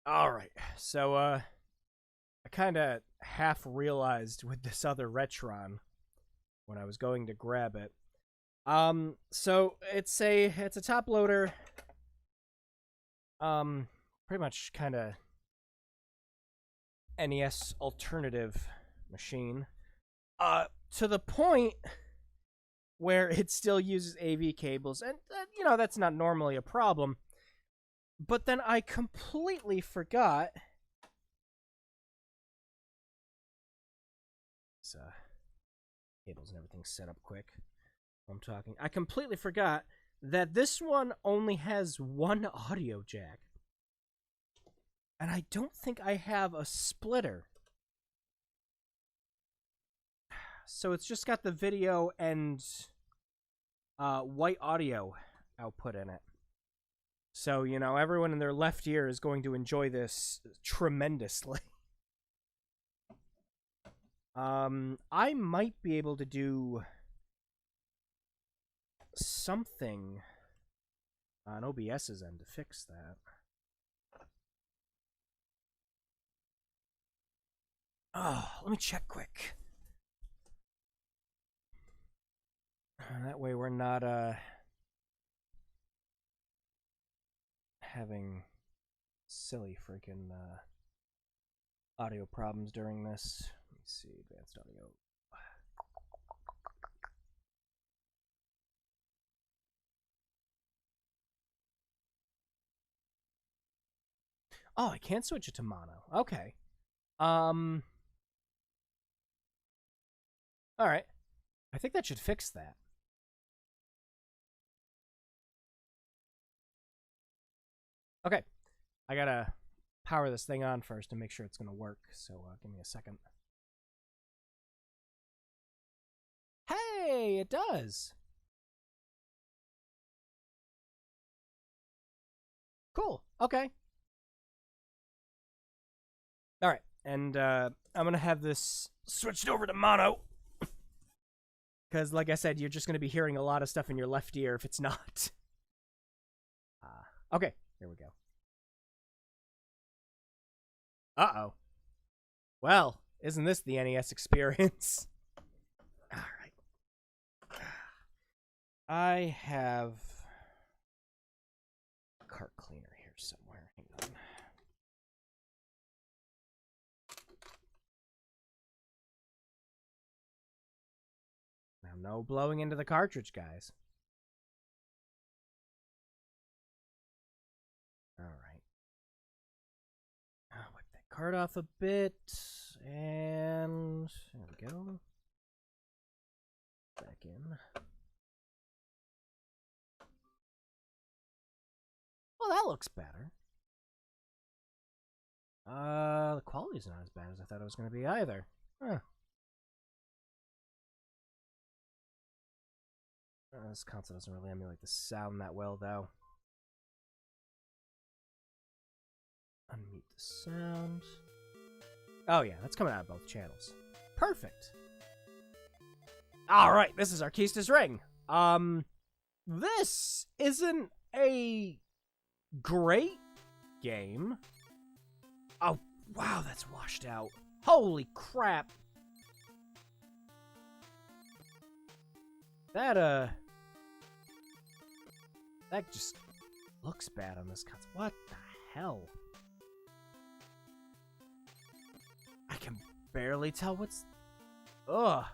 All right, so I kind of half realized with this other Retron when I was going to grab it. So it's a top loader. Pretty much kind of NES alternative machine. To the point where it still uses AV cables, and you know that's not normally a problem. But then I completely forgot. Cables and everything set up quick. I'm talking. I completely forgot that this one only has one audio jack. And I don't think I have a splitter. So it's just got the video and white audio output in it. So, you know, everyone in their left ear is going to enjoy this tremendously. I might be able to do something on OBS's end to fix that. Oh, let me check quick. That way we're not having silly freaking audio problems during this. Let me see, advanced audio. Oh, I can't switch it to mono. Okay. All right. I think that should fix that. Okay. I gotta power this thing on first and make sure it's gonna work. So give me a second. Hey, it does. Cool. Okay. All right, and I'm gonna have this switched over to mono. Because, like I said, you're just going to be hearing a lot of stuff in your left ear if it's not. Okay, here we go. Uh-oh. Well, isn't this the NES experience? All right. I have a cart cleaner here somewhere. Hang on. Now, no blowing into the cartridge, guys. All right. I'll wipe that card off a bit, and there we go. Back in. Well, that looks better. The quality's not as bad as I thought it was going to be either. Huh. This console doesn't really emulate the sound that well, though. Unmute the sound. Oh, yeah, that's coming out of both channels. Perfect. All right, this is Arkista's Ring. This isn't a great game. Oh, wow, that's washed out. Holy crap. That just looks bad on this console. What the hell? I can barely tell what's... Ugh.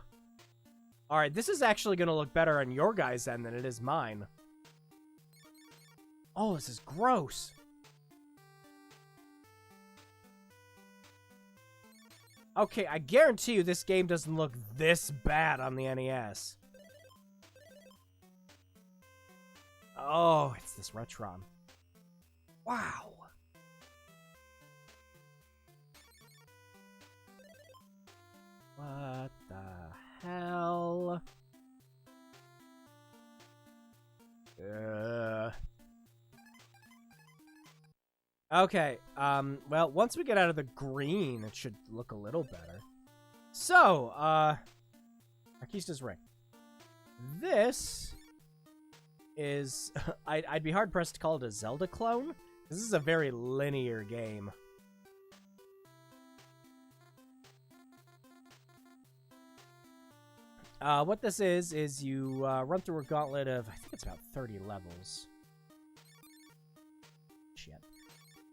Alright, this is actually going to look better on your guys' end than it is mine. Oh, this is gross. Okay, I guarantee you this game doesn't look this bad on the NES. Oh, it's this Retron. Wow. What the hell? Okay, well, once we get out of the green, it should look a little better. So, Arkista's Ring. This is... I'd be hard-pressed to call it a Zelda clone. This is a very linear game. What this is you run through a gauntlet of, I think it's about 30 levels. Shit.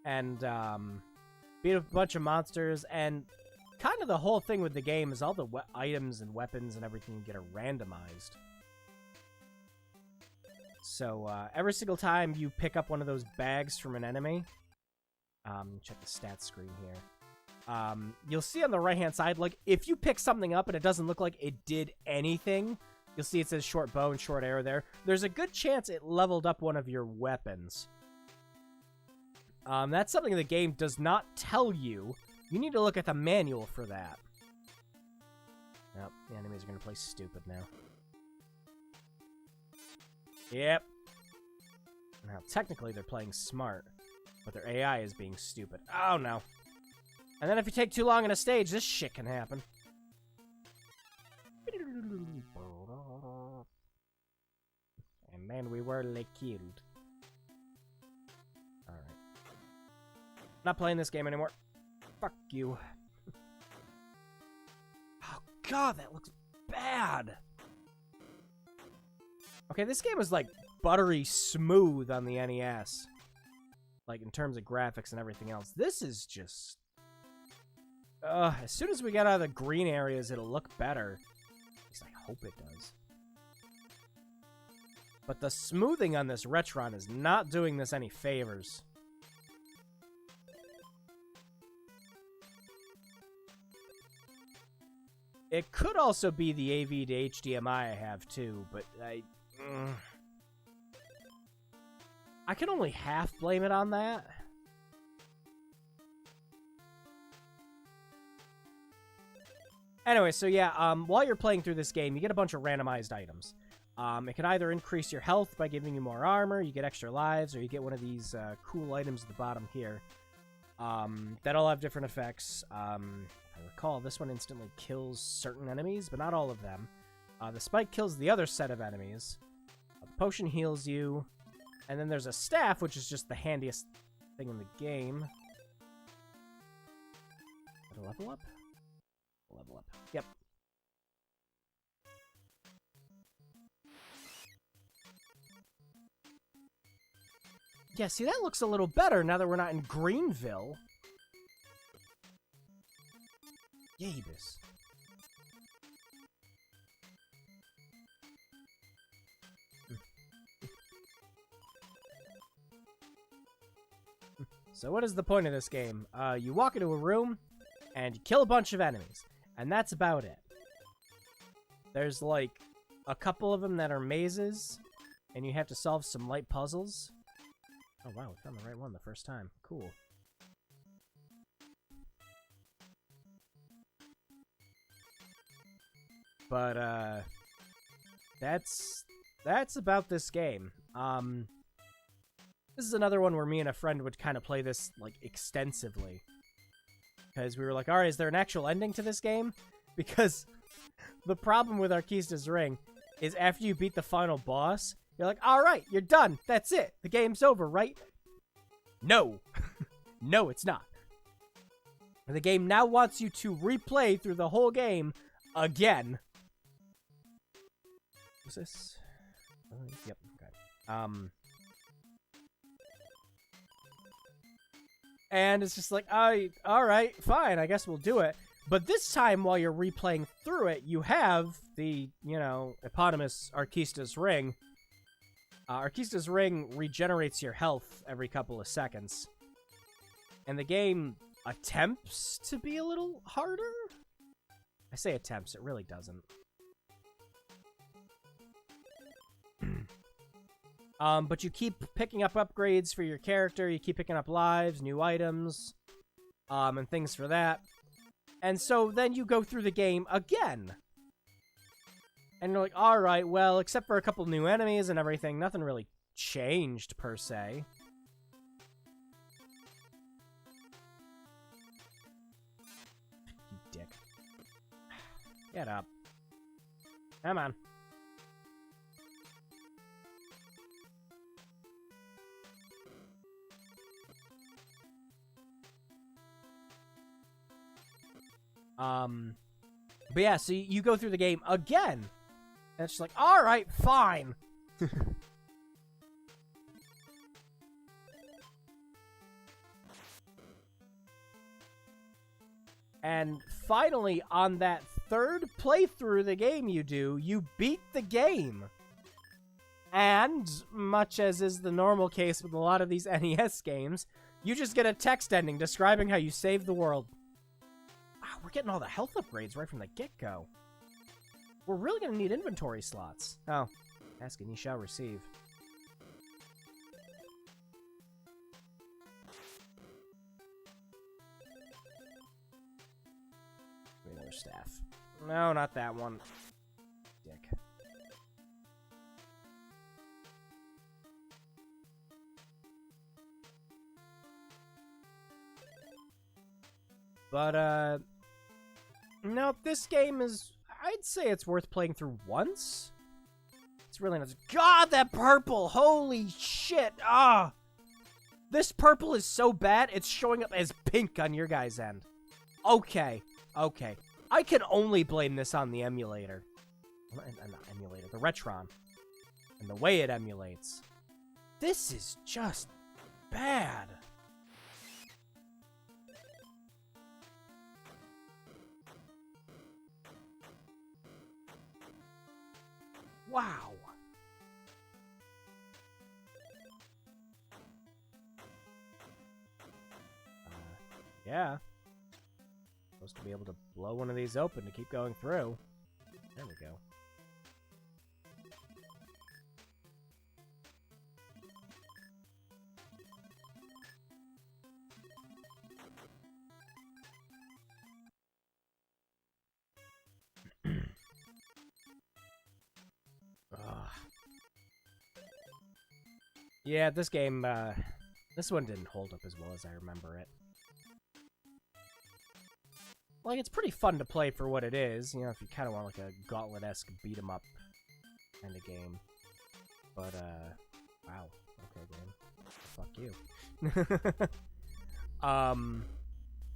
And beat a bunch of monsters, and kind of the whole thing with the game is all the items and weapons and everything get randomized. So every single time you pick up one of those bags from an enemy, check the stats screen here. You'll see on the right-hand side, like, if you pick something up and it doesn't look like it did anything, you'll see it says short bow and short arrow there. There's a good chance it leveled up one of your weapons. That's something the game does not tell you. You need to look at the manual for that. Nope, the enemies are going to play stupid now. Yep. Now, technically, they're playing smart, but their AI is being stupid. Oh, no. And then if you take too long on a stage, this shit can happen. And then we were killed. Alright. Not playing this game anymore. Fuck you. Oh, God, that looks bad. Okay, this game is, like, buttery smooth on the NES. Like, in terms of graphics and everything else. This is just... as soon as we get out of the green areas, it'll look better. At least I hope it does. But the smoothing on this Retron is not doing this any favors. It could also be the AV to HDMI I have, too, but I can only half blame it on that. Anyway, so yeah, while you're playing through this game, you get a bunch of randomized items. It can either increase your health by giving you more armor, you get extra lives, or you get one of these cool items at the bottom here. That all have different effects. If I recall, this one instantly kills certain enemies, but not all of them. The spike kills the other set of enemies. The potion heals you. And then there's a staff, which is just the handiest thing in the game. Is that a level up? Level up. Yep. Yeah, see, that looks a little better now that we're not in Greenville. Yabus. So what is the point of this game? You walk into a room, and you kill a bunch of enemies. And that's about it. There's, like, a couple of them that are mazes, and you have to solve some light puzzles. Oh, wow, we found the right one the first time. Cool. But, that's about this game. This is another one where me and a friend would kind of play this, like, extensively. Because we were like, alright, is there an actual ending to this game? Because the problem with Arkista's Ring is after you beat the final boss, you're like, alright, you're done. That's it. The game's over, right? No. No, it's not. The game now wants you to replay through the whole game again. What's this? Yep, okay. And it's just like, alright, fine, I guess we'll do it. But this time, while you're replaying through it, you have the, you know, eponymous Arkista's Ring. Arkista's Ring regenerates your health every couple of seconds. And the game attempts to be a little harder? I say attempts, it really doesn't. But you keep picking up upgrades for your character, you keep picking up lives, new items, and things for that. And so then you go through the game again. And you're like, alright, well, except for a couple new enemies and everything, nothing really changed, per se. You dick. Get up. Come on. But yeah, so you go through the game again. And it's just like, alright, fine. And finally, on that third playthrough of the game you beat the game. And, much as is the normal case with a lot of these NES games, you just get a text ending describing how you saved the world. Wow, we're getting all the health upgrades right from the get-go. We're really going to need inventory slots. Oh, ask and ye shall receive. Give me another staff. No, not that one. Dick. But, nope, this game is, I'd say it's worth playing through once. It's really not. God, that purple! Holy shit! Ah! This purple is so bad, it's showing up as pink on your guys' end. Okay, okay. I can only blame this on the emulator. Not emulator, the Retron. And the way it emulates. This is just bad. Wow. Yeah. Supposed to be able to blow one of these open to keep going through. There we go. Yeah, this game, this one didn't hold up as well as I remember it. Like, it's pretty fun to play for what it is, you know, if you kind of want, like, a Gauntlet-esque beat-em-up kind of game. But, wow. Okay, game. Fuck you.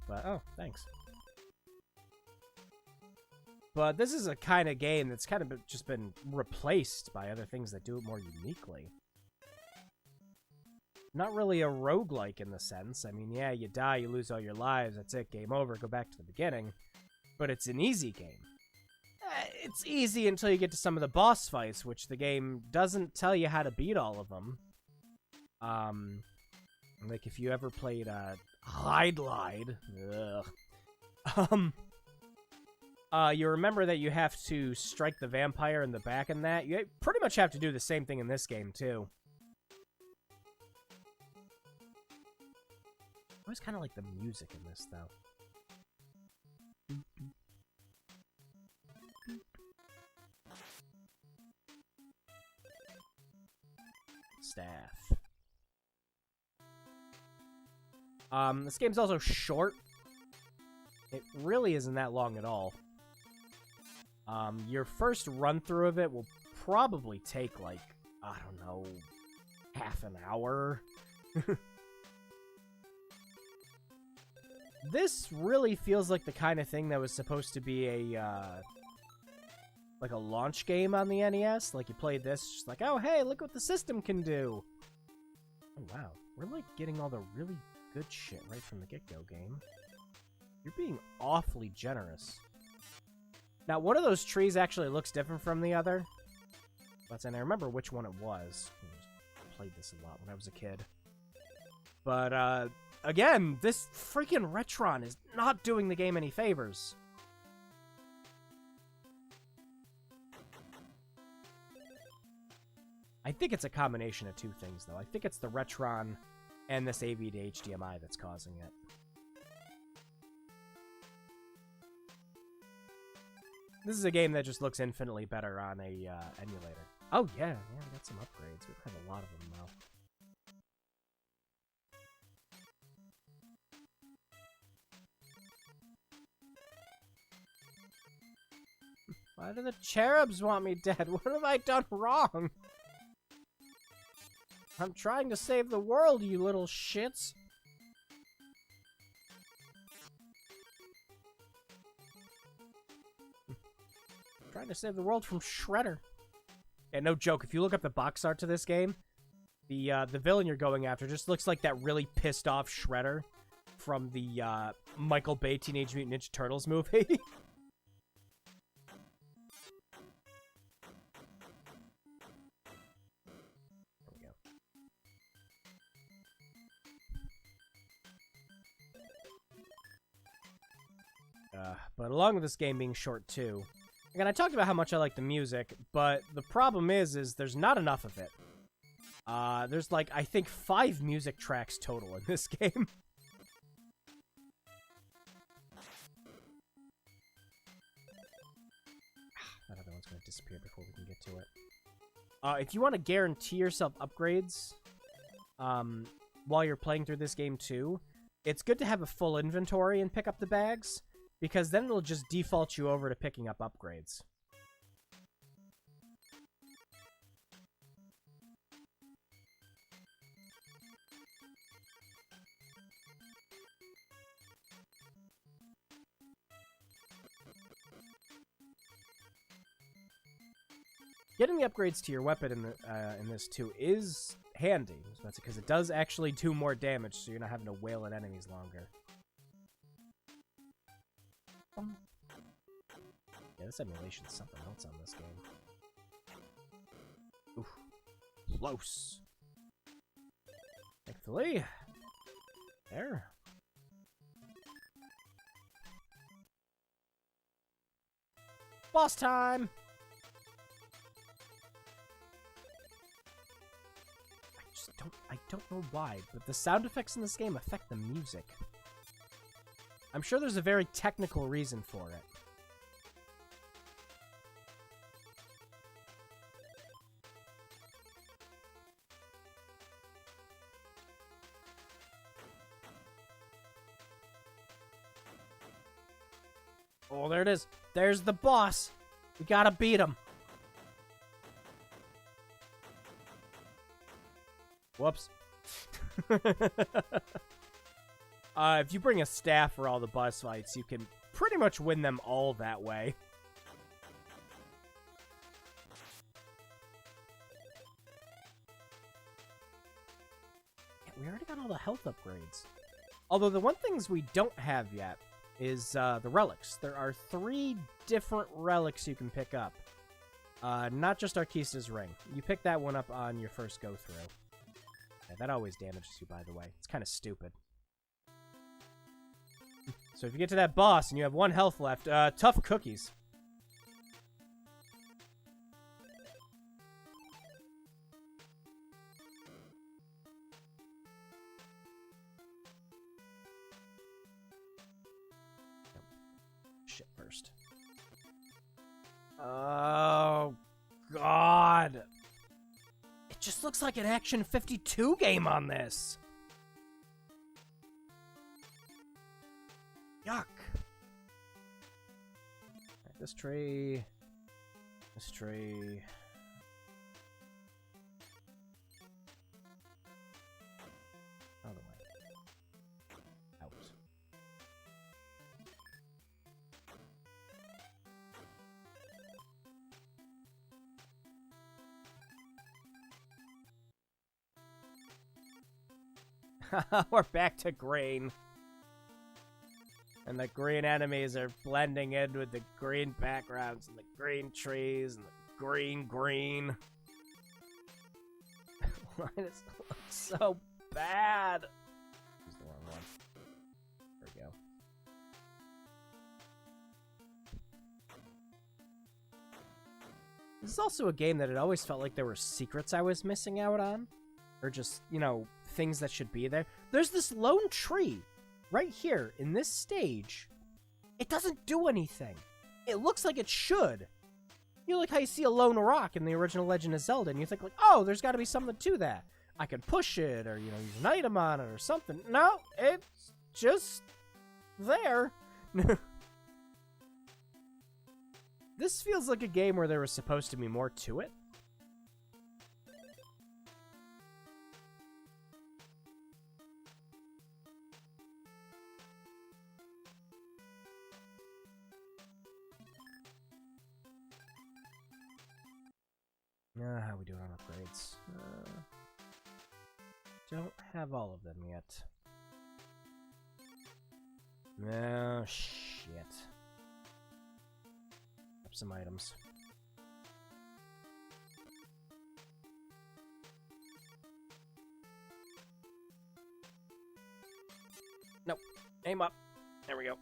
But, oh, thanks. But this is a kind of game that's kind of just been replaced by other things that do it more uniquely. Not really a roguelike in the sense. I mean, yeah, you die, you lose all your lives, that's it, game over, go back to the beginning. But it's an easy game. It's easy until you get to some of the boss fights, which the game doesn't tell you how to beat all of them. Like if you ever played Hide Lied, you remember that you have to strike the vampire in the back in that. You pretty much have to do the same thing in this game too. I always kind of like the music in this though. Staff. This game's also short. It really isn't that long at all. Your first run through of it will probably take like, I don't know, half an hour. This really feels like the kind of thing that was supposed to be a, like a launch game on the NES. Like, you played this, just like, oh, hey, look what the system can do. Oh, wow. We're, like, getting all the really good shit right from the get-go game. You're being awfully generous. Now, one of those trees actually looks different from the other. And I remember which one it was. I played this a lot when I was a kid. But, again, this freaking Retron is not doing the game any favors. I think it's a combination of two things, though. I think it's the Retron and this AV to HDMI that's causing it. This is a game that just looks infinitely better on a emulator. Oh, yeah, we got some upgrades. We have a lot of them, though. Why do the cherubs want me dead? What have I done wrong? I'm trying to save the world, you little shits. I'm trying to save the world from Shredder. Yeah, no joke. If you look up the box art to this game, the villain you're going after just looks like that really pissed off Shredder from the Michael Bay Teenage Mutant Ninja Turtles movie. But along with this game being short too, again, I talked about how much I like the music, but the problem is there's not enough of it. There's like, I think 5 music tracks total in this game. That other one's gonna disappear before we can get to it. If you want to guarantee yourself upgrades, while you're playing through this game too, it's good to have a full inventory and pick up the bags, because then it'll just default you over to picking up upgrades. Getting the upgrades to your weapon in this too is handy, because it does actually do more damage, so you're not having to wail at enemies longer. Yeah, this emulation's something else on this game. Oof. Close. Thankfully. There. Boss time! I don't know why, but the sound effects in this game affect the music. I'm sure there's a very technical reason for it. Oh, there it is. There's the boss. We gotta beat him. Whoops. If you bring a staff for all the boss fights, you can pretty much win them all that way. Yeah, we already got all the health upgrades. Although the one things we don't have yet is the relics. There are 3 different relics you can pick up. Not just Arquista's ring. You pick that one up on your first go-through. Yeah, that always damages you, by the way. It's kind of stupid. So if you get to that boss and you have 1 health left, tough cookies. Shit first. Oh, God. It just looks like an Action 52 game on this. Yuck. Right, this tree. This tree. Other way. Out. We're back to green. And the green enemies are blending in with the green backgrounds and the green trees and the green. Why does it look so bad? Use the wrong one. There we go. This is also a game that it always felt like there were secrets I was missing out on. Or just, you know, things that should be there. There's this lone tree right here in this stage. It doesn't do anything. It looks like it should. You know, like how you see a lone rock in the original Legend of Zelda, and you think like, oh, there's got to be something to that. I can push it, or, you know, use an item on it, or something. No, it's just there. This feels like a game where there was supposed to be more to it. How we doing on upgrades? Don't have all of them yet. No, shit. Up some items. Nope. Aim up. There we go.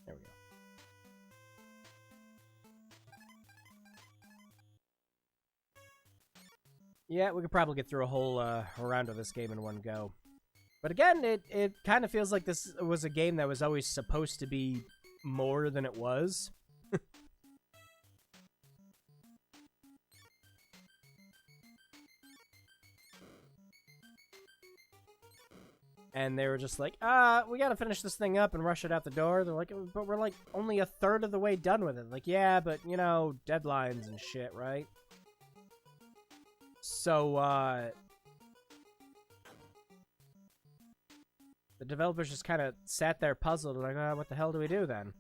There we go. Yeah, we could probably get through a whole round of this game in one go. But again, it kind of feels like this was a game that was always supposed to be more than it was. And they were just like, we gotta finish this thing up and rush it out the door. They're like, but we're like only a third of the way done with it. Like, yeah, but you know, deadlines and shit, right? So, the developers just kind of sat there puzzled, like, what the hell do we do then?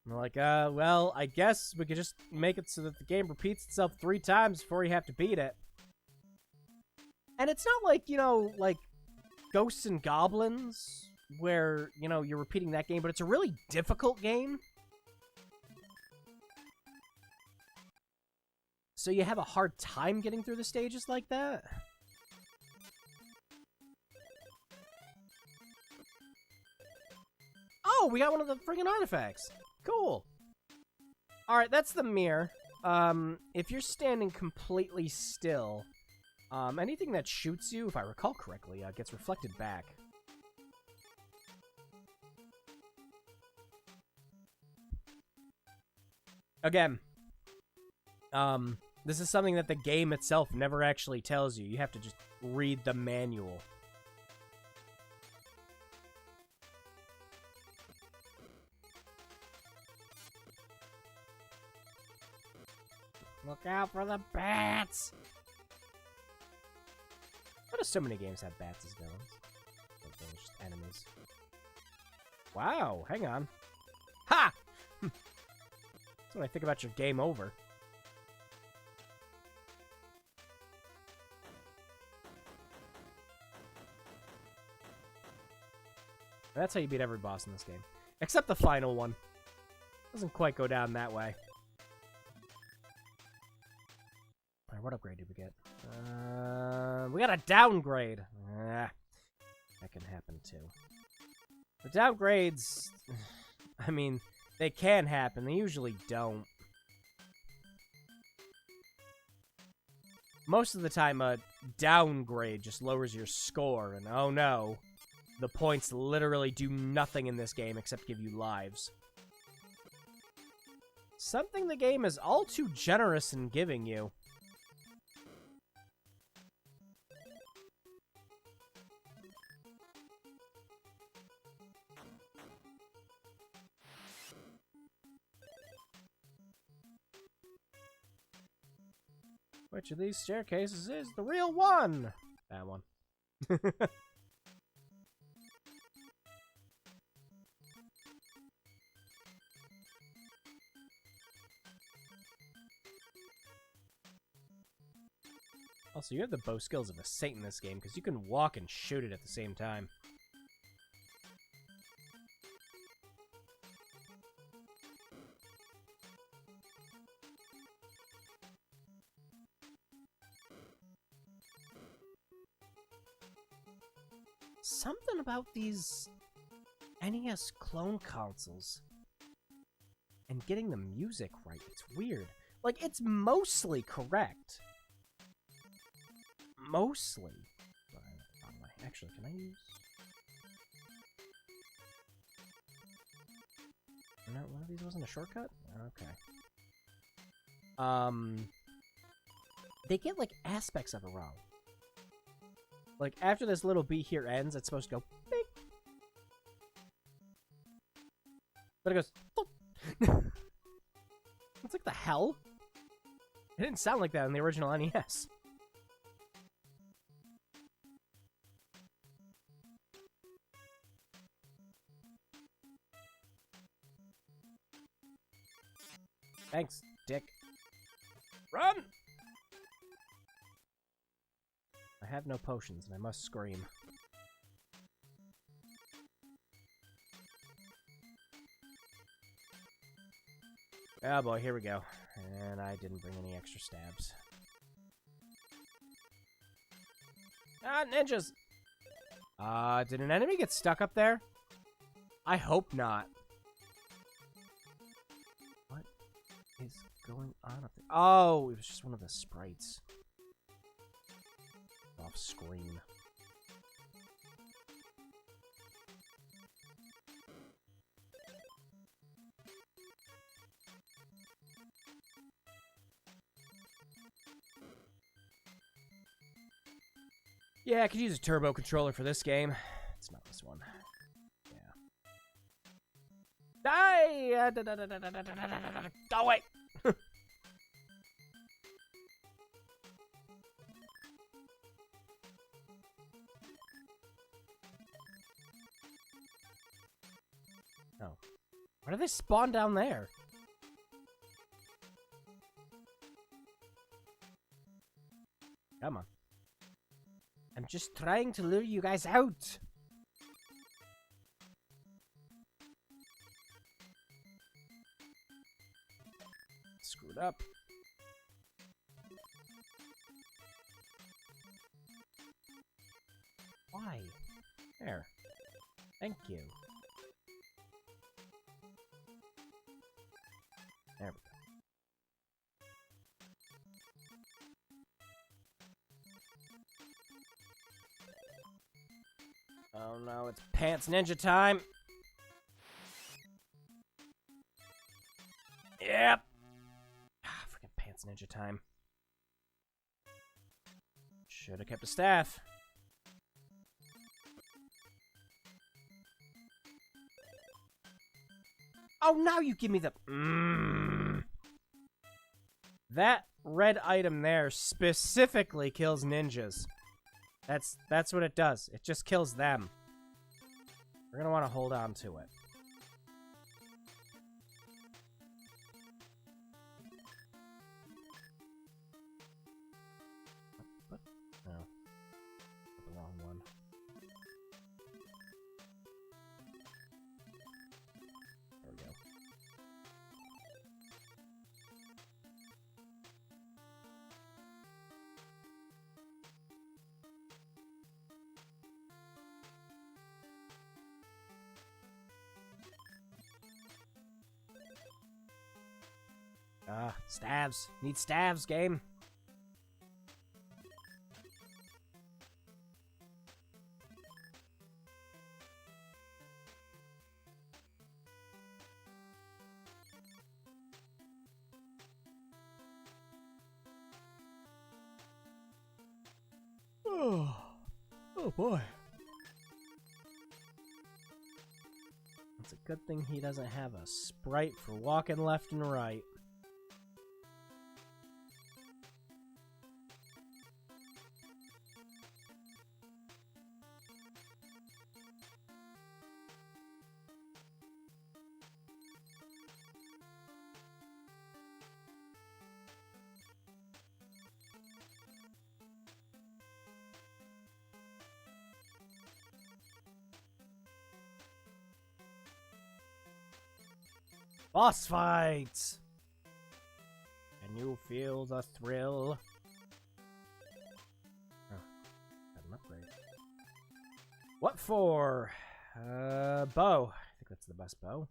And they're like, well, I guess we could just make it so that the game repeats itself 3 times before you have to beat it. And it's not like, you know, like Ghosts and Goblins, where, you know, you're repeating that game, but it's a really difficult game. So you have a hard time getting through the stages like that. Oh, we got one of the friggin' artifacts. Cool. Alright, that's the mirror. If you're standing completely still, anything that shoots you, if I recall correctly, gets reflected back. Again, this is something that the game itself never actually tells you. You have to just read the manual. Look out for the bats! Why do so many games have bats as villains? Or they're just enemies. Wow, hang on. Ha! That's when I think about your game over. That's how you beat every boss in this game. Except the final one. Doesn't quite go down that way. Alright, what upgrade did we get? We got a downgrade. That can happen too. The downgrades, I mean, they can happen. They usually don't. Most of the time, a downgrade just lowers your score, and oh no, the points literally do nothing in this game except give you lives. Something the game is all too generous in giving you. Which of these staircases is the real one? That one. Also, you have the bow skills of a saint in this game, because you can walk and shoot it at the same time. Something about these NES clone consoles and getting the music right, it's weird. Like, it's mostly correct. Mostly. Actually, can I use... No, one of these wasn't a shortcut? Okay. They get, like, aspects of it wrong. Like, after this little beat here ends, it's supposed to go beep. But it goes... It's like, the hell? It didn't sound like that in the original NES. Thanks, dick. Run! I have no potions, and I must scream. Oh boy, here we go. And I didn't bring any extra stabs. Ah, ninjas! Did an enemy get stuck up there? I hope not. What is going on up there? Oh, it was just one of the sprites. Off screen. Yeah, I could use a turbo controller for this game. It's not this one. Yeah. Die! Go away! Oh. Why do they spawn down there? Come on. I'm just trying to lure you guys out. Screwed up. Why? There. Thank you. There we go. Oh no, it's Pants Ninja time! Yep! ninja time. Should have kept a staff. Oh, now you give me the... That red item there specifically kills ninjas. That's what it does. It just kills them. We're gonna want to hold on to it. What? No. The wrong one. There we go. Stabs. Need stabs, game. Oh boy. It's a good thing he doesn't have a sprite for walking left and right. Boss fights! Can you feel the thrill? Oh, got an upgrade. What for? Bow. I think that's the best bow.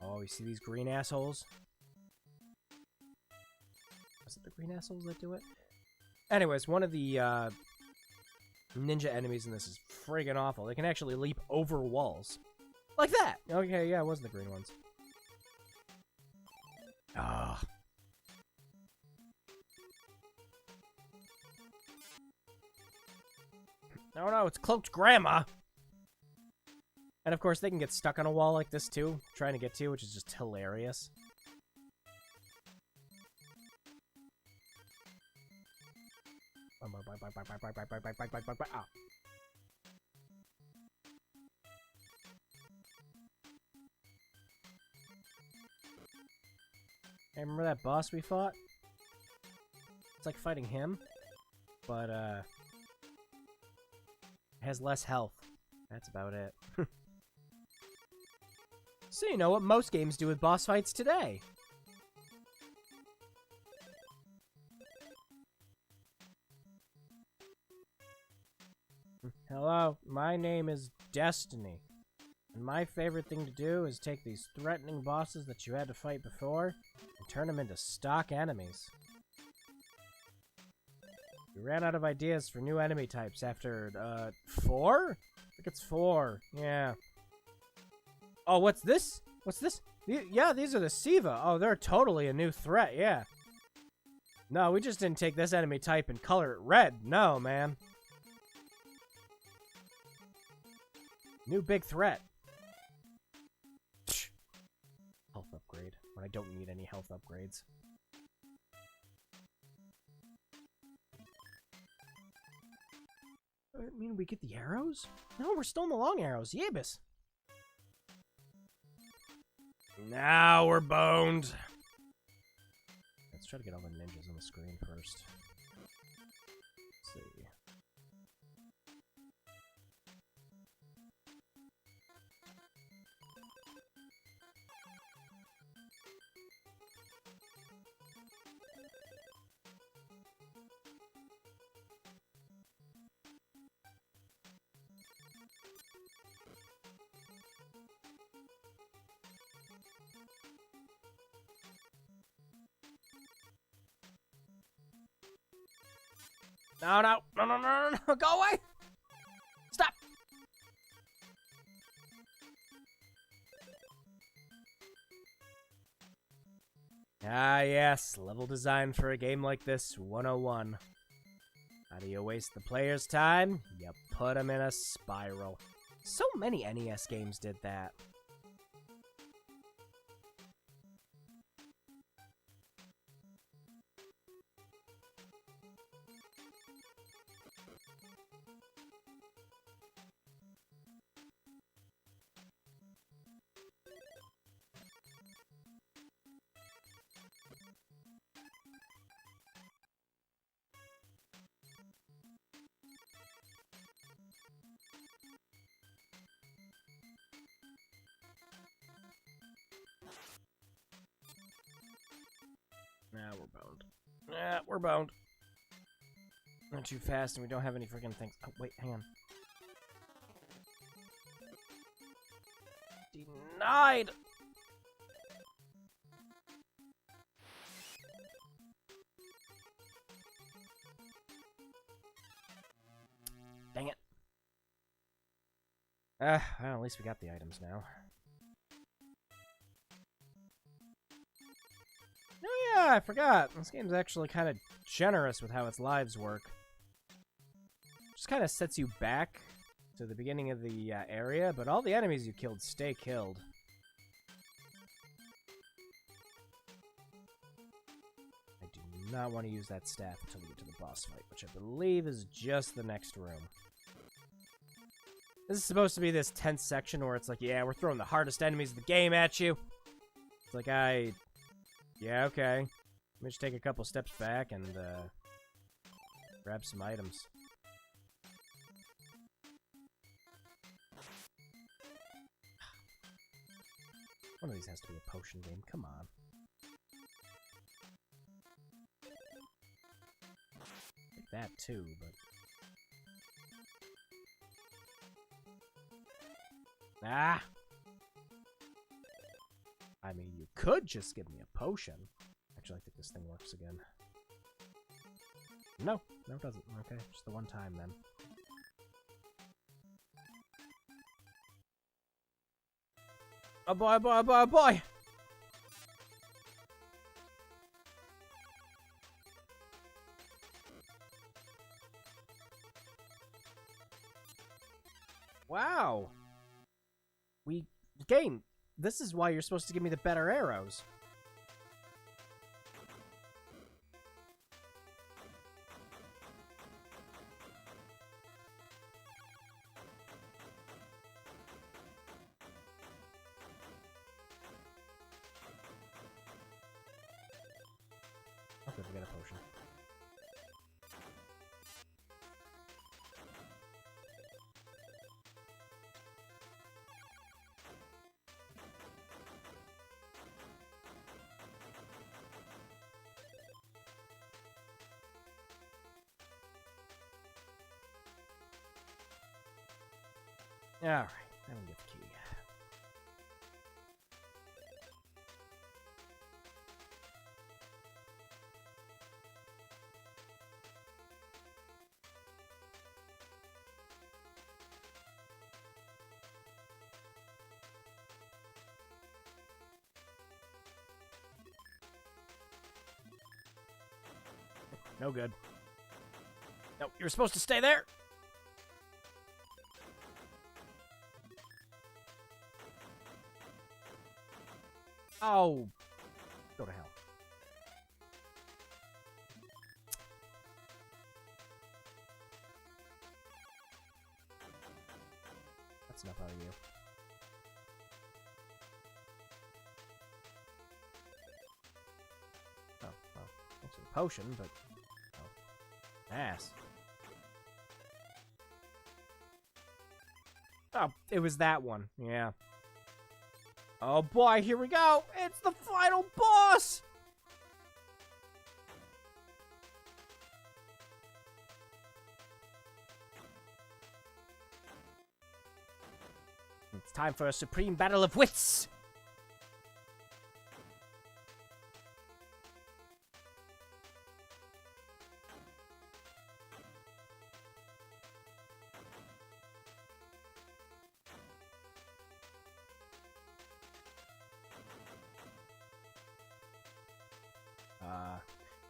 Oh, you see these green assholes? Was it the green assholes that do it? Anyways, one of the ninja enemies in this is friggin' awful. They can actually leap over walls. Like that! Okay, yeah, it was the green ones. Ah. Oh no, it's Cloaked Grandma! And of course, they can get stuck on a wall like this too, trying to get to, which is just hilarious. Ah. Hey, remember that boss we fought? It's like fighting him, but it has less health. That's about it. So you know what most games do with boss fights today. Hello, my name is Destiny, and my favorite thing to do is take these threatening bosses that you had to fight before and turn them into stock enemies. We ran out of ideas for new enemy types after, 4? I think it's 4, yeah. Oh, what's this? What's this? Yeah, these are the Siva. Oh, they're totally a new threat, yeah. No, we just didn't take this enemy type and color it red. No, man. New big threat. Health upgrade, when I don't need any health upgrades. I mean, we get the arrows? No, we're still in the long arrows. Yebus. Now we're boned. Let's try to get all the ninjas on the screen first. Let's see. No, no, no, no, no, no, no, go away! Stop! Ah, yes, level design for a game like this 101. How do you waste the player's time? You put them in a spiral. So many NES games did that. Nah, we're boned. Nah, we're boned. Not too fast, and we don't have any freaking things. Oh, wait, hang on. Denied! Dang it. Well, at least we got the items now. Oh yeah, I forgot. This game's actually kind of generous with how its lives work. Just kind of sets you back to the beginning of the area, but all the enemies you killed stay killed. I do not want to use that staff until we get to the boss fight, which I believe is just the next room. This is supposed to be this tense section where it's like, yeah, we're throwing the hardest enemies of the game at you. It's like, yeah, okay. Let me just take a couple steps back and, grab some items. One of these has to be a potion game, come on. Like that too, but... Ah! I mean, you could just give me a potion. Actually, I think this thing works again. No, it doesn't. Okay, just the one time then. Oh boy, oh boy, oh boy, oh boy! Wow! Game, this is why you're supposed to give me the better arrows. Okay, we got a potion. Alright, now we get the key. No good. No, you're supposed to stay there! Oh, go to hell. That's enough out of you. Oh, well, thanks for the potion, but... Oh. Ass. Oh, it was that one. Yeah. Oh boy, here we go! It's the final boss! It's time for a supreme battle of wits!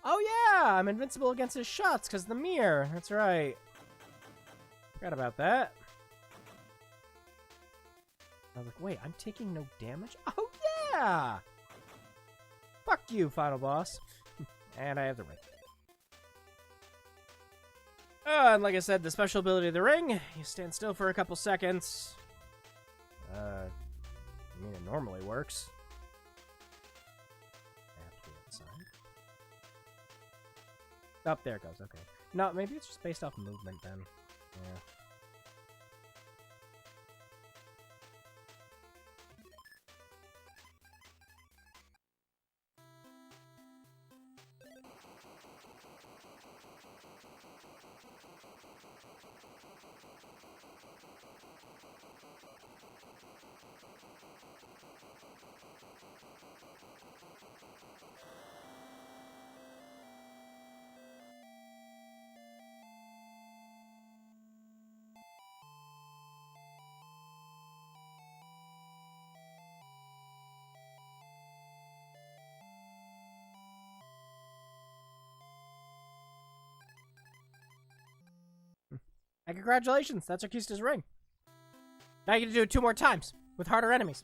Oh yeah, I'm invincible against his shots because the mirror. That's right. Forgot about that. I was like, wait, I'm taking no damage? Oh yeah! Fuck you, final boss. And I have the ring. And like I said, the special ability of the ring, you stand still for a couple seconds. I mean, it normally works. I have to be outside. Oh, there it goes, okay. No, maybe it's just based off movement then. Yeah. And congratulations, that's Arkista's ring. Now you get to do it 2 more times with harder enemies.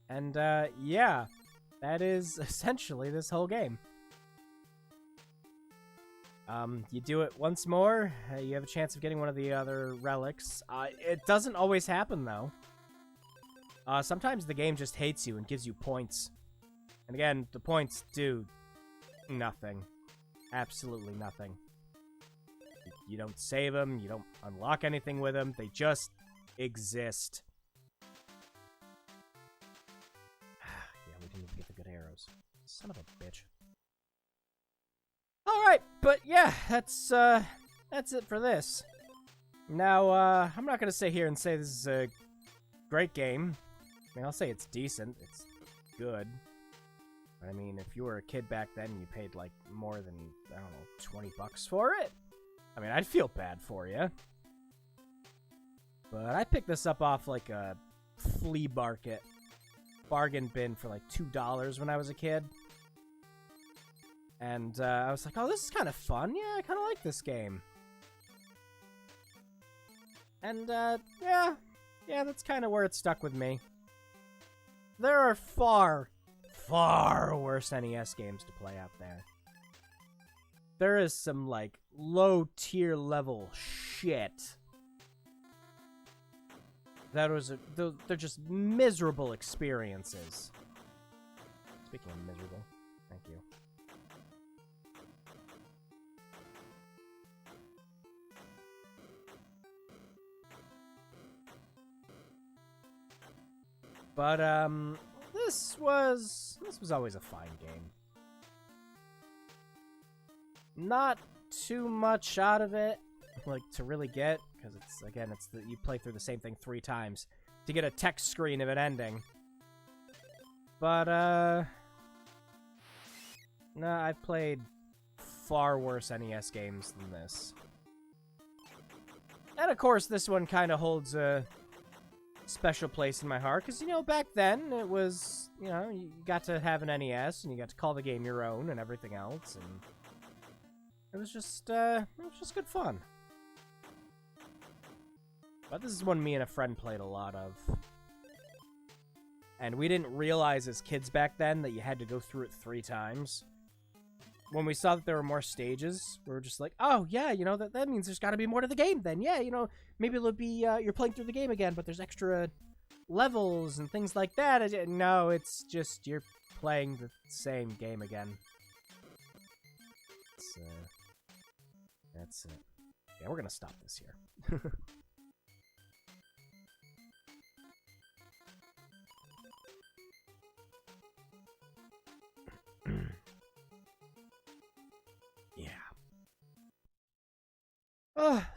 And yeah, that is essentially this whole game. You do it once more, you have a chance of getting one of the other relics. It doesn't always happen though. Sometimes the game just hates you and gives you points. And again, the points do nothing. Absolutely nothing. You don't save them, you don't unlock anything with them, they just exist. Yeah, we didn't even get the good arrows. Son of a bitch. Alright, but yeah, that's it for this. Now, I'm not gonna sit here and say this is a great game. I mean, I'll say it's decent, it's good. I mean, if you were a kid back then and you paid, like, more than, I don't know, $20 for it, I mean, I'd feel bad for you. But I picked this up off, like, a flea market bargain bin for, like, $2 when I was a kid. And I was like, oh, this is kind of fun. Yeah, I kind of like this game. And, yeah, that's kind of where it stuck with me. There are far worse NES games to play out there. There is some, like, low-tier level shit. They're just miserable experiences. Speaking of miserable, thank you. But, this was always a fine game. Not too much out of it, like, to really get, because you play through the same thing 3 times to get a text screen of it ending. But, no, I've played far worse NES games than this. And of course, this one kind of holds a special place in my heart, because, you know, back then, it was, you know, you got to have an NES, and you got to call the game your own, and everything else, and it was just good fun. But this is one me and a friend played a lot of. And we didn't realize as kids back then that you had to go through it 3 times. When we saw that there were more stages, we were just like, oh, yeah, you know, that means there's got to be more to the game then. Yeah, you know, maybe it'll be, you're playing through the game again, but there's extra levels and things like that. No, it's just you're playing the same game again. That's it. Yeah, we're going to stop this here.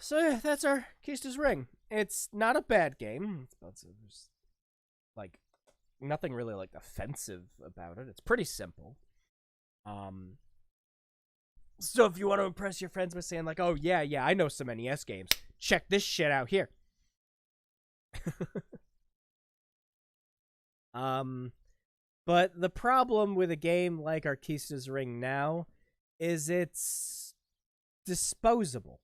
So yeah, that's our Arkista's Ring. It's not a bad game. There's, like, nothing really, like, offensive about it. It's pretty simple. So if you want to impress your friends by saying, like, oh, yeah, I know some NES games. Check this shit out here. But the problem with a game like Artista's Ring now is it's disposable.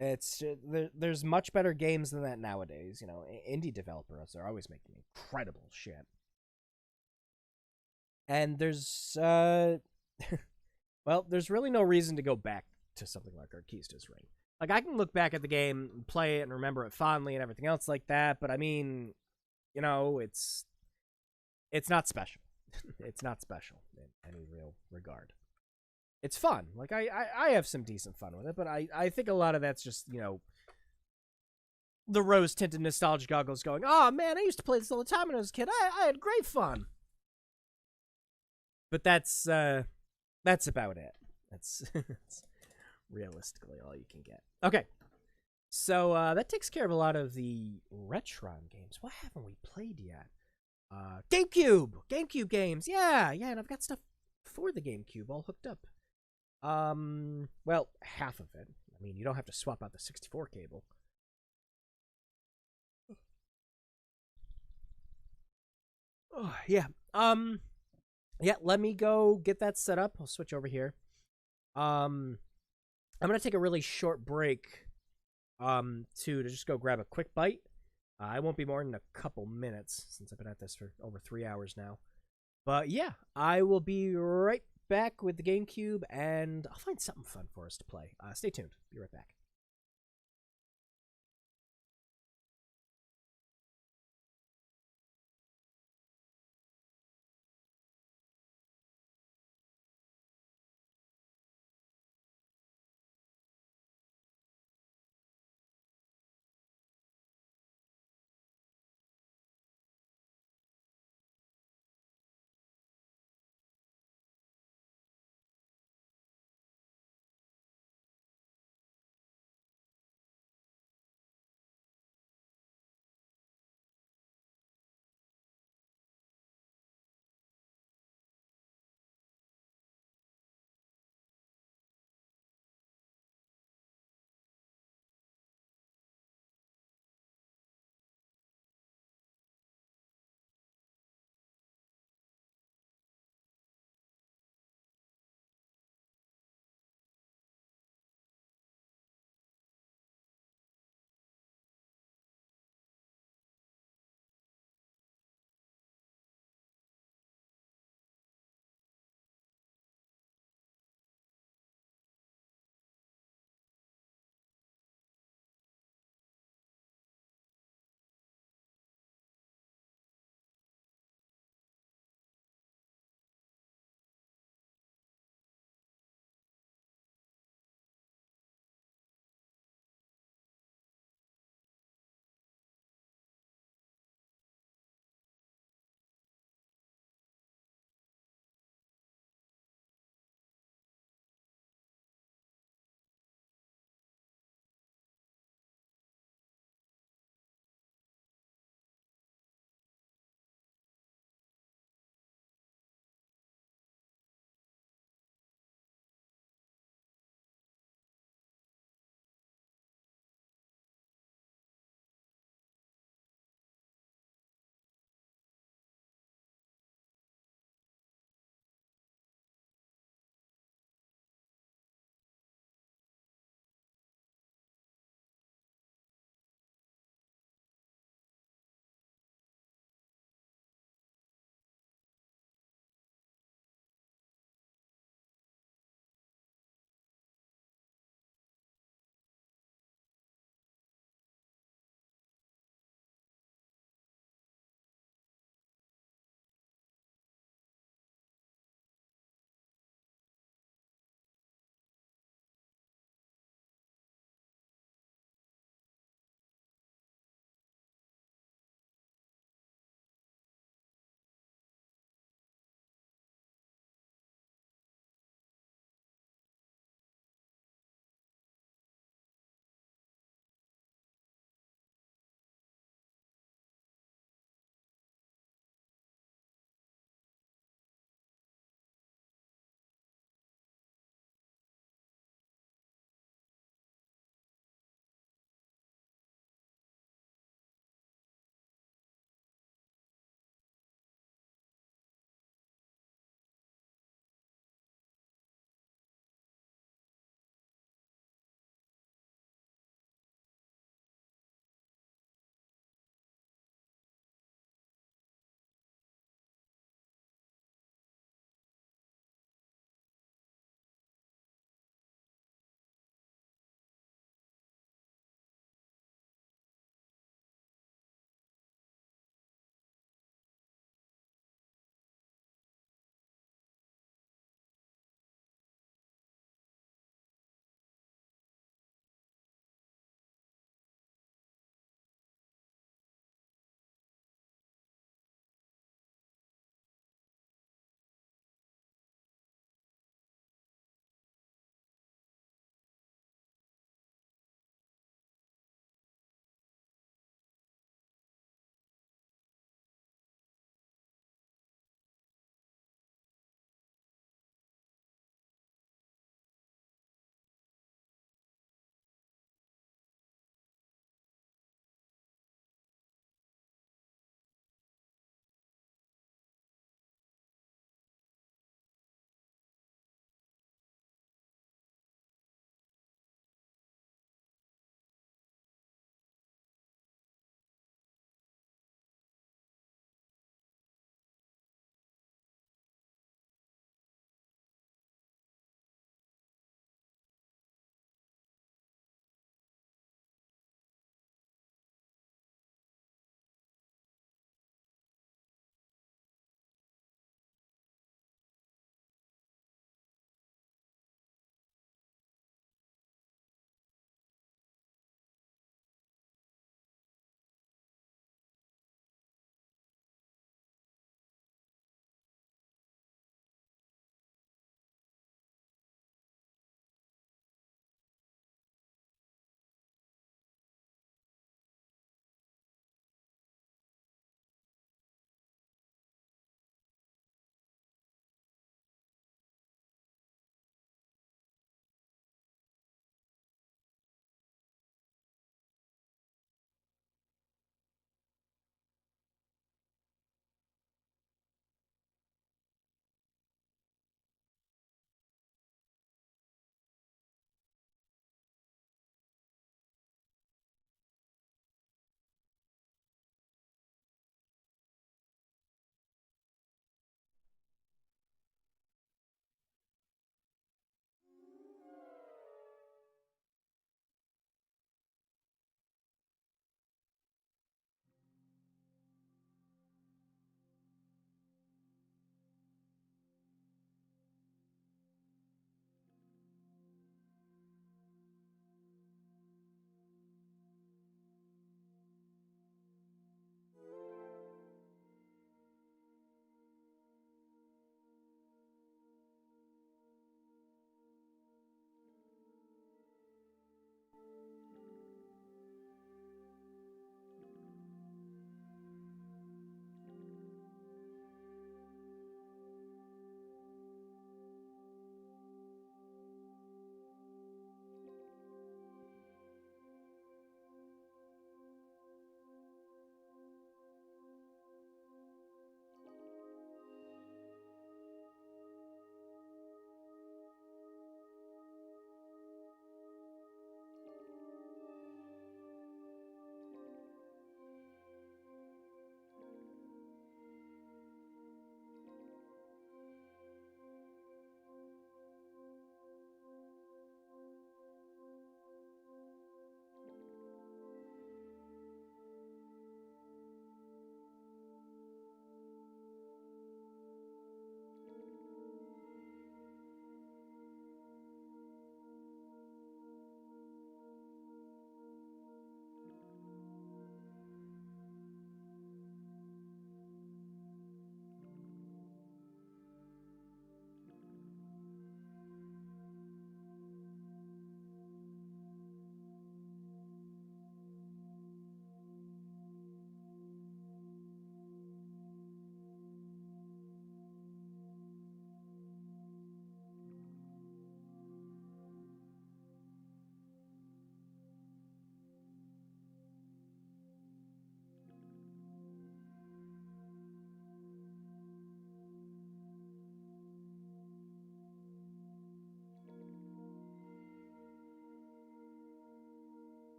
There's much better games than that nowadays. You know, indie developers are always making incredible shit. And there's well, there's really no reason to go back to something like Artista's Ring. Like, I can look back at the game and play it and remember it fondly and everything else like that, but I mean, you know, it's not special. It's not special in any real regard. It's fun. Like, I have some decent fun with it, but I think a lot of that's just, you know, the rose-tinted nostalgia goggles going, oh, man, I used to play this all the time when I was a kid. I had great fun. But that's about it. That's realistically all you can get. Okay. So that takes care of a lot of the Retron games. What haven't we played yet? GameCube games. Yeah, and I've got stuff for the GameCube all hooked up. Well, half of it. I mean, you don't have to swap out the 64 cable. Oh, yeah. Yeah, let me go get that set up. I'll switch over here. I'm gonna take a really short break to just go grab a quick bite. I won't be more than a couple minutes since I've been at this for over 3 hours now. But yeah, I will be right back with the GameCube, and I'll find something fun for us to play. Stay tuned. Be right back.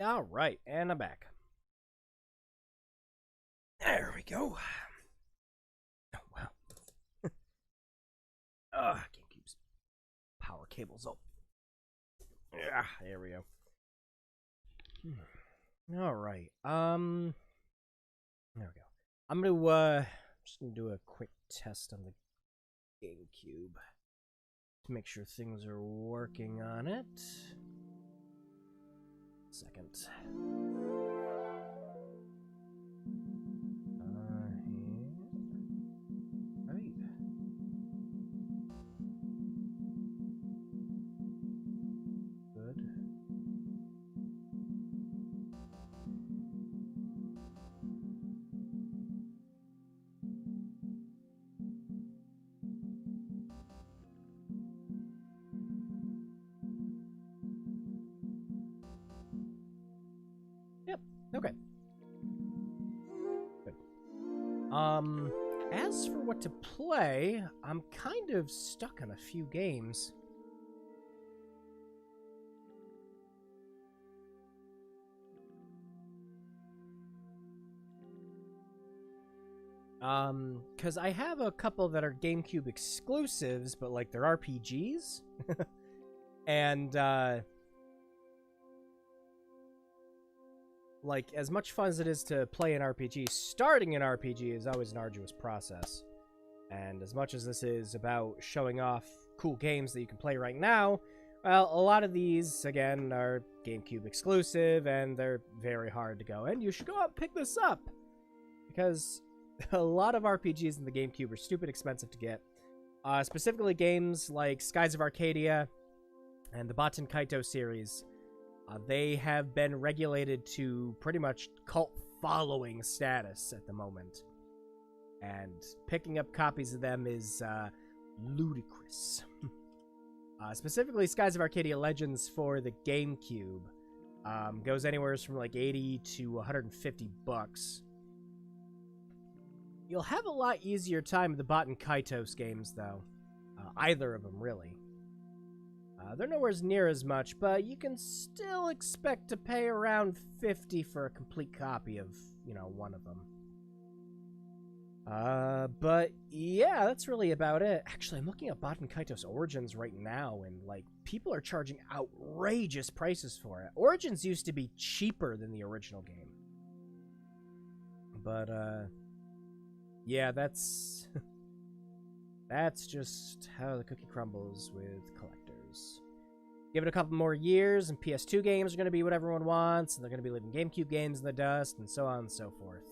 All right, and I'm back. There we go. Oh, wow. GameCube's power cable's up. Yeah, there we go. All right. There we go. I'm just gonna do a quick test on the GameCube to make sure things are working on it. Second. Right. Good. Yep. Okay. Good. As for what to play, I'm kind of stuck on a few games. Because I have a couple that are GameCube exclusives, but like they're RPGs. And, like, as much fun as it is to play an RPG, starting an RPG is always an arduous process. And as much as this is about showing off cool games that you can play right now, well, a lot of these, again, are GameCube exclusive, and they're very hard to go. And you should go out and pick this up, because a lot of RPGs in the GameCube are stupid expensive to get. Specifically games like Skies of Arcadia and the Baten Kaito series. They have been regulated to pretty much cult following status at the moment. And picking up copies of them is ludicrous. Specifically, Skies of Arcadia Legends for the GameCube goes anywhere from like 80 to 150 bucks. You'll have a lot easier time with the Baten Kaitos games, though. Either of them, really. They're nowhere near as much, but you can still expect to pay around $50 for a complete copy of, one of them. But yeah, that's really about it. Actually, I'm looking at Baten Kaitos Origins right now, and like people are charging outrageous prices for it. Origins used to be cheaper than the original game. But yeah, that's that's just how the cookie crumbles with collectors. Give it a couple more years, and PS2 games are going to be what everyone wants, and they're going to be leaving GameCube games in the dust, and so on and so forth.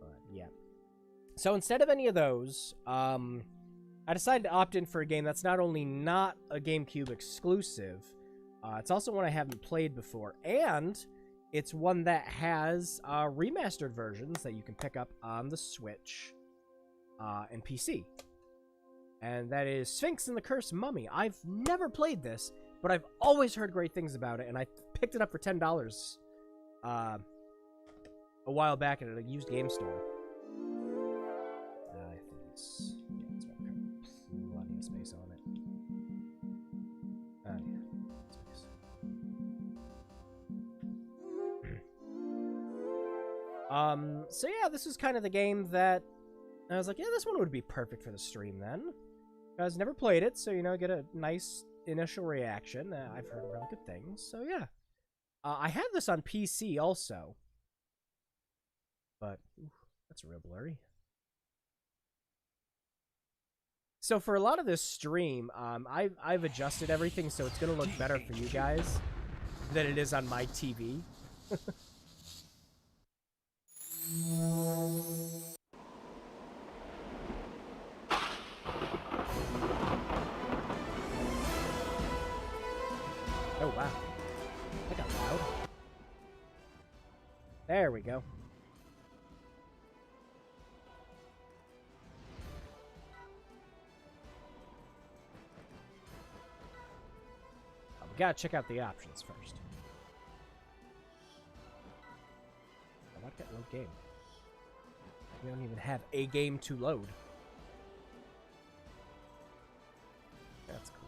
But yeah. So instead of any of those, I decided to opt in for a game that's not only not a GameCube exclusive, it's also one I haven't played before, and it's one that has remastered versions that you can pick up on the Switch and PC. And that is Sphinx and the Cursed Mummy. I've never played this, but I've always heard great things about it, and I picked it up for $10 a while back at a used game store. I think it's got plenty of space on it. Yeah, space. So yeah, this is kind of the game that I was like, yeah, this one would be perfect for the stream then. I was never played it, so get a nice initial reaction. I've heard really good things, so yeah. I have this on PC also, but that's real blurry. So for a lot of this stream, I've adjusted everything so it's gonna look better for you guys than it is on my TV. Oh, wow. That got loud. There we go. Oh, we gotta check out the options first. Oh, why can't load game? We don't even have a game to load. That's cool.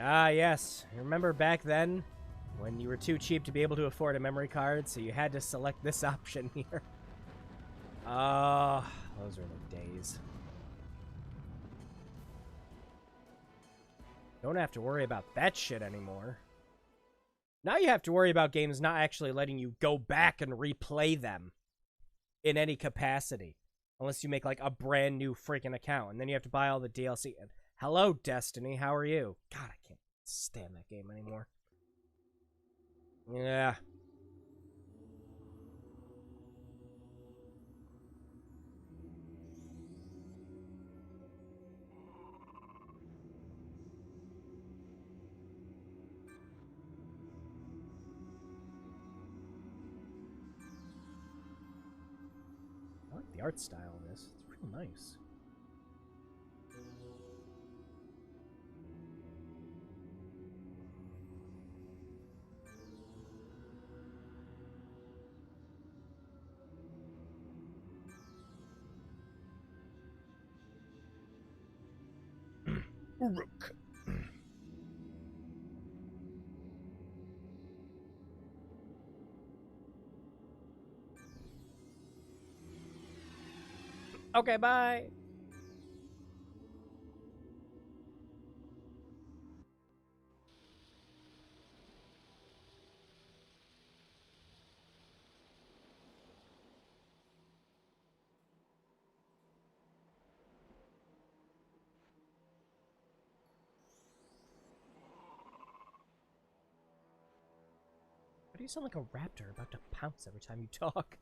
Ah, yes. Remember back then when you were too cheap to be able to afford a memory card, so you had to select this option here? Oh, those were the days. Don't have to worry about that shit anymore. Now you have to worry about games not actually letting you go back and replay them in any capacity. Unless you make, like, a brand new freaking account. And then you have to buy all the DLC. And hello, Destiny. How are you? God, I can't stand that game anymore. Yeah. I like the art style of this. It's real nice. Uruk. Okay, bye. Why do you sound like a raptor about to pounce every time you talk?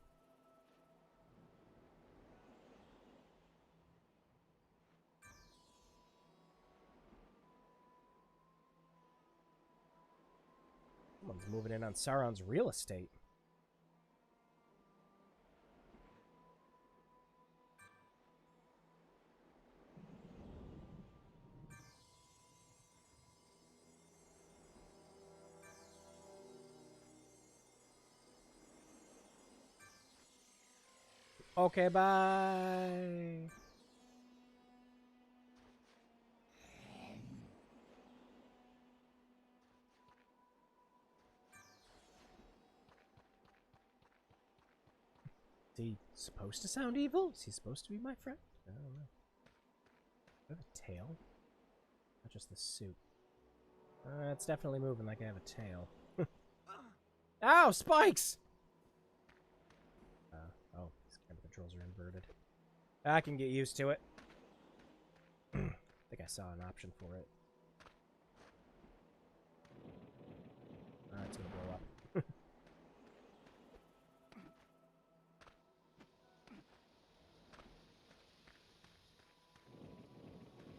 Someone's moving in on Sauron's real estate. Okay, bye. Is he supposed to sound evil? Is he supposed to be my friend? I don't know. Do I have a tail? Not just the suit. It's definitely moving like I have a tail. Ow! Spikes! Oh, these camera controls are inverted. I can get used to it. I think I saw an option for it. It's gonna blow up.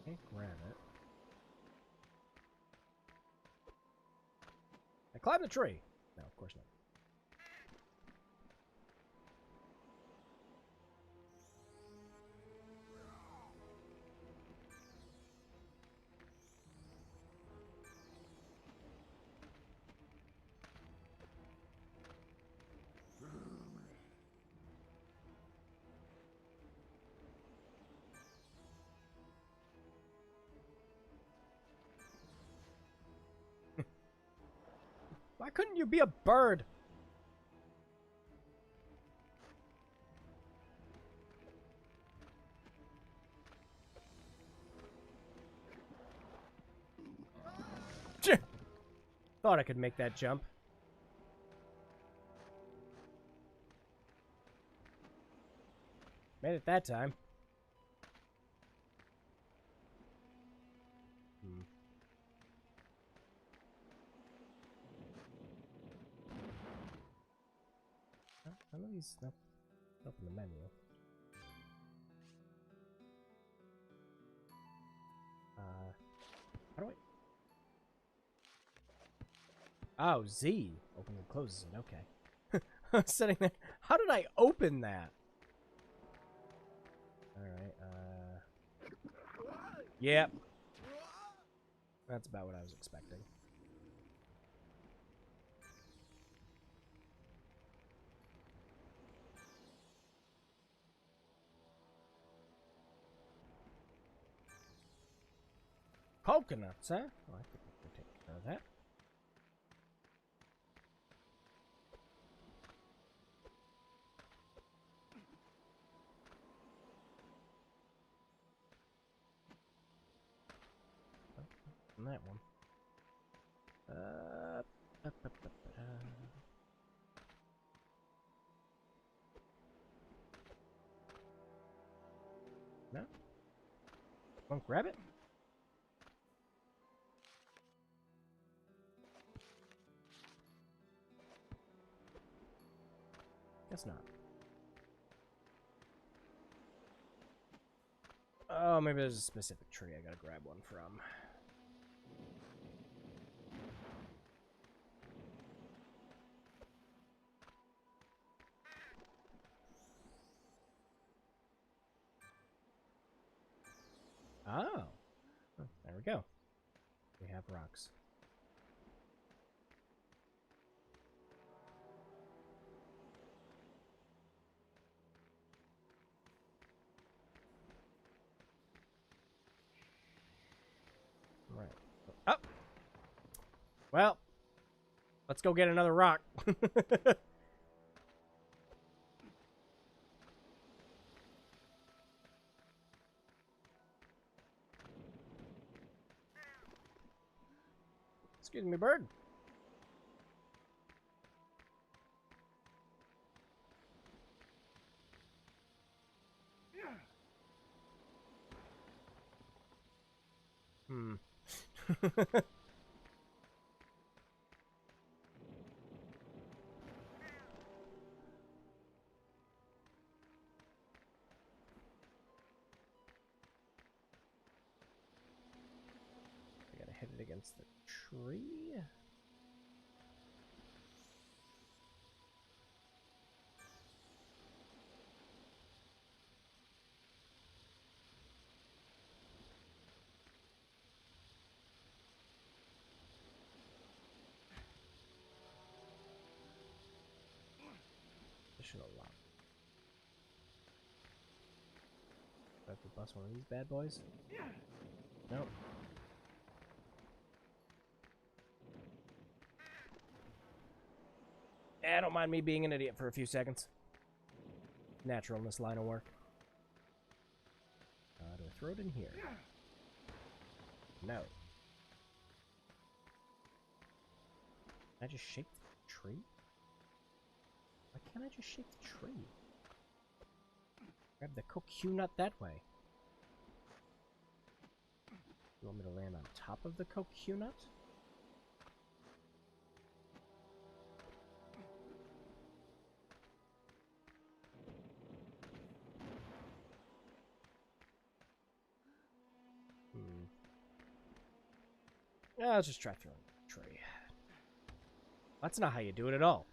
Can't grab it. I climbed the tree! No, of course not. Why couldn't you be a bird? Thought I could make that jump. Made it that time. None of these stuff up in the menu. How do I... Oh, Z. Opens and closes it, okay. I was sitting there. How did I open that? Alright, Yep. That's about what I was expecting. Coconuts, huh? Oh, I think that. And that one. No? Won't grab it? Guess not. Oh, maybe there's a specific tree I gotta grab one from. Oh. Oh, there we go. We have rocks. Right. Oh! Well, let's go get another rock. Excuse me, bird. Hmm. I gotta hit it against the tree. Additional lock. Do I have to bust one of these bad boys? Nope. I don't mind me being an idiot for a few seconds. Natural in this line of work. Do I throw it in here? No. Can I just shake the tree? Why can't I just shake the tree? Grab the coconut that way. You want me to land on top of the coconut? Yeah, let's just try throwing the tree. That's not how you do it at all.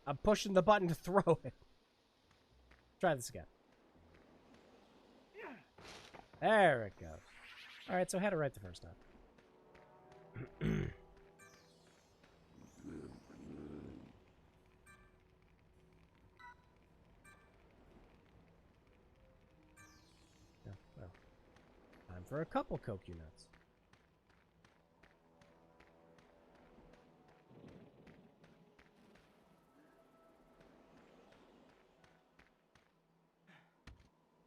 I'm pushing the button to throw it. Try this again. There it goes. Alright, so I had it right the first time. Yeah, well, time for a couple coconuts.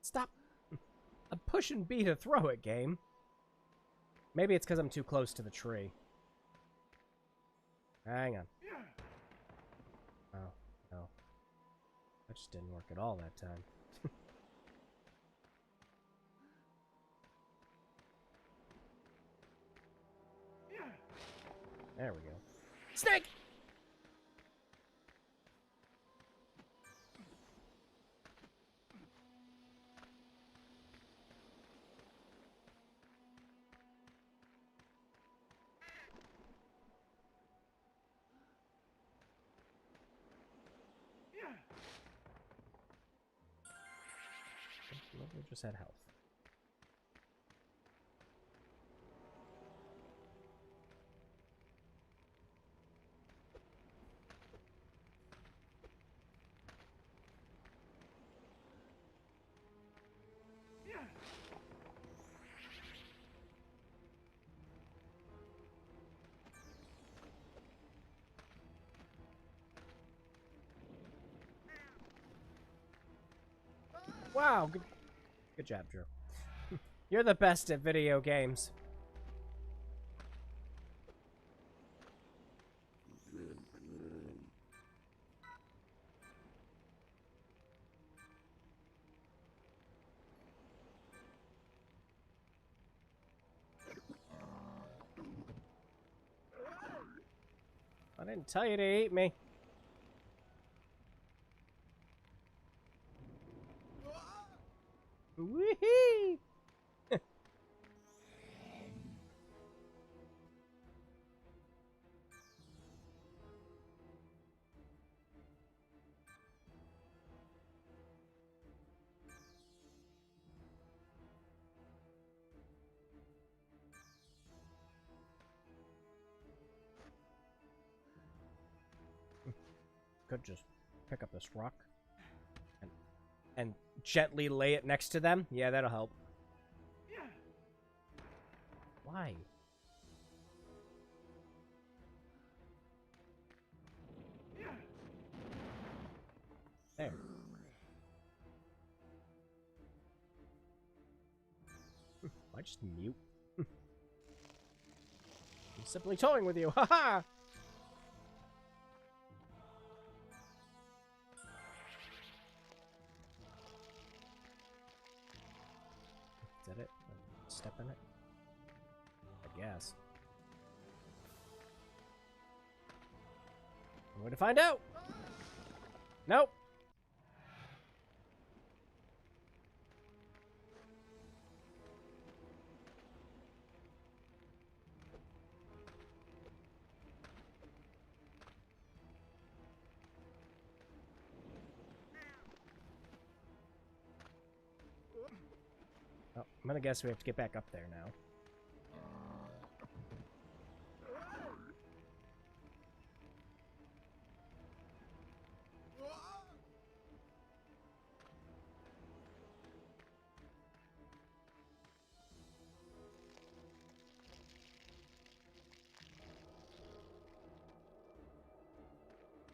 Stop! I'm pushing B to throw it, game. Maybe it's because I'm too close to the tree. Hang on. Oh, no. That just didn't work at all that time. There we go. Snake! We just had health. Wow, good job, Drew. You're the best at video games. I didn't tell you to eat me. Wee-hee! Could just pick up this rock and gently lay it next to them. Yeah, that'll help. Why? There. I just mute. I'm simply toying with you. Haha! Is that it? Step in it? I guess. I'm going to find out! Nope! Oh, I'm gonna guess we have to get back up there now.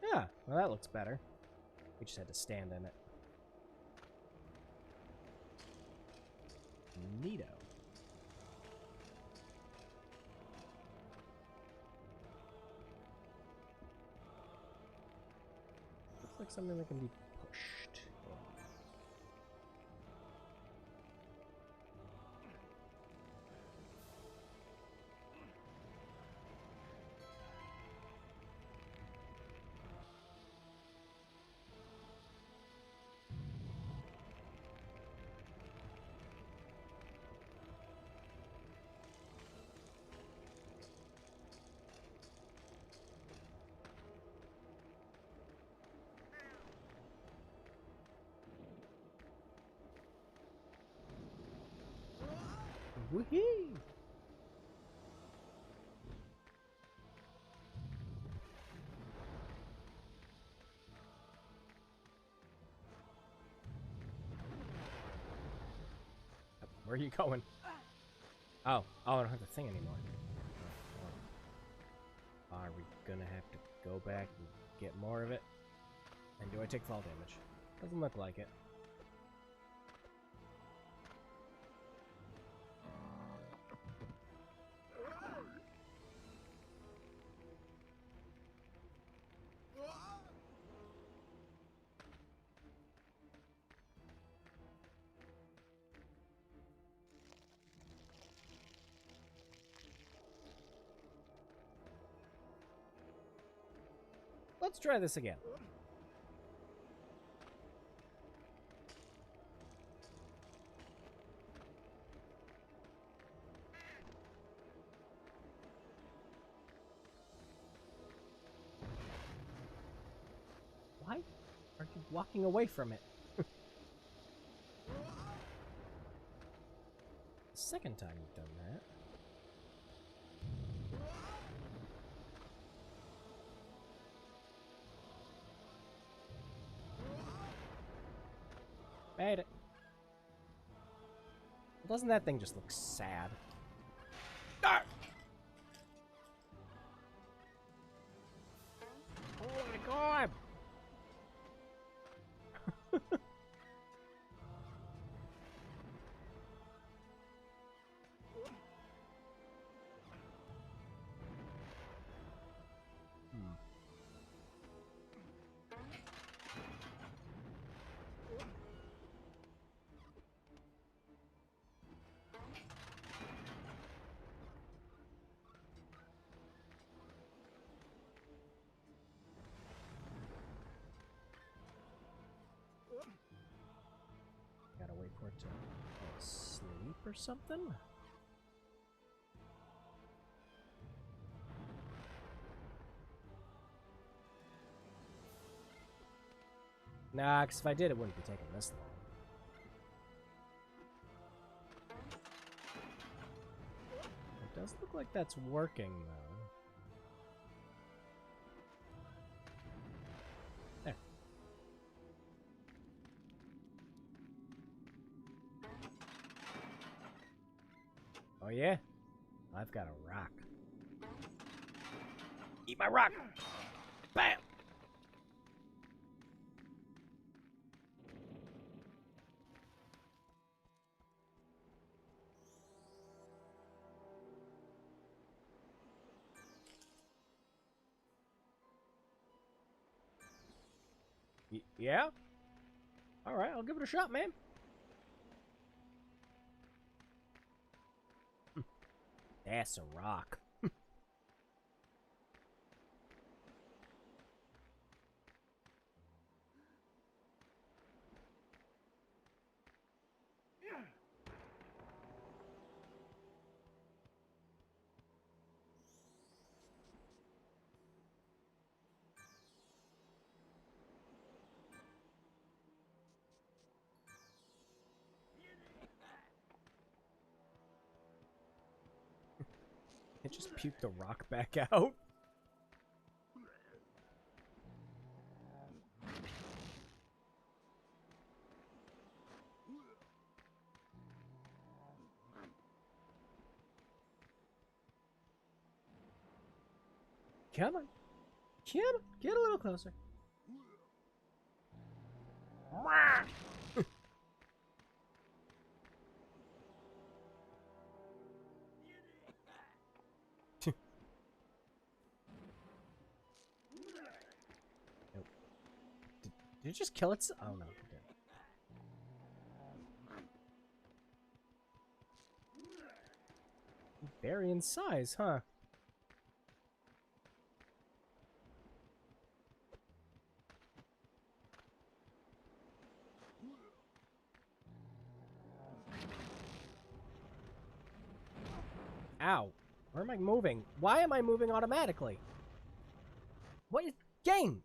Yeah, well that looks better. We just had to stand in it. Neato. Looks like something that can be pushed. Woohoo! Where are you going? Oh, I don't have the thing anymore. Are we gonna have to go back and get more of it? And do I take fall damage? Doesn't look like it. Let's try this again. Why are you walking away from it? The second time you've done that. Made it. Well, doesn't that thing just look sad? Ah! Oh my god! for it to fall asleep or something? Nah, because if I did, it wouldn't be taking this long. It does look like that's working, though. There. Oh, yeah? I've got a rock. Eat my rock! Bam! Yeah? Alright, I'll give it a shot, man. That's a rock. It just puked the rock back out. Come on. Come on. Get a little closer. Nope. Did it just kill itself? Oh no, it didn't. Vary in size, huh? Ow. Where am I moving? Why am I moving automatically? What is... Game!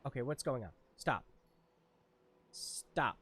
Okay, what's going on? Stop. Stop.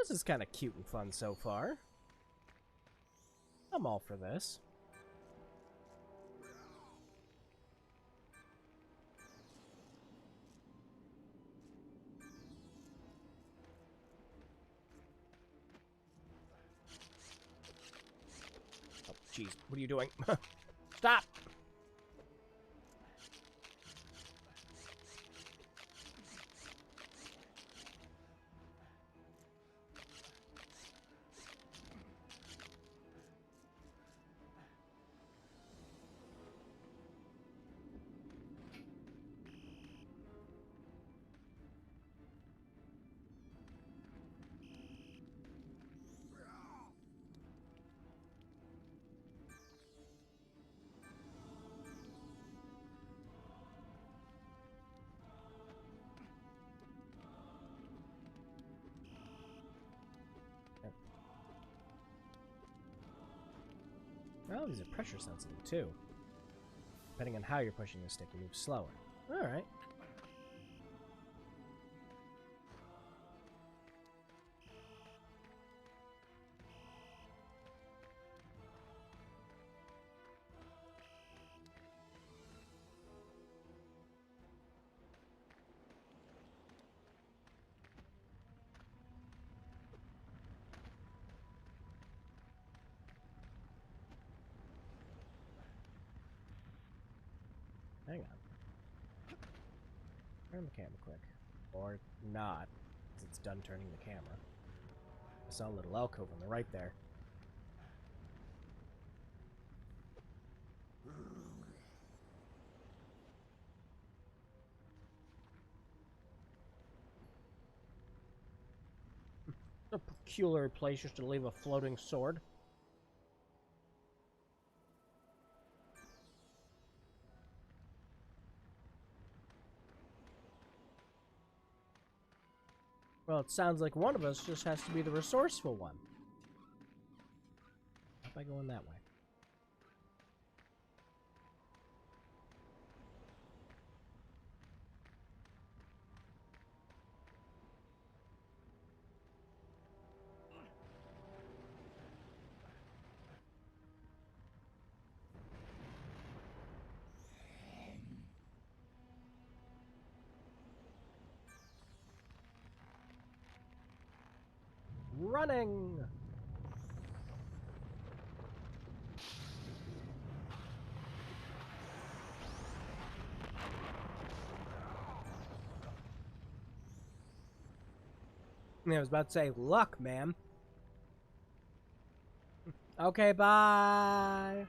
This is kind of cute and fun so far. I'm all for this. Oh, jeez. What are you doing? Stop! Oh, these are pressure sensitive too. Depending on how you're pushing the stick, you move slower. Alright. Hang on. Turn the camera quick. Or not, because it's done turning the camera. I saw a little alcove on the right there. A peculiar place just to leave a floating sword. Well, it sounds like one of us just has to be the resourceful one. How am I going that way? Running! I was about to say, luck, ma'am. Okay, bye!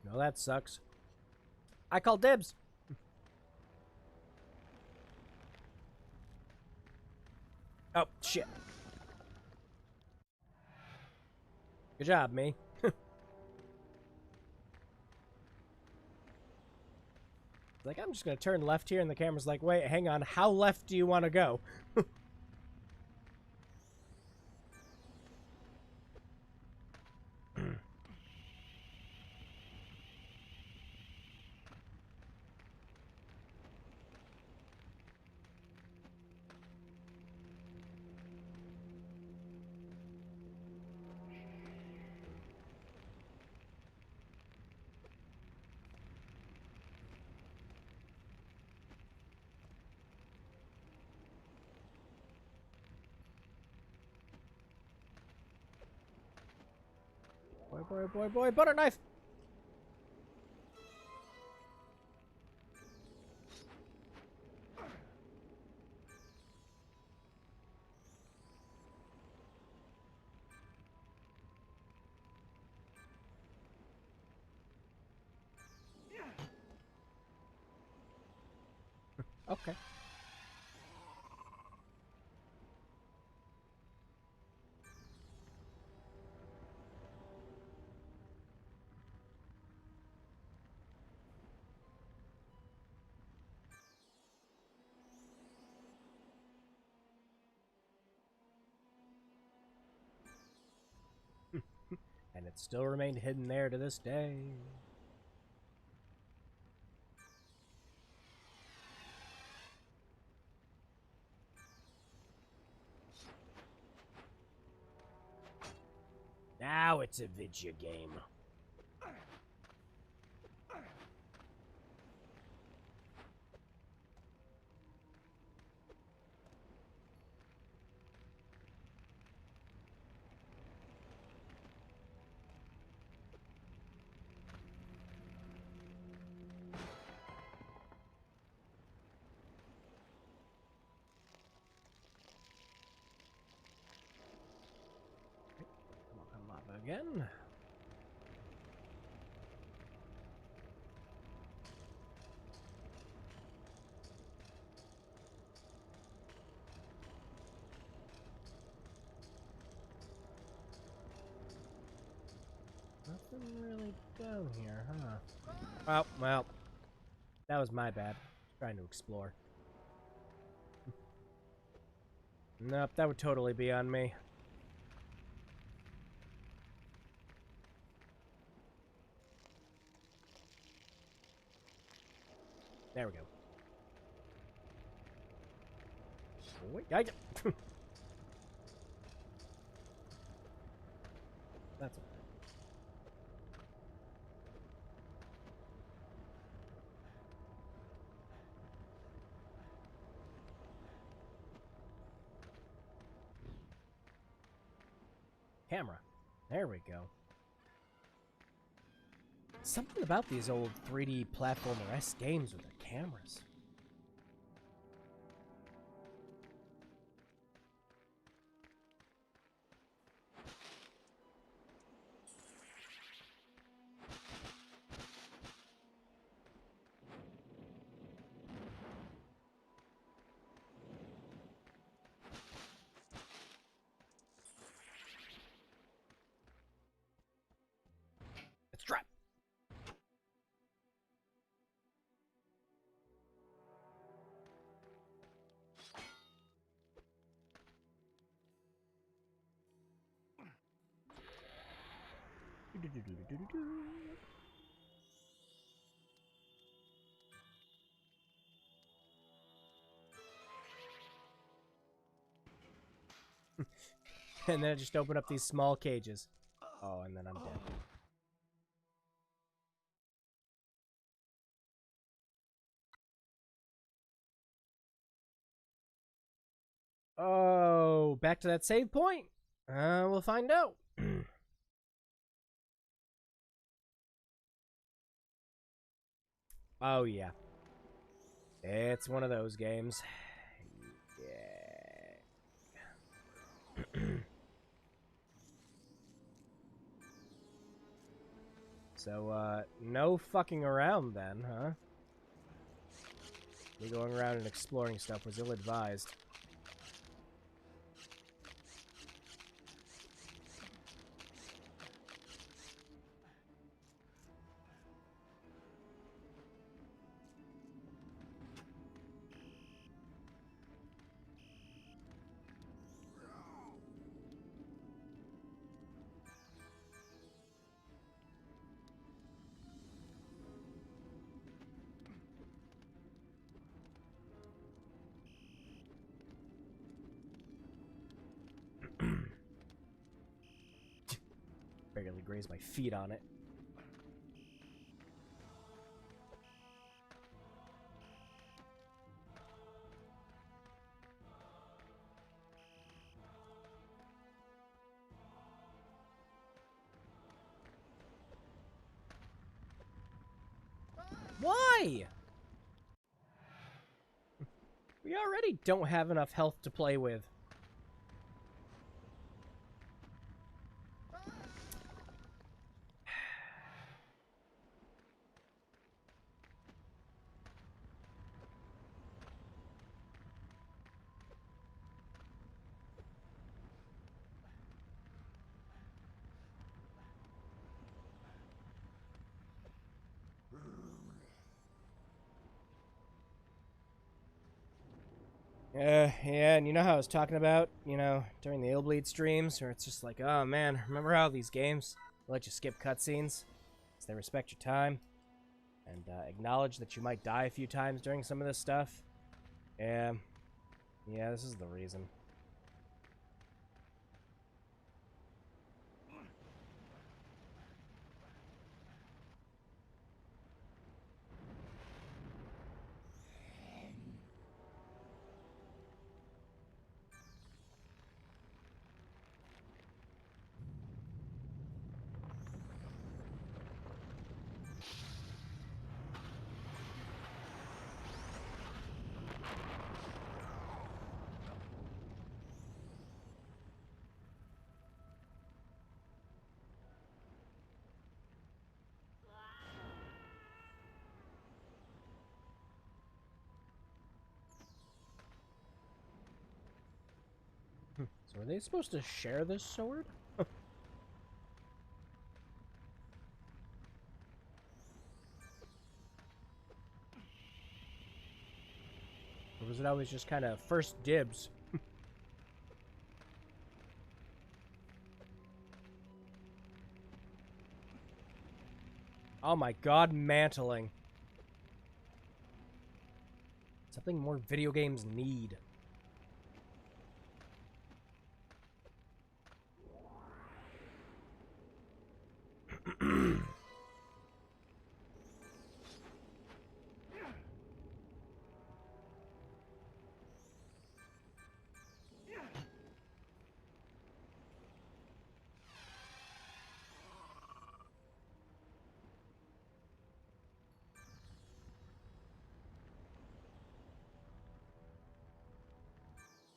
No, that sucks. I call dibs! Oh, shit. Good job, me. Like, I'm just gonna turn left here, and the camera's like, wait, hang on, how left do you want to go? Boy, butter knife! Okay. And it still remained hidden there to this day. Now it's a video game. Come up again. Nothing really down here, huh? Oh, well. That was my bad. Trying to explore. Nope, that would totally be on me. There we go. Wait, That's okay. Camera. There we go. Something about these old 3D platformer-esque games with their cameras. And then I just open up these small cages. Oh, and then I'm dead. Oh, back to that save point? We'll find out. Oh, yeah. It's one of those games. Yeah. So, no fucking around then, huh? Me going around and exploring stuff was ill-advised. Barely grazed my feet on it. Why? We already don't have enough health to play with. Yeah, and you know how I was talking about, during the Illbleed streams, where it's just like, oh man, remember how these games let you skip cutscenes? Because they respect your time, and acknowledge that you might die a few times during some of this stuff? Yeah, this is the reason. So are they supposed to share this sword? Or was it always just kind of first dibs? Oh my god, mantling. Something more video games need.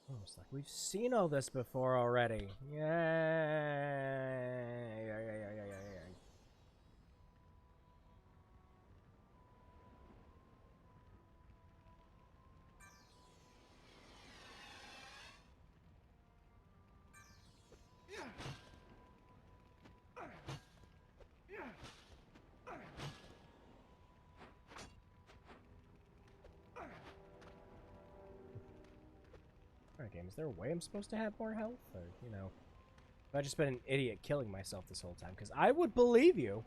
Almost like we've seen all this before already. Yeah. Alright, game, is there a way I'm supposed to have more health? Or, I've just been an idiot killing myself this whole time, because I would believe you.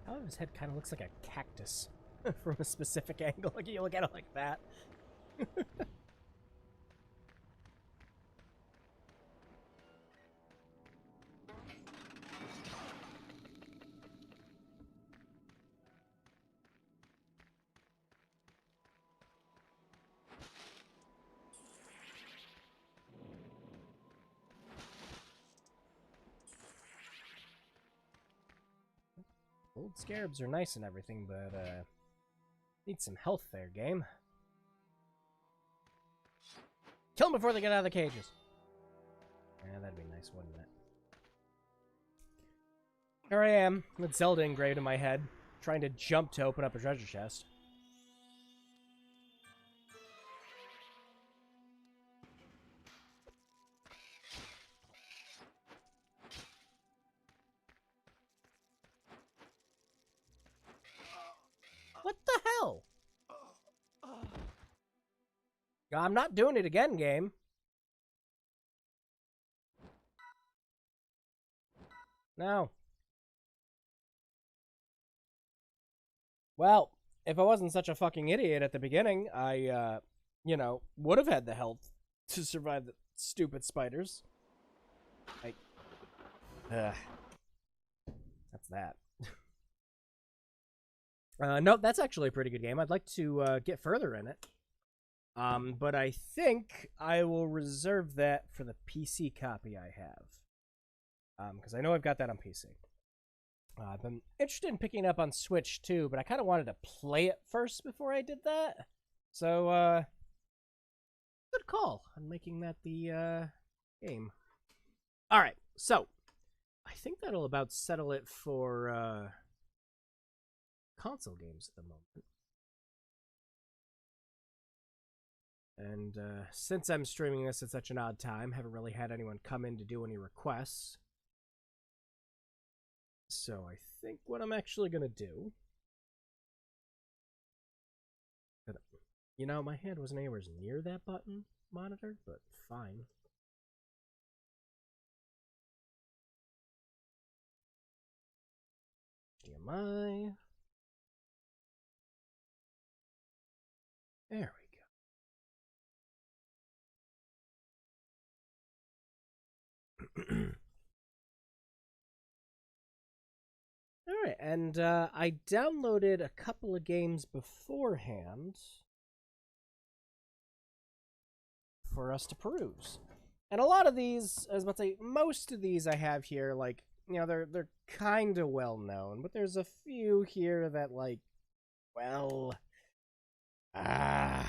Oh, his head kind of looks like a cactus from a specific angle. Like, you look at it like that. Old scarabs are nice and everything, but, need some health there, game. Kill them before they get out of the cages. Yeah, that'd be nice, wouldn't it? Here I am, with Zelda engraved in my head, trying to jump to open up a treasure chest. What the hell? I'm not doing it again, game. No. Well, if I wasn't such a fucking idiot at the beginning, I, you know, would have had the health to survive the stupid spiders. That's that. No, that's actually a pretty good game. I'd like to get further in it. But I think I will reserve that for the PC copy I have. Because I know I've got that on PC. I've been interested in picking it up on Switch too, but I kind of wanted to play it first before I did that. So, good call on making that the game. Alright, so I think that'll about settle it for console games at the moment. And since I'm streaming this at such an odd time, haven't really had anyone come in to do any requests. So I think what I'm actually going to do... You know, my hand wasn't anywhere near that button monitor, but fine. HDMI. There we go. Alright, and I downloaded a couple of games beforehand for us to peruse. And a lot of these, I was about to say, most of these I have here, like, you know, they're kind of well known, but there's a few here that, like, well, I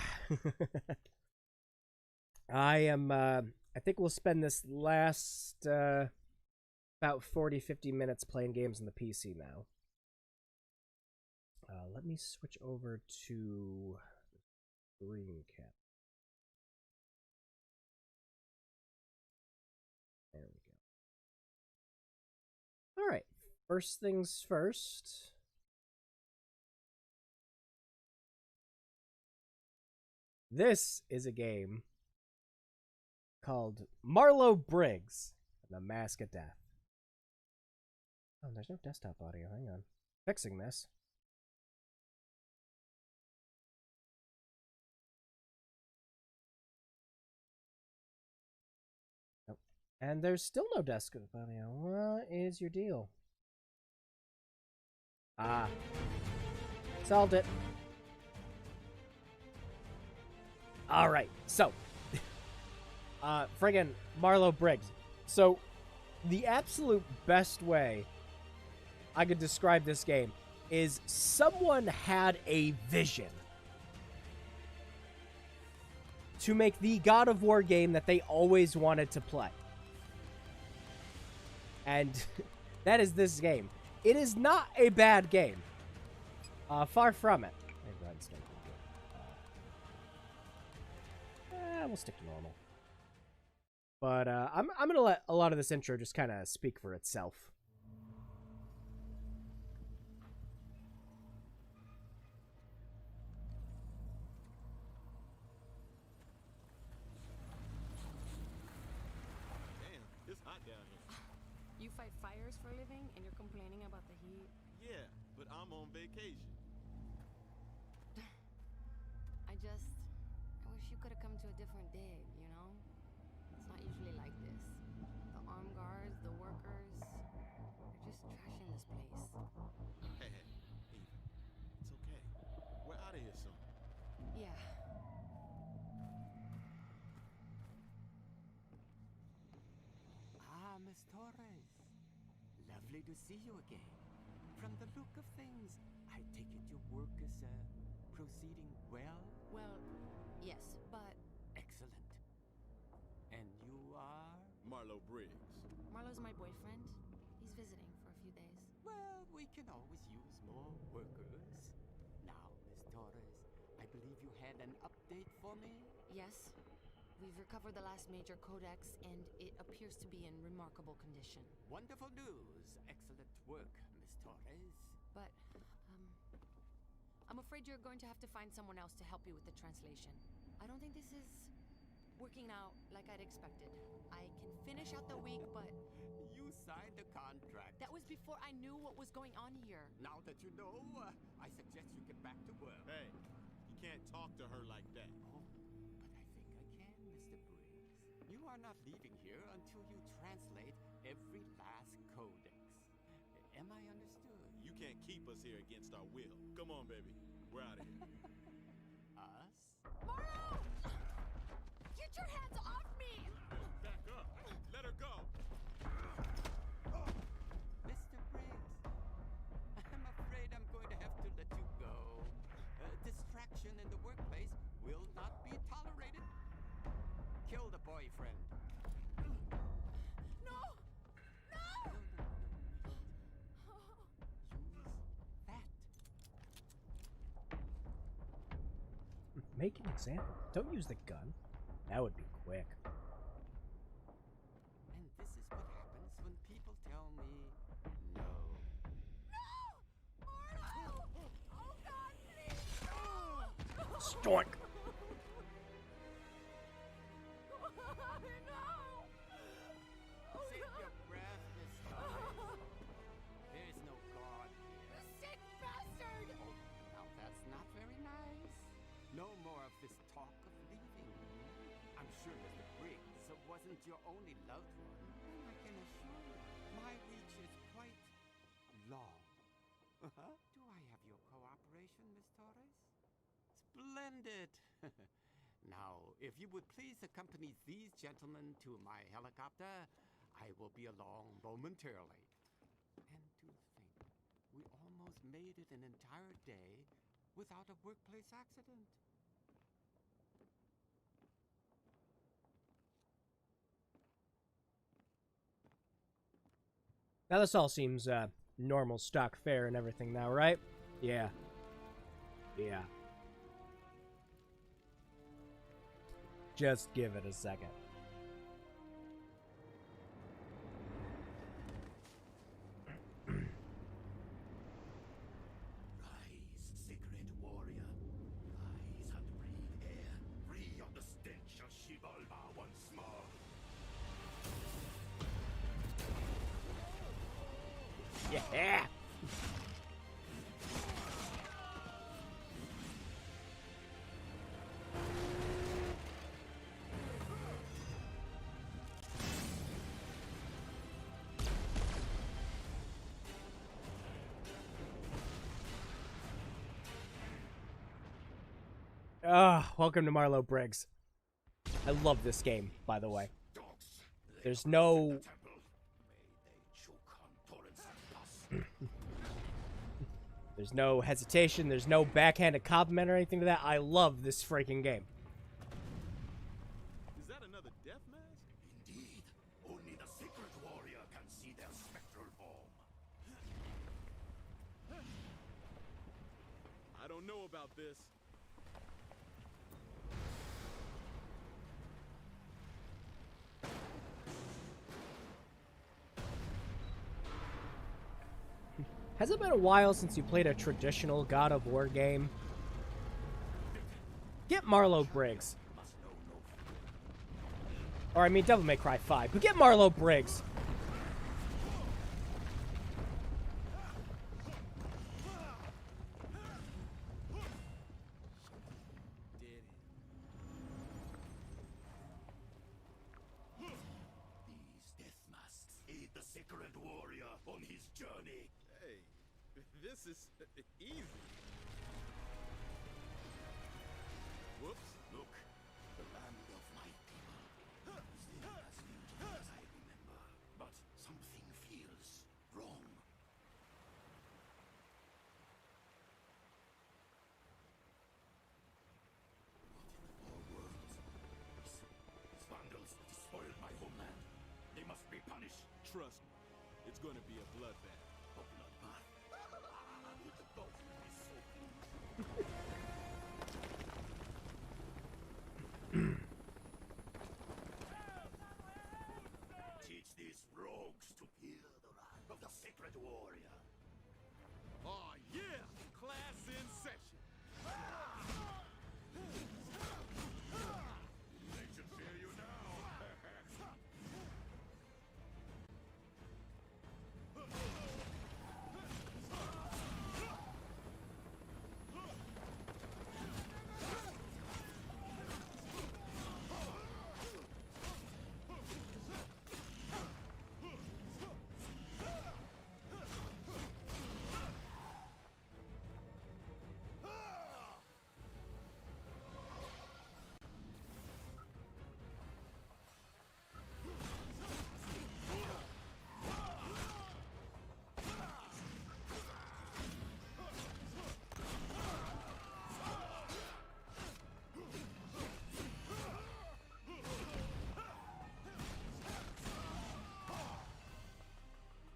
think we'll spend this last, about 40-50 minutes playing games on the PC now. Let me switch over to green cap. There we go. Alright, first things first. This is a game called Marlowe Briggs, The Mask of Death. Oh, there's no desktop audio. Hang on. Fixing this. Nope. And there's still no desktop audio. What is your deal? Ah. Solved it. Alright, so. Friggin' Marlowe Briggs. So, the absolute best way I could describe this game is someone had a vision to make the God of War game that they always wanted to play. And that is this game. It is not a bad game. Far from it. Maybe redstone. We'll stick to normal. But I'm gonna let a lot of this intro just kind of speak for itself. Damn, it's hot down here. You fight fires for a living and you're complaining about the heat? Yeah, but I'm on vacation. I wish you could have come to a different day, you know? It's not usually like this. The armed guards, the workers, they're just trashing this place. Hey, Eva, it's okay. We're out of here soon. Yeah. Ah, Miss Torres. Lovely to see you again. From the look of things, I take it your work is, proceeding well? Well, yes, but Excellent. And you are? Marlo Briggs. Marlo's my boyfriend. He's visiting for a few days. Well, we can always use more workers. Now, Miss Torres, I believe you had an update for me? Yes, we've recovered the last major codex, and it appears to be in remarkable condition. Wonderful news. Excellent work, Miss Torres. But, I'm afraid you're going to have to find someone else to help you with the translation. I don't think this is working out like I'd expected. I can finish out the week, but You signed the contract. that was before I knew what was going on here. Now that you know, I suggest you get back to work. Hey, you can't talk to her like that. Oh, but I think I can, Mr. Briggs. You are not leaving here until you translate every last codex. Am I understood? You can't keep us here against our will. Come on, baby. We're out of here. Us? Marlo! Get your hands off me! Back up. Let her go. Mr. Briggs, I'm afraid I'm going to have to let you go. Distraction in the workplace will not be tolerated. Kill the boyfriend. No! No! Use that. Make an example. Don't use the gun. That would be quick. And this is what happens when people tell me no. Marlo! Oh God, please! No! Stork. Save your breath, Miss Torres. There is no God here. Sick bastard! Oh, now that's not very nice. No more of this talk of leaving. I'm sure Mr. Briggs wasn't your only loved one. And I can assure you, my reach is quite long. Do I have your cooperation, Miss Torres? Splendid! Now, if you would please accompany these gentlemen to my helicopter, I will be along momentarily. And to think, we almost made it an entire day without a workplace accident. Now this all seems normal stock fare and everything now, right? Yeah. Yeah. Just give it a second. Rise, sacred warrior. Rise and breathe air, free of the stench of Shivalba once more. Yeah. Welcome to Marlo Briggs. I love this game, by the way. Dogs, There's no... temple. May they choke on torrents of pus. There's no hesitation, there's no backhanded compliment or anything to that. I love this freaking game. Is that another death mask? Indeed, only the sacred warrior can see their spectral form. about this. Has it been a while since you played a traditional God of War game? Get Marlowe Briggs. Or, I mean, Devil May Cry 5, but get Marlowe Briggs. These death masks aid the sacred warrior on his journey. Hey, this is easy. Whoops. Look, the land of my people is still as beautiful as I remember, but something feels wrong. What in the four worlds? These vandals despoiled my homeland. They must be punished. Trust me, it's gonna be a bloodbath. A bloodbath. Those would be so cool. Teach these rogues to fear the wrath of the sacred warrior. Oh yeah! Class in session. They should fear you now.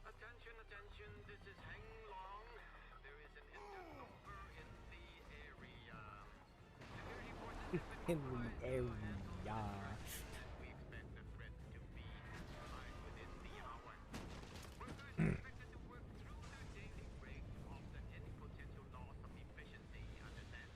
Attention, attention, this is Hang Long. There is an interloper in the area. Security forces have been In the area. we expect the threat to be neutralized within the hour. Workers are expected to work through their daily break to offset any potential loss of efficiency, understand?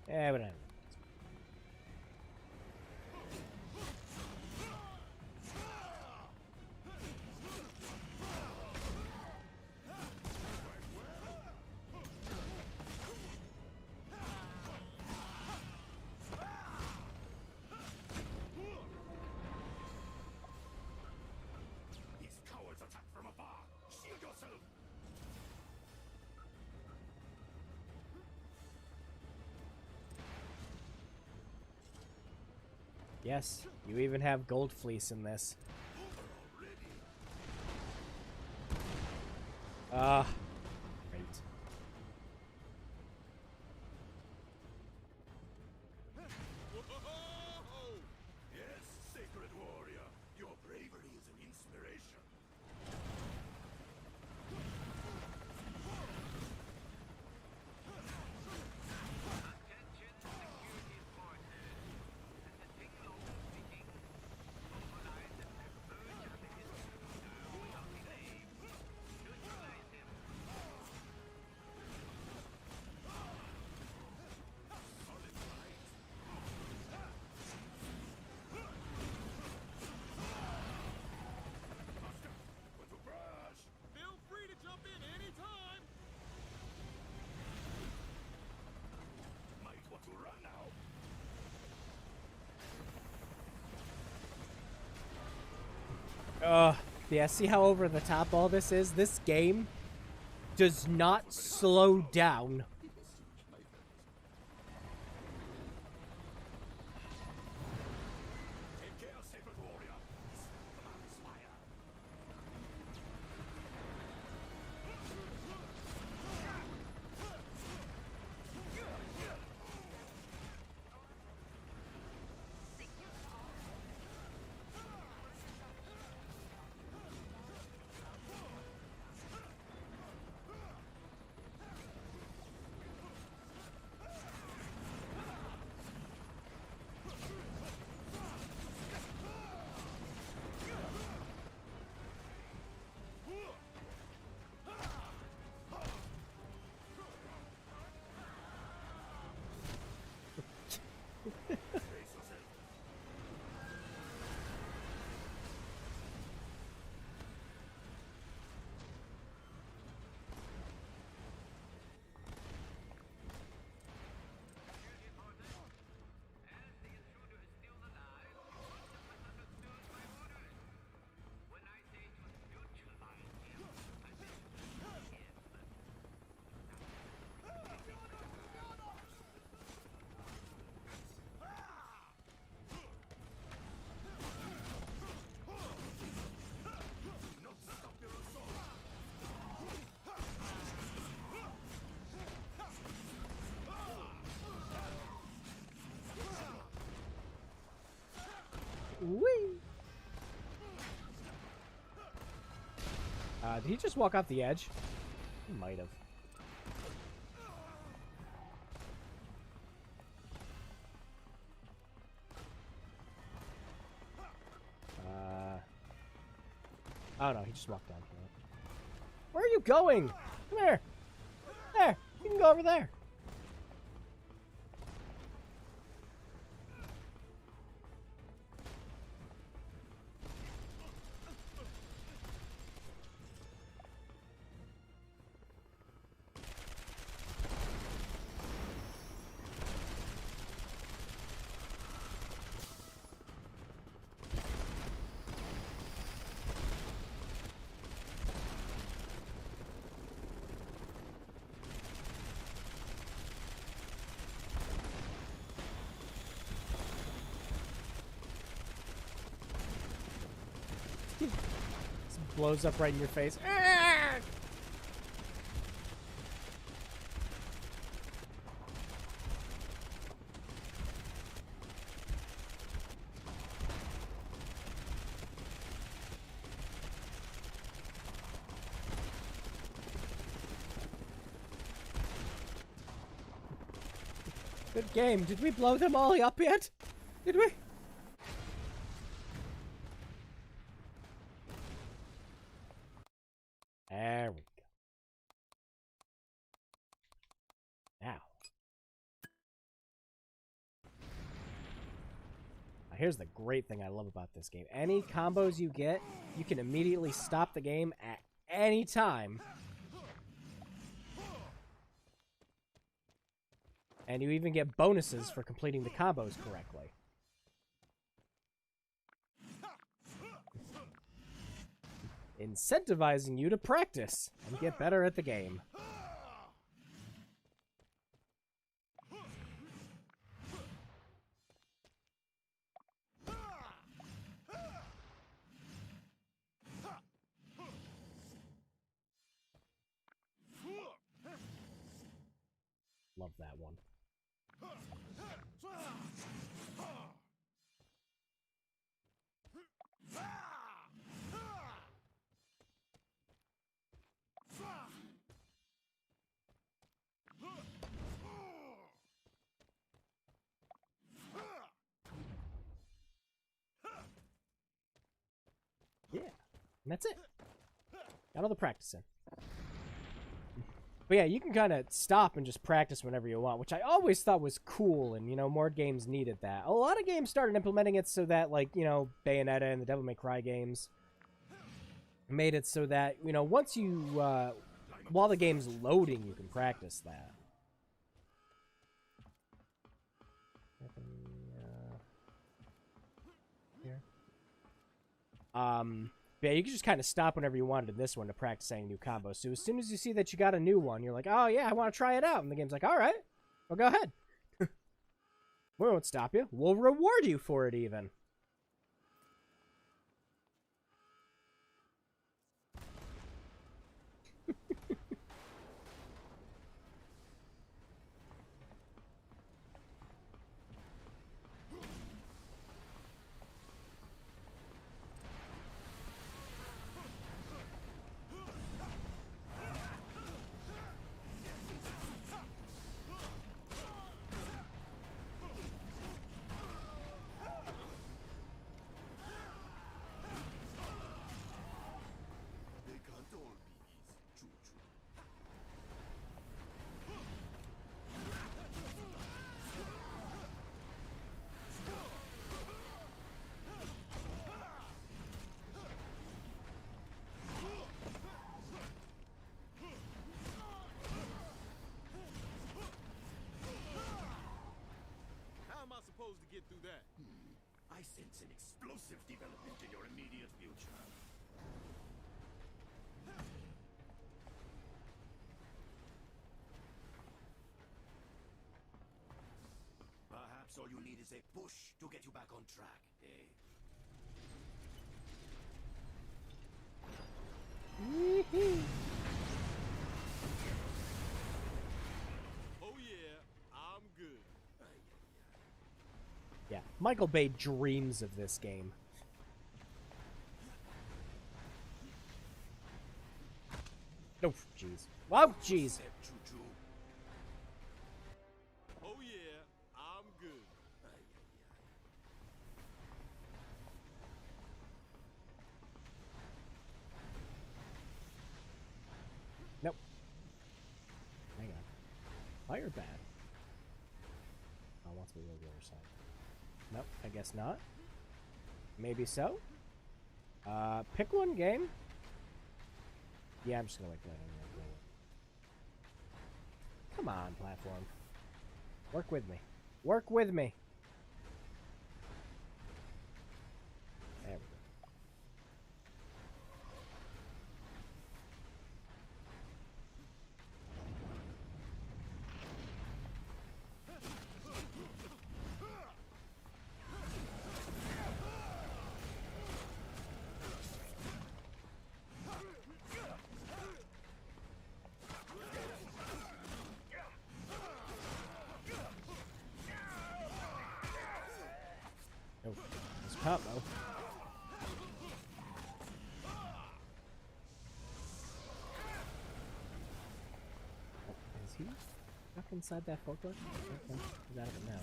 Yeah, but I don't know. These cowards attack from afar. Shield yourself. Yes, you even have Gold Fleece in this. Ah, great. Whoa! Yes, sacred warrior. Your bravery is an inspiration. Attention, security forces. This is Hang Long speaking. Mobilize and converge on the intruder without delay. Neutralize him. But to brush. Feel free to jump in anytime. Might want to run now. Yeah, see how over the top all this is? This game does not slow down. Take care, sacred warrior. Command is fire. Whee! Did he just walk off the edge? He might have. Oh no, he just walked down here. Where are you going? Come here. There. You can go over there. Just blows up right in your face. Good game. Did we blow them all up yet? Did we? There we go. Now. Now, here's the great thing I love about this game. Any combos you get, you can immediately stop the game at any time. And you even get bonuses for completing the combos correctly. Incentivizing you to practice and get better at the game. Love that one. Yeah, and that's it. Got all the practice in. But yeah, you can kind of stop and just practice whenever you want, which I always thought was cool, and, you know, more games needed that. A lot of games started implementing it so that, like, you know, Bayonetta and the Devil May Cry games made it so that, you know, once you, while the game's loading, you can practice that. Here. Yeah, you can just kind of stop whenever you wanted in this one to practice any new combos. So as soon as you see that you got a new one, you're like, oh yeah, I want to try it out. And the game's like, all right, well, go ahead. We won't stop you. We'll reward you for it even. They can't all be easy, choo-choo. How am I supposed to get through that? I sense an explosive development in your immediate future. Perhaps all you need is a push to get you back on track, eh? Oh yeah, I'm good. Yeah, Michael Bay dreams of this game. Oh, jeez. Oh, jeez. Oh yeah, I'm good. Nope. Hang on. Fire bad. Oh, wants me to go to the other side. Nope, I guess not. Maybe so. Pick one game. Yeah, I'm just gonna wait for that. Come on, platform. Work with me. Work with me. There we go. Oh, it's combo. Oh, is he stuck inside that forklift? Okay, he's out of it now.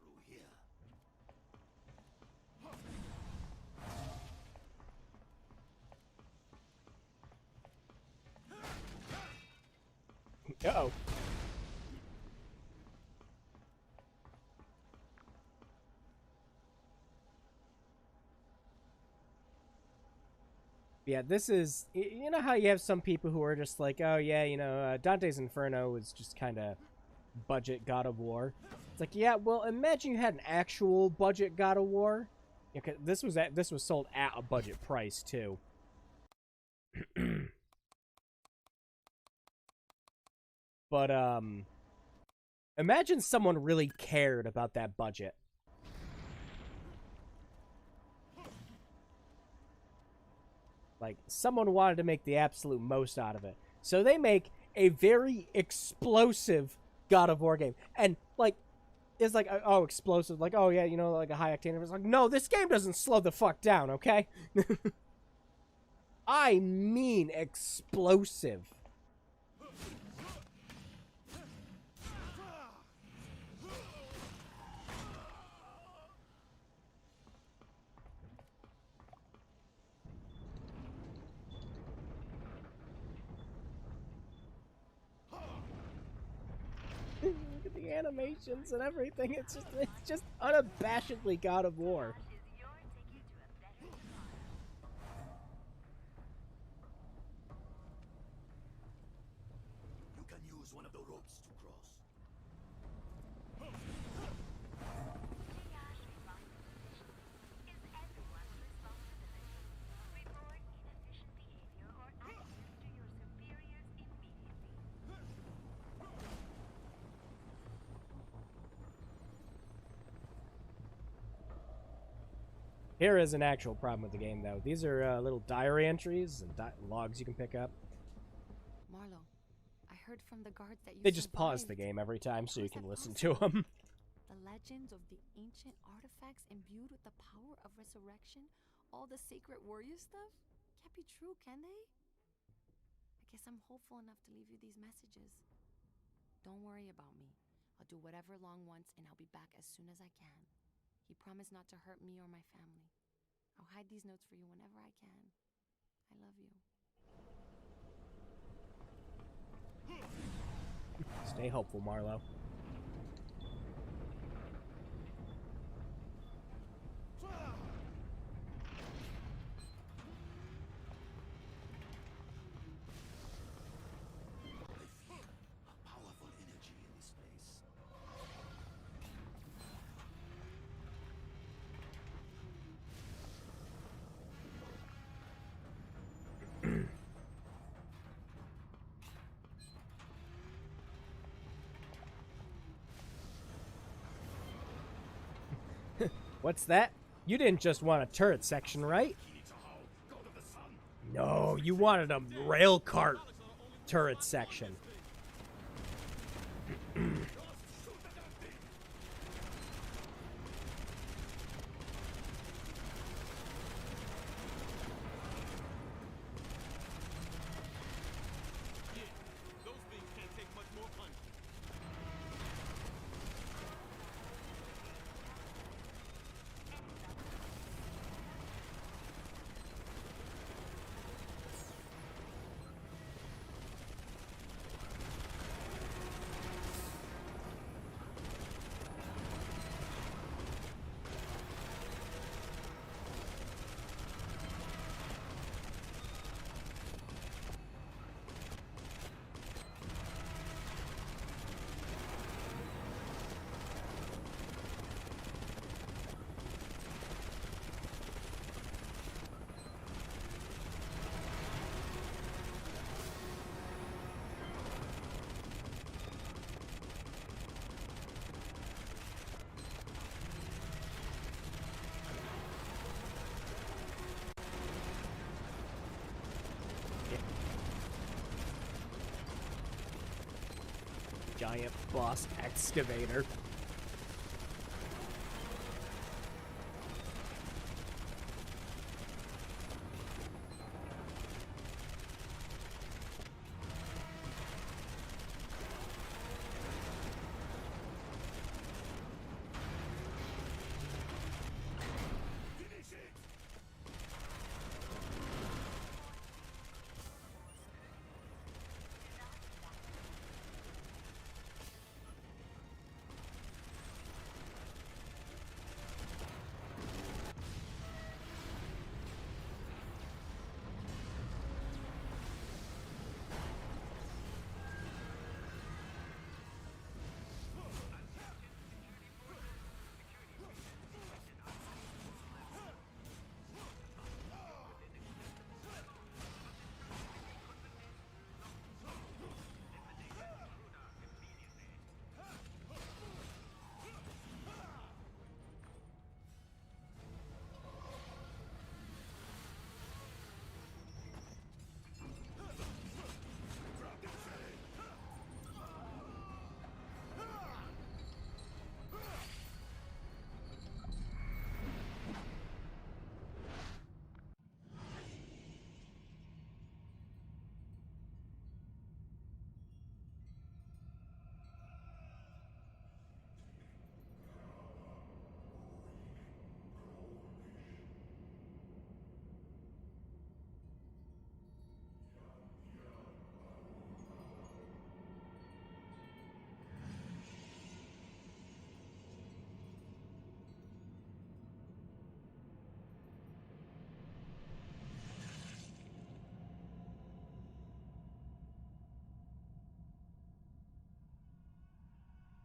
Through here. Uh-oh. Yeah, this is... You know how you have some people who are just like, oh, yeah, you know, Dante's Inferno was just kind of budget God of War. It's like, yeah, well, imagine you had an actual budget God of War. Yeah, 'cause this was sold at a budget price, too. But, imagine someone really cared about that budget. Like, someone wanted to make the absolute most out of it. So they make a very explosive God of War game. And, like, it's like, oh, explosive. Like, oh, yeah, you know, like a high octane. It's like, no, this game doesn't slow the fuck down, okay? I mean explosive. Look at the animations and everything. It's just unabashedly God of War. You can use one of the ropes to cross. Here is an actual problem with the game, though. These are little diary entries and logs you can pick up. Marlo, I heard from the guards that you They just pause the survived. game every time so How you is can that listen to possible? them. The legends of the ancient artifacts imbued with the power of resurrection, all the sacred warrior stuff? Can't be true, can they? I guess I'm hopeful enough to leave you these messages. Don't worry about me. I'll do whatever Long wants and I'll be back as soon as I can. He promised not to hurt me or my family. I'll hide these notes for you whenever I can. I love you. Stay hopeful, Marlo. I feel a powerful energy in this place. What's that? You didn't just want a turret section, right? No, you wanted a rail cart turret section. Those things can't take much more punch. Giant boss excavator.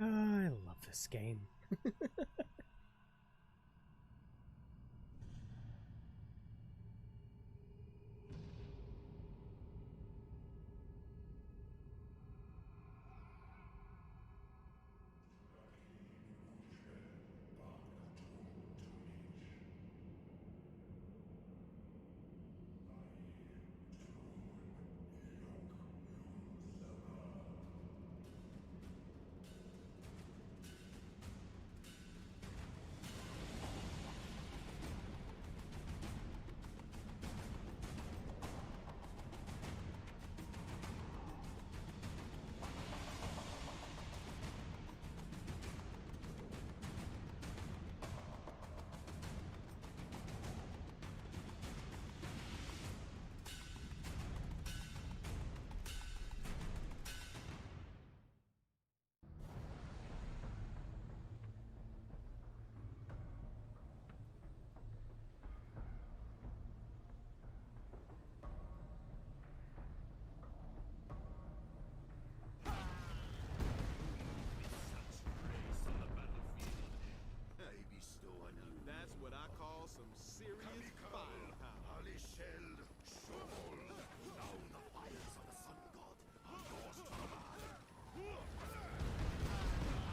I love this game. That's what I call some serious firepower.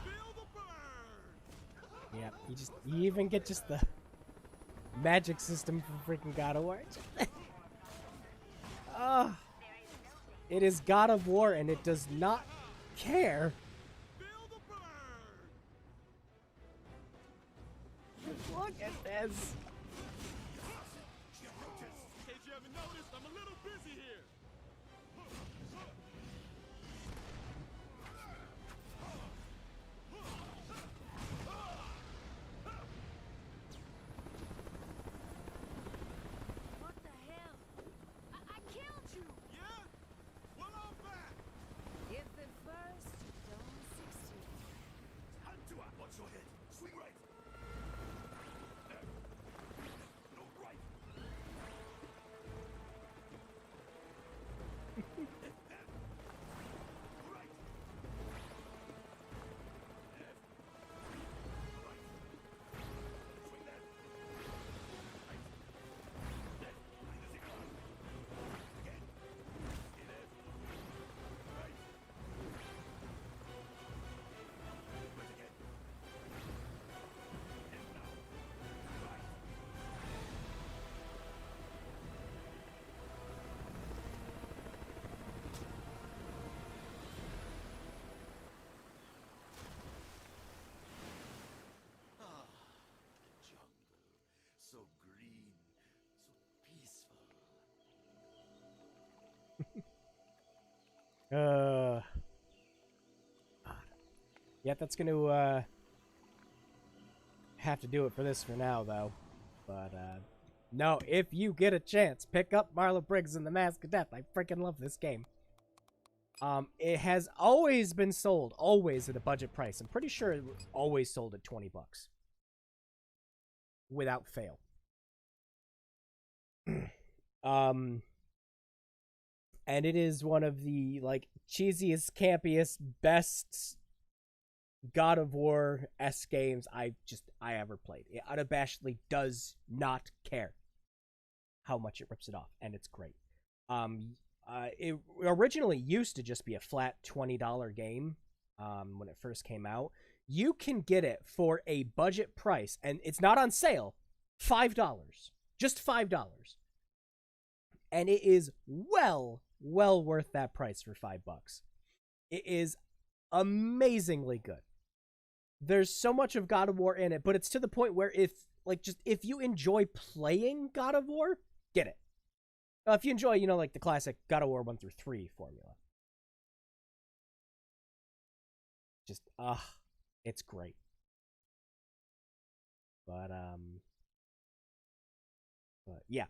Feel the burn! Yeah, you even get just the magic system for freaking God of War. It is God of War and it does not care Yes. In case you haven't noticed, I'm a little busy here. What the hell? I killed you! Yeah? Well, I'm back. If at first you don't succeed. Hand to her. Watch your head. Swing right. There. No right. Right. Left. Right. Swing left. Right. Left. Behind the zigzag. Again. Stay left. Right. Right again. Left now. Right. Ah, the jungle. So green, so peaceful. Yeah, that's gonna have to do it for this for now, though. But no, if you get a chance, pick up Marla Briggs and the Mask of Death. I freaking love this game. It has always been sold, always at a budget price. I'm pretty sure it was always sold at $20, without fail. And it is one of the like cheesiest, campiest, best God of War-esque games I ever played. It unabashedly does not care how much it rips it off, and it's great. It originally used to just be a flat $20 game when it first came out. You can get it for a budget price, and it's not on sale, $5. Just $5. And it is well worth that price for $5. It is amazingly good. There's so much of God of War in it, but it's to the point where if you enjoy playing God of War, get it. If you enjoy, like the classic God of War 1 through 3 formula. Just, it's great. But yeah.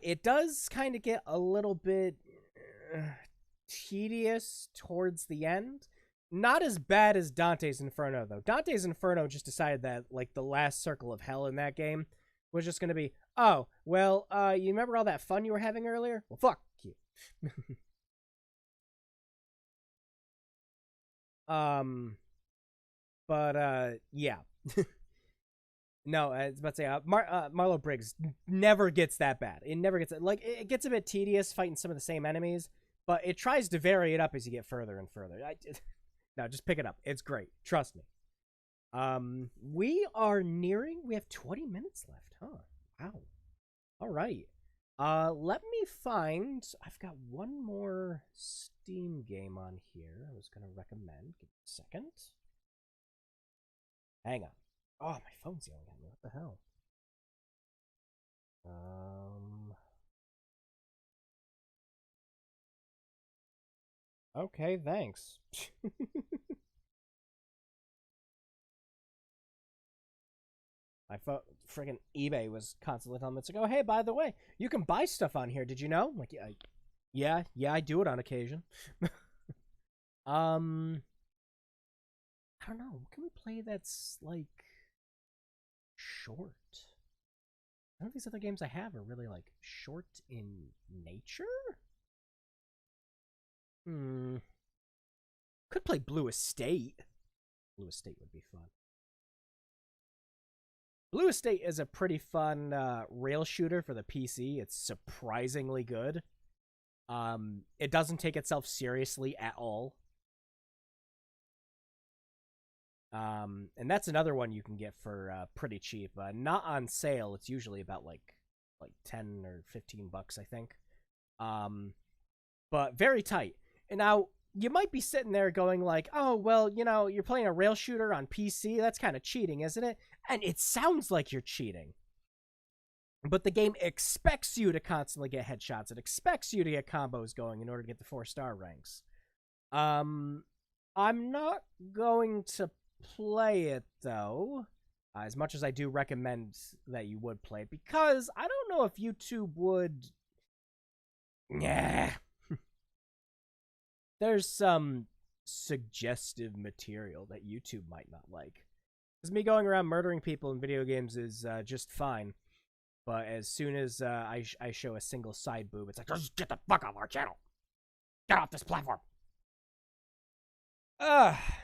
It does kind of get a little bit tedious towards the end. Not as bad as Dante's Inferno, though. Dante's Inferno just decided that, like, the last circle of hell in that game was just going to be, oh, well, you remember all that fun you were having earlier? Well, fuck you. Yeah. No, I was about to say, Marlo Briggs never gets that bad. It never gets, like, it gets a bit tedious fighting some of the same enemies, but it tries to vary it up as you get further and further. No, just pick it up. It's great. Trust me. We have 20 minutes left, huh? Wow. All right. Let me find, I've got one more Steam game on here I was going to recommend. Give me a second. Hang on. Oh, my phone's yelling at me. What the hell? Okay, thanks. My phone, friggin' eBay was constantly telling me, it's like, oh, hey, by the way, you can buy stuff on here. Did you know? I'm like, yeah, I do it on occasion. I don't know. What can we play that's, like, short? None of these other games I have are really, like, short in nature? Could play Blue Estate. Blue Estate would be fun. Blue Estate is a pretty fun rail shooter for the PC. It's surprisingly good. It doesn't take itself seriously at all. And that's another one you can get for pretty cheap. Not on sale. It's usually about like 10 or $15, I think. But very tight. And now, you might be sitting there going like, oh, well, you know, you're playing a rail shooter on PC. That's kind of cheating, isn't it? And it sounds like you're cheating. But the game expects you to constantly get headshots. It expects you to get combos going in order to get the 4-star ranks. I'm not going to play it, though, as much as I do recommend that you would play it, because I don't know if YouTube would... Yeah. There's some suggestive material that YouTube might not like. Because me going around murdering people in video games is just fine. But as soon as I show a single side boob, it's like, just get the fuck off our channel. Get off this platform.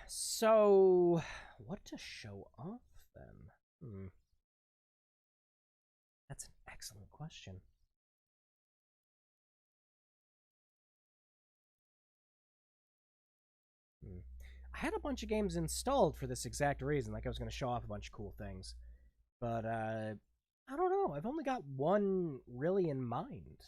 So what to show off then? That's an excellent question. I had a bunch of games installed for this exact reason, like I was going to show off a bunch of cool things. But, I don't know. I've only got one really in mind.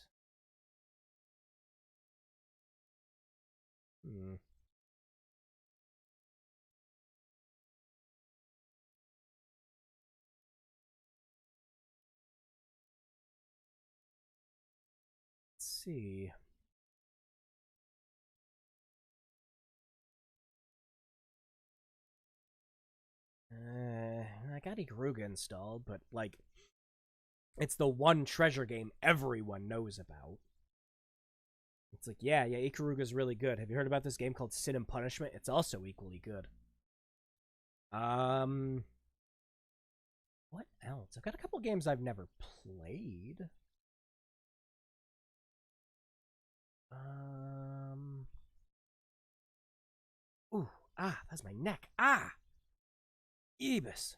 Let's see. I got Ikaruga installed, but, like, it's the one treasure game everyone knows about. It's like, yeah, Ikaruga's really good. Have you heard about this game called Sin and Punishment? It's also equally good. What else? I've got a couple games I've never played. Ooh, that's my neck. Ibis.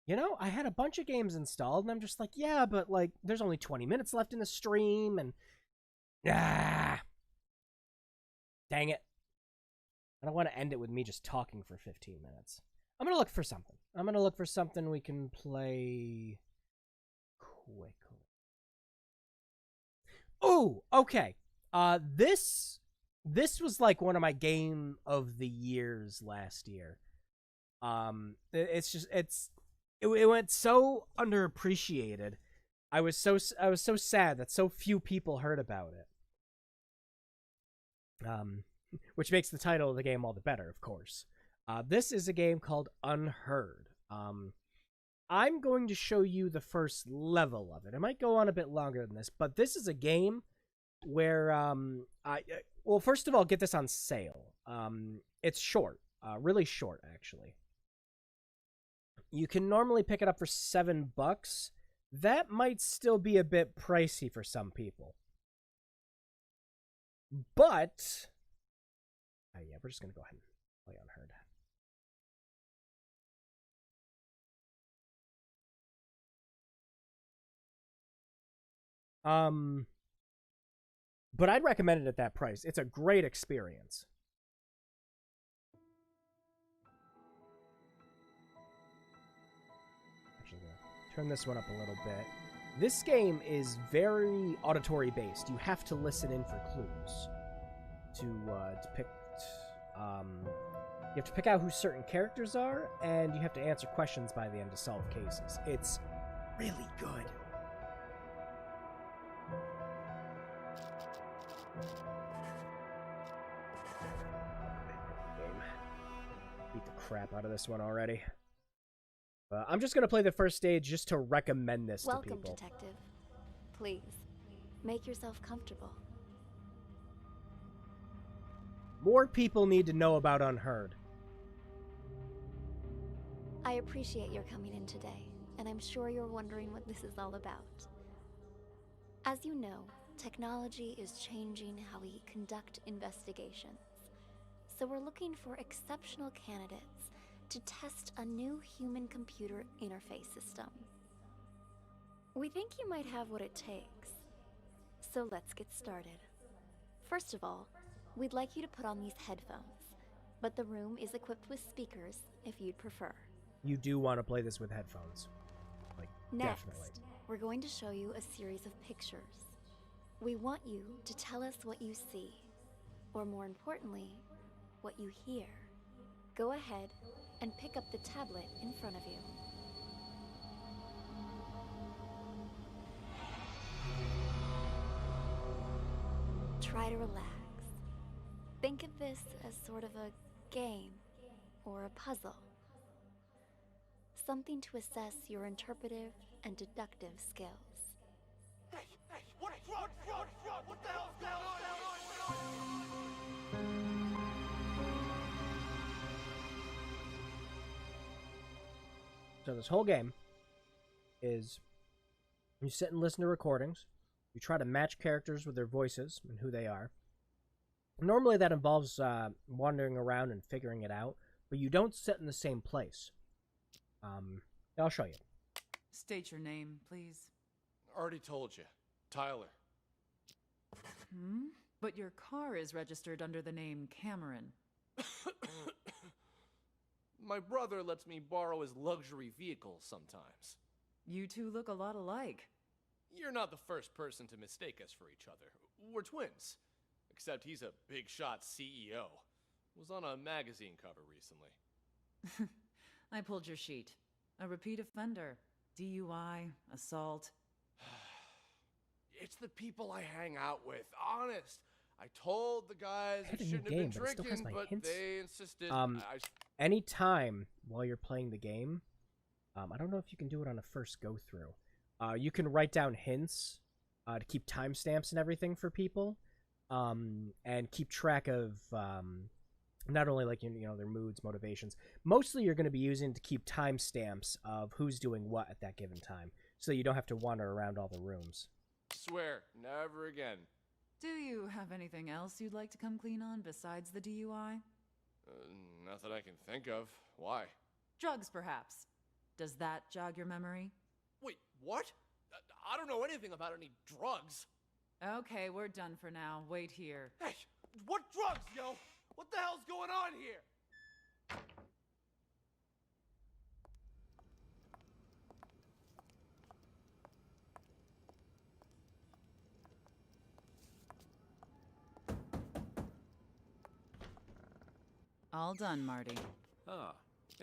You know, I had a bunch of games installed, and I'm just like, yeah, but, like, there's only 20 minutes left in the stream, and... Dang it. I don't want to end it with me just talking for 15 minutes. I'm going to look for something. I'm going to look for something we can play quickly. Oh, okay. This was, like, one of my game of the years last year. It went so underappreciated. I was so sad that so few people heard about it. Which makes the title of the game all the better, of course. This is a game called Unheard. I'm going to show you the first level of it. It might go on a bit longer than this, but this is a game where well, first of all, get this on sale. It's short, really short, actually. You can normally pick it up for $7. That might still be a bit pricey for some people. But, yeah, we're just going to go ahead and play Unheard. But I'd recommend it at that price. It's a great experience. Turn this one up a little bit. This game is very auditory based. You have to listen in for clues to pick. You have to pick out who certain characters are, and you have to answer questions by the end to solve cases. It's really good. Beat the crap out of this one already. I'm just going to play the first stage just to recommend this to people. Welcome, Detective. Please, make yourself comfortable. More people need to know about Unheard. I appreciate your coming in today, and I'm sure you're wondering what this is all about. As you know, technology is changing how we conduct investigations. So we're looking for exceptional candidates to test a new human-computer interface system. We think you might have what it takes. So let's get started. First of all, we'd like you to put on these headphones, but the room is equipped with speakers if you'd prefer. You do want to play this with headphones. Next, Definitely. we're going to show you a series of pictures. We want you to tell us what you see, or more importantly, what you hear. Go ahead and pick up the tablet in front of you. Try to relax. Think of this as sort of a game or a puzzle. Something to assess your interpretive and deductive skills. What the hell's going on? So this whole game is you sit and listen to recordings. You try to match characters with their voices and who they are. Normally that involves wandering around and figuring it out, but you don't sit in the same place. I'll show you. State your name, please. Already told you. Tyler. But your car is registered under the name Cameron. My brother lets me borrow his luxury vehicles sometimes. You two look a lot alike. You're not the first person to mistake us for each other. We're twins. Except he's a big shot CEO. Was on a magazine cover recently. I pulled your sheet. A repeat offender. DUI, assault. It's the people I hang out with, honest. I told the guys I had I a new shouldn't have game, been but it still has drinking, my but hints. they insisted. Anytime while you're playing the game, I don't know if you can do it on a first go through. You can write down hints to keep timestamps and everything for people, and keep track of not only like their moods, motivations. Mostly, you're going to be using to keep timestamps of who's doing what at that given time, so you don't have to wander around all the rooms. Swear, never again. Do you have anything else you'd like to come clean on besides the DUI? Not that I can think of. Why? Drugs, perhaps. Does that jog your memory? Wait, what? I don't know anything about any drugs. Okay, we're done for now. Wait here. Hey, what drugs, yo? What the hell's going on here? All done, Marty. Ah,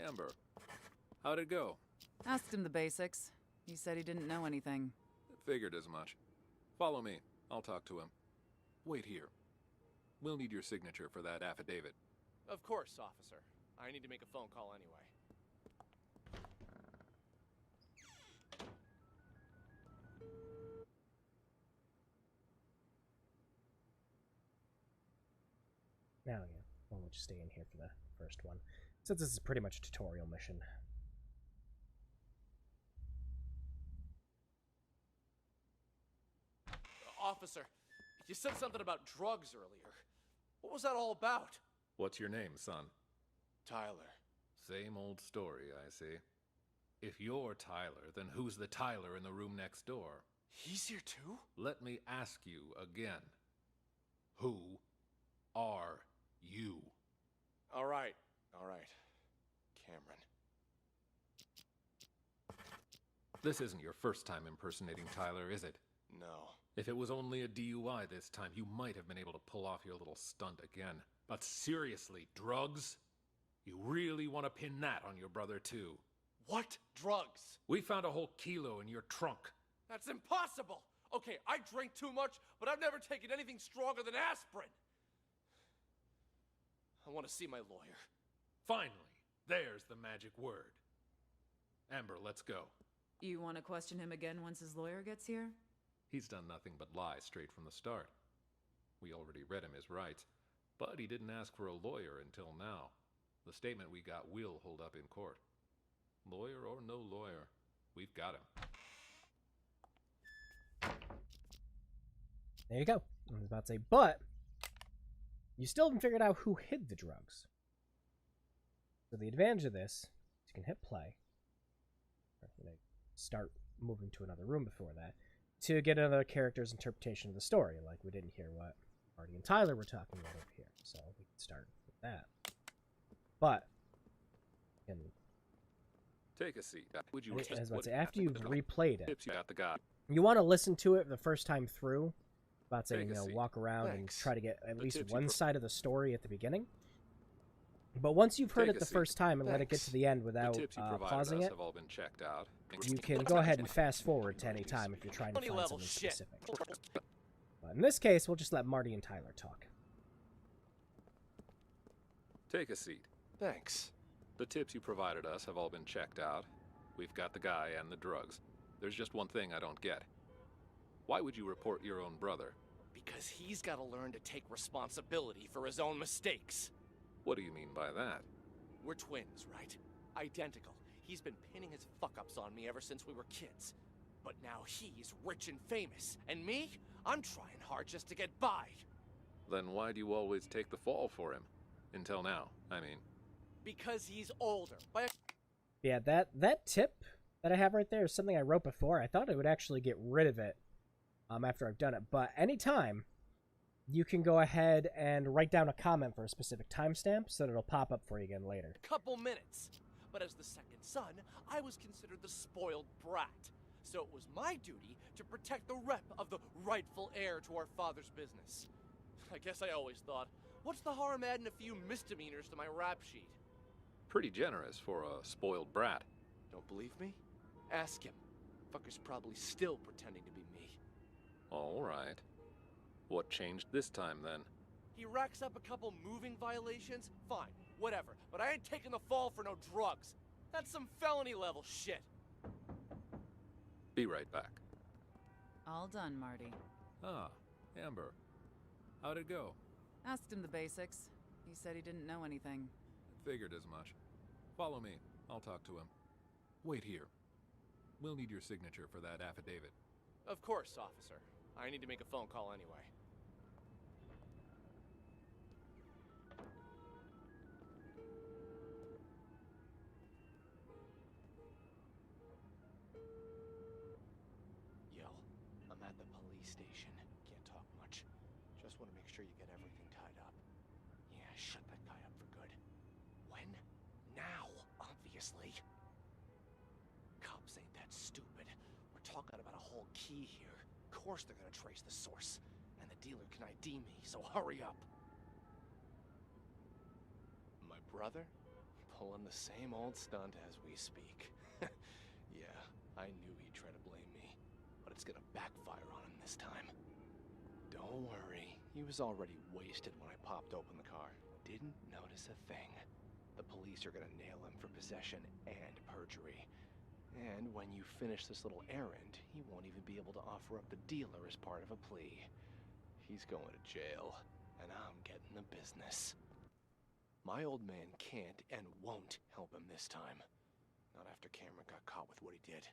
Amber. How'd it go? Asked him the basics. He said he didn't know anything. Figured as much. Follow me. I'll talk to him. Wait here. We'll need your signature for that affidavit. Of course, officer. I need to make a phone call anyway. Now, yeah, we'll just stay in here for the first one, since this is pretty much a tutorial mission. Officer, you said something about drugs earlier. What was that all about? What's your name, son? Tyler. Same old story, I see. If you're Tyler, then who's the Tyler in the room next door? He's here too? Let me ask you again. Who are you? All right. Cameron. This isn't your first time impersonating Tyler, is it? No. If it was only a DUI this time, you might have been able to pull off your little stunt again. But seriously, drugs? You really want to pin that on your brother too? What drugs? We found a whole kilo in your trunk. That's impossible! Okay, I drink too much, but I've never taken anything stronger than aspirin. I want to see my lawyer. Finally, there's the magic word. Amber, let's go. You want to question him again once his lawyer gets here? He's done nothing but lie straight from the start. We already read him his rights, but he didn't ask for a lawyer until now. The statement we got will hold up in court. Lawyer or no lawyer, we've got him. There you go. I was about to say, but you still haven't figured out who hid the drugs. So the advantage of this is you can hit play. Start moving to another room before that to get another character's interpretation of the story. Like we didn't hear what Marty and Tyler were talking about over here, so we can start with that. But you can Take a seat. Would you I was about to what say, after you've replayed it, tips you got the guy? you want to listen to it the first time through. About saying, Take a you know, seat. walk around and Thanks. try to get at The least tips you one pro- side of the story at the beginning. But once you've heard Take it a the seat. first time and let it get Thanks. to the end The without tips you provided pausing us it, have all been checked out. you can go ahead and fast forward to any time if you're trying to find Level something shit. specific. But in this case, we'll just let Marty and Tyler talk. Take a seat. Thanks. The tips you provided us have all been checked out. We've got the guy and the drugs. There's just one thing I don't get. Why would you report your own brother? Because he's got to learn to take responsibility for his own mistakes. What do you mean by that? We're twins, right? Identical. He's been pinning his fuck-ups on me ever since we were kids. But now he's rich and famous. And me? I'm trying hard just to get by. Then why do you always take the fall for him? Until now, I mean. Because he's older. By a Yeah, that tip that I have right there is something I wrote before. I thought I would actually get rid of it after I've done it. But anytime, you can go ahead and write down a comment for a specific timestamp so that it'll pop up for you again later. couple minutes. But as the second son, I was considered the spoiled brat. So it was my duty to protect the rep of the rightful heir to our father's business. I guess I always thought, what's the harm adding a few misdemeanors to my rap sheet? Pretty generous for a spoiled brat. Don't believe me? Ask him. Fucker's probably still pretending to be me. All right. What changed this time, then? He racks up a couple moving violations? Fine, whatever. But I ain't taking the fall for no drugs. That's some felony level shit. Be right back. All done, Marty. Ah, Amber. How'd it go? Asked him the basics. He said he didn't know anything. Figured as much. Follow me. I'll talk to him. Wait here. We'll need your signature for that affidavit. Of course, officer. I need to make a phone call anyway. Yo, I'm at the police station. Can't talk much. Just want to make sure you get everything tied up. Yeah, shut that guy up for good. When? Now, obviously. Cops ain't that stupid. We're talking about a whole key here. Of course they're gonna trace the source. And the dealer can ID me, so hurry up. My brother? Pulling the same old stunt as we speak. Yeah, I knew he'd try to blame me. But it's gonna backfire on him this time. Don't worry. He was already wasted when I popped open the car. Didn't notice a thing. The police are gonna nail him for possession and perjury. And when you finish this little errand, he won't even be able to offer up the dealer as part of a plea. He's going to jail, and I'm getting the business. My old man can't and won't help him this time. Not after Cameron got caught with what he did.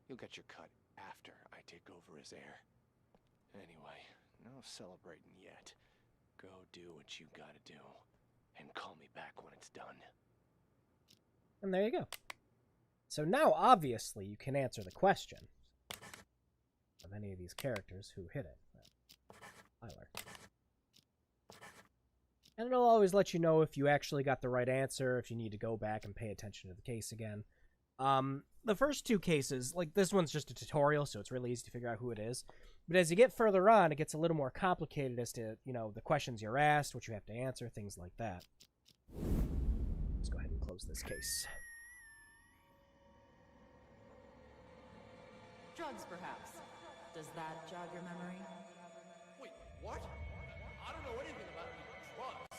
You'll get your cut after I take over as heir. Anyway, no celebrating yet. Go do what you gotta do, and call me back when it's done. And there you go. So now, obviously, you can answer the question of any of these characters who hit it. Tyler. And it'll always let you know if you actually got the right answer, if you need to go back and pay attention to the case again. The first two cases, like this one's just a tutorial, so it's really easy to figure out who it is. But as you get further on, it gets a little more complicated as to, you know, the questions you're asked, what you have to answer, things like that. Let's go ahead and close this case. Drugs, perhaps. Does that jog your memory? Wait, what? I don't know anything about any drugs.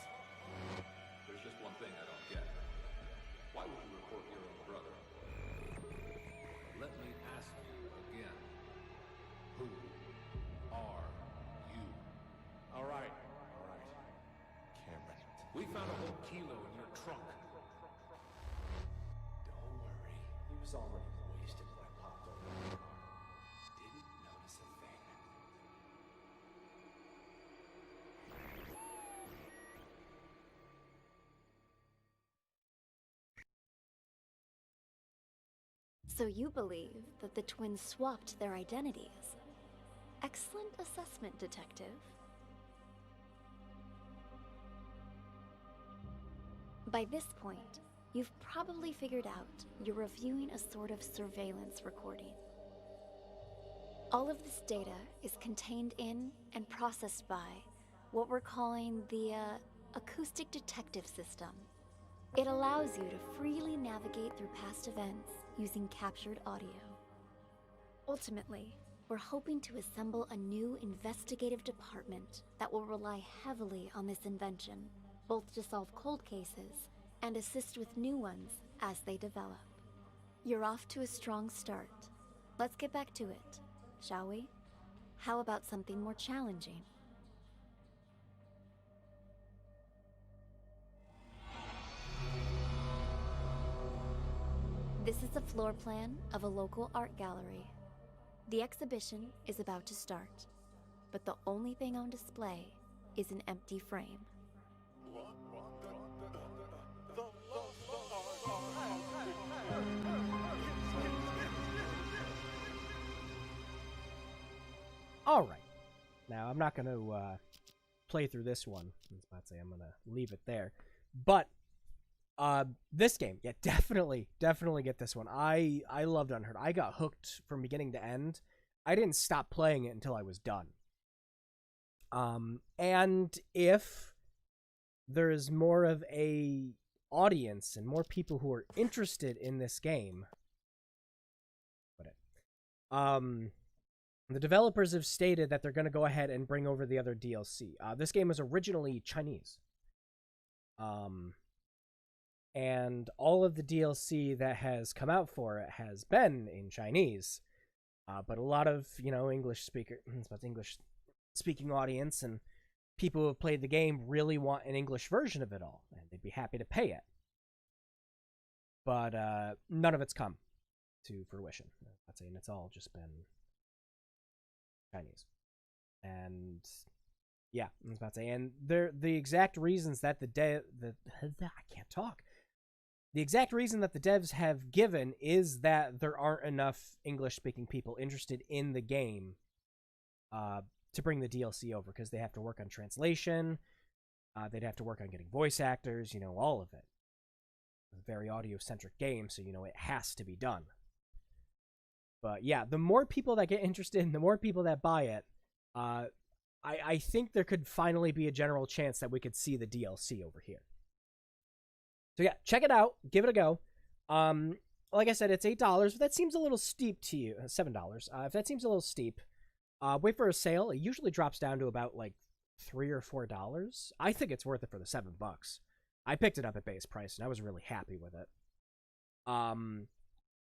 There's just one thing I don't get. Why would you report your own brother? Let me ask you again. Who are you? All right. Cameron. We found a whole kilo in your trunk. Don't worry. He was already wasted when I popped open the car. Didn't notice a thing. So you believe that the twins swapped their identities? Excellent assessment, detective. By this point, you've probably figured out you're reviewing a sort of surveillance recording. All of this data is contained in and processed by what we're calling the acoustic detective system. It allows you to freely navigate through past events using captured audio. Ultimately, we're hoping to assemble a new investigative department that will rely heavily on this invention, both to solve cold cases and assist with new ones as they develop. You're off to a strong start. Let's get back to it, shall we? How about something more challenging? This is the floor plan of a local art gallery. The exhibition is about to start, but the only thing on display is an empty frame. All right. Now, I'm not going to play through this one. I was about to say I'm going to leave it there. But this game, yeah, definitely get this one. I loved Unheard. I got hooked from beginning to end. I didn't stop playing it until I was done. And if there's more of a audience and more people who are interested in this game, the developers have stated that they're going to go ahead and bring over the other DLC. This game was originally Chinese. And all of the DLC that has come out for it has been in Chinese. But a lot of, English speaking audience and people who have played the game really want an English version of it all, and they'd be happy to pay it. But none of it's come to fruition. I'd say, and it's all just been Chinese. And yeah, I was about to say, and the exact reasons that I can't talk. The exact reason that the devs have given is that there aren't enough English-speaking people interested in the game to bring the DLC over, because they have to work on translation, they'd have to work on getting voice actors, all of it. It's a very audio-centric game, so, it has to be done. But yeah, the more people that get interested and the more people that buy it, I think there could finally be a general chance that we could see the DLC over here. So yeah, check it out. Give it a go. Like I said, it's $8. If that seems a little steep to you, $7. If that seems a little steep, wait for a sale. It usually drops down to about like $3 or $4. I think it's worth it for the $7. I picked it up at base price, and I was really happy with it.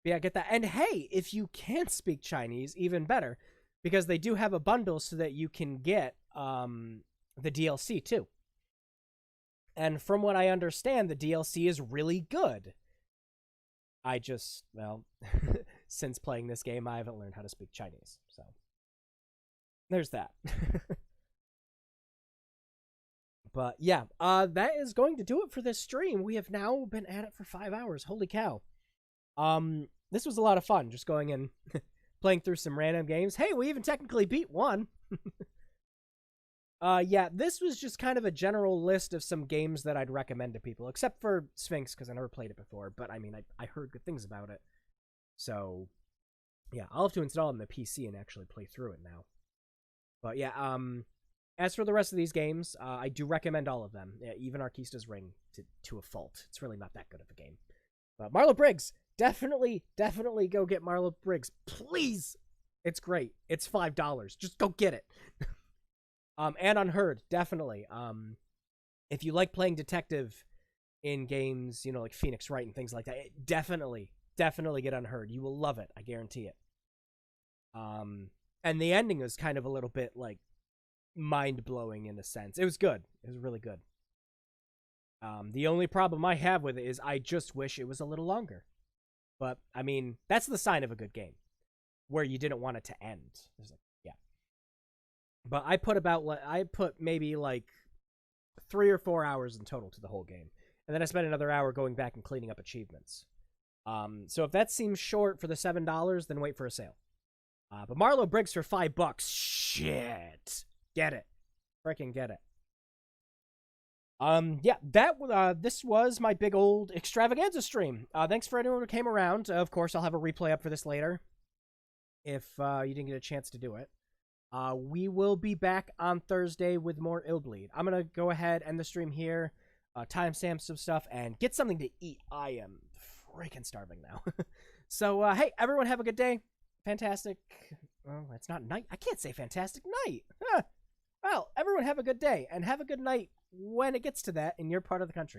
Yeah, get that. And hey, if you can't speak Chinese, even better, because they do have a bundle so that you can get the DLC too. And from what I understand, the DLC is really good. I just, since playing this game, I haven't learned how to speak Chinese. So, there's that. But yeah, that is going to do it for this stream. We have now been at it for 5 hours. Holy cow. This was a lot of fun, just going and playing through some random games. Hey, we even technically beat one. Yeah, this was just kind of a general list of some games that I'd recommend to people, except for Sphinx, because I never played it before, but I mean, I heard good things about it. So, yeah, I'll have to install it on the PC and actually play through it now. But yeah, as for the rest of these games, I do recommend all of them, even Arkista's Ring to a fault. It's really not that good of a game. But Marlo Briggs, definitely go get Marlo Briggs. Please! It's great. It's $5. Just go get it. And Unheard, definitely. If you like playing detective in games, like Phoenix Wright and things like that, definitely get Unheard. You will love it. I guarantee it. And the ending was kind of a little bit, like, mind-blowing in a sense. It was good. It was really good. The only problem I have with it is I just wish it was a little longer. But, I mean, that's the sign of a good game, where you didn't want it to end. There's like, yeah. But I put maybe like 3 or 4 hours in total to the whole game. And then I spent another hour going back and cleaning up achievements. So if that seems short for the $7, then wait for a sale. But Marlo Briggs for $5, shit. Get it. Freaking get it. Yeah, this was my big old extravaganza stream. Thanks for anyone who came around. Of course, I'll have a replay up for this later if you didn't get a chance to do it. We will be back on Thursday with more Illbleed. I'm gonna go ahead and the stream here, timestamp some stuff, and get something to eat. I am freaking starving now. So, hey, everyone, have a good day. Fantastic. Well, it's not night. I can't say fantastic night. Huh. Well, everyone have a good day, and have a good night when it gets to that in your part of the country.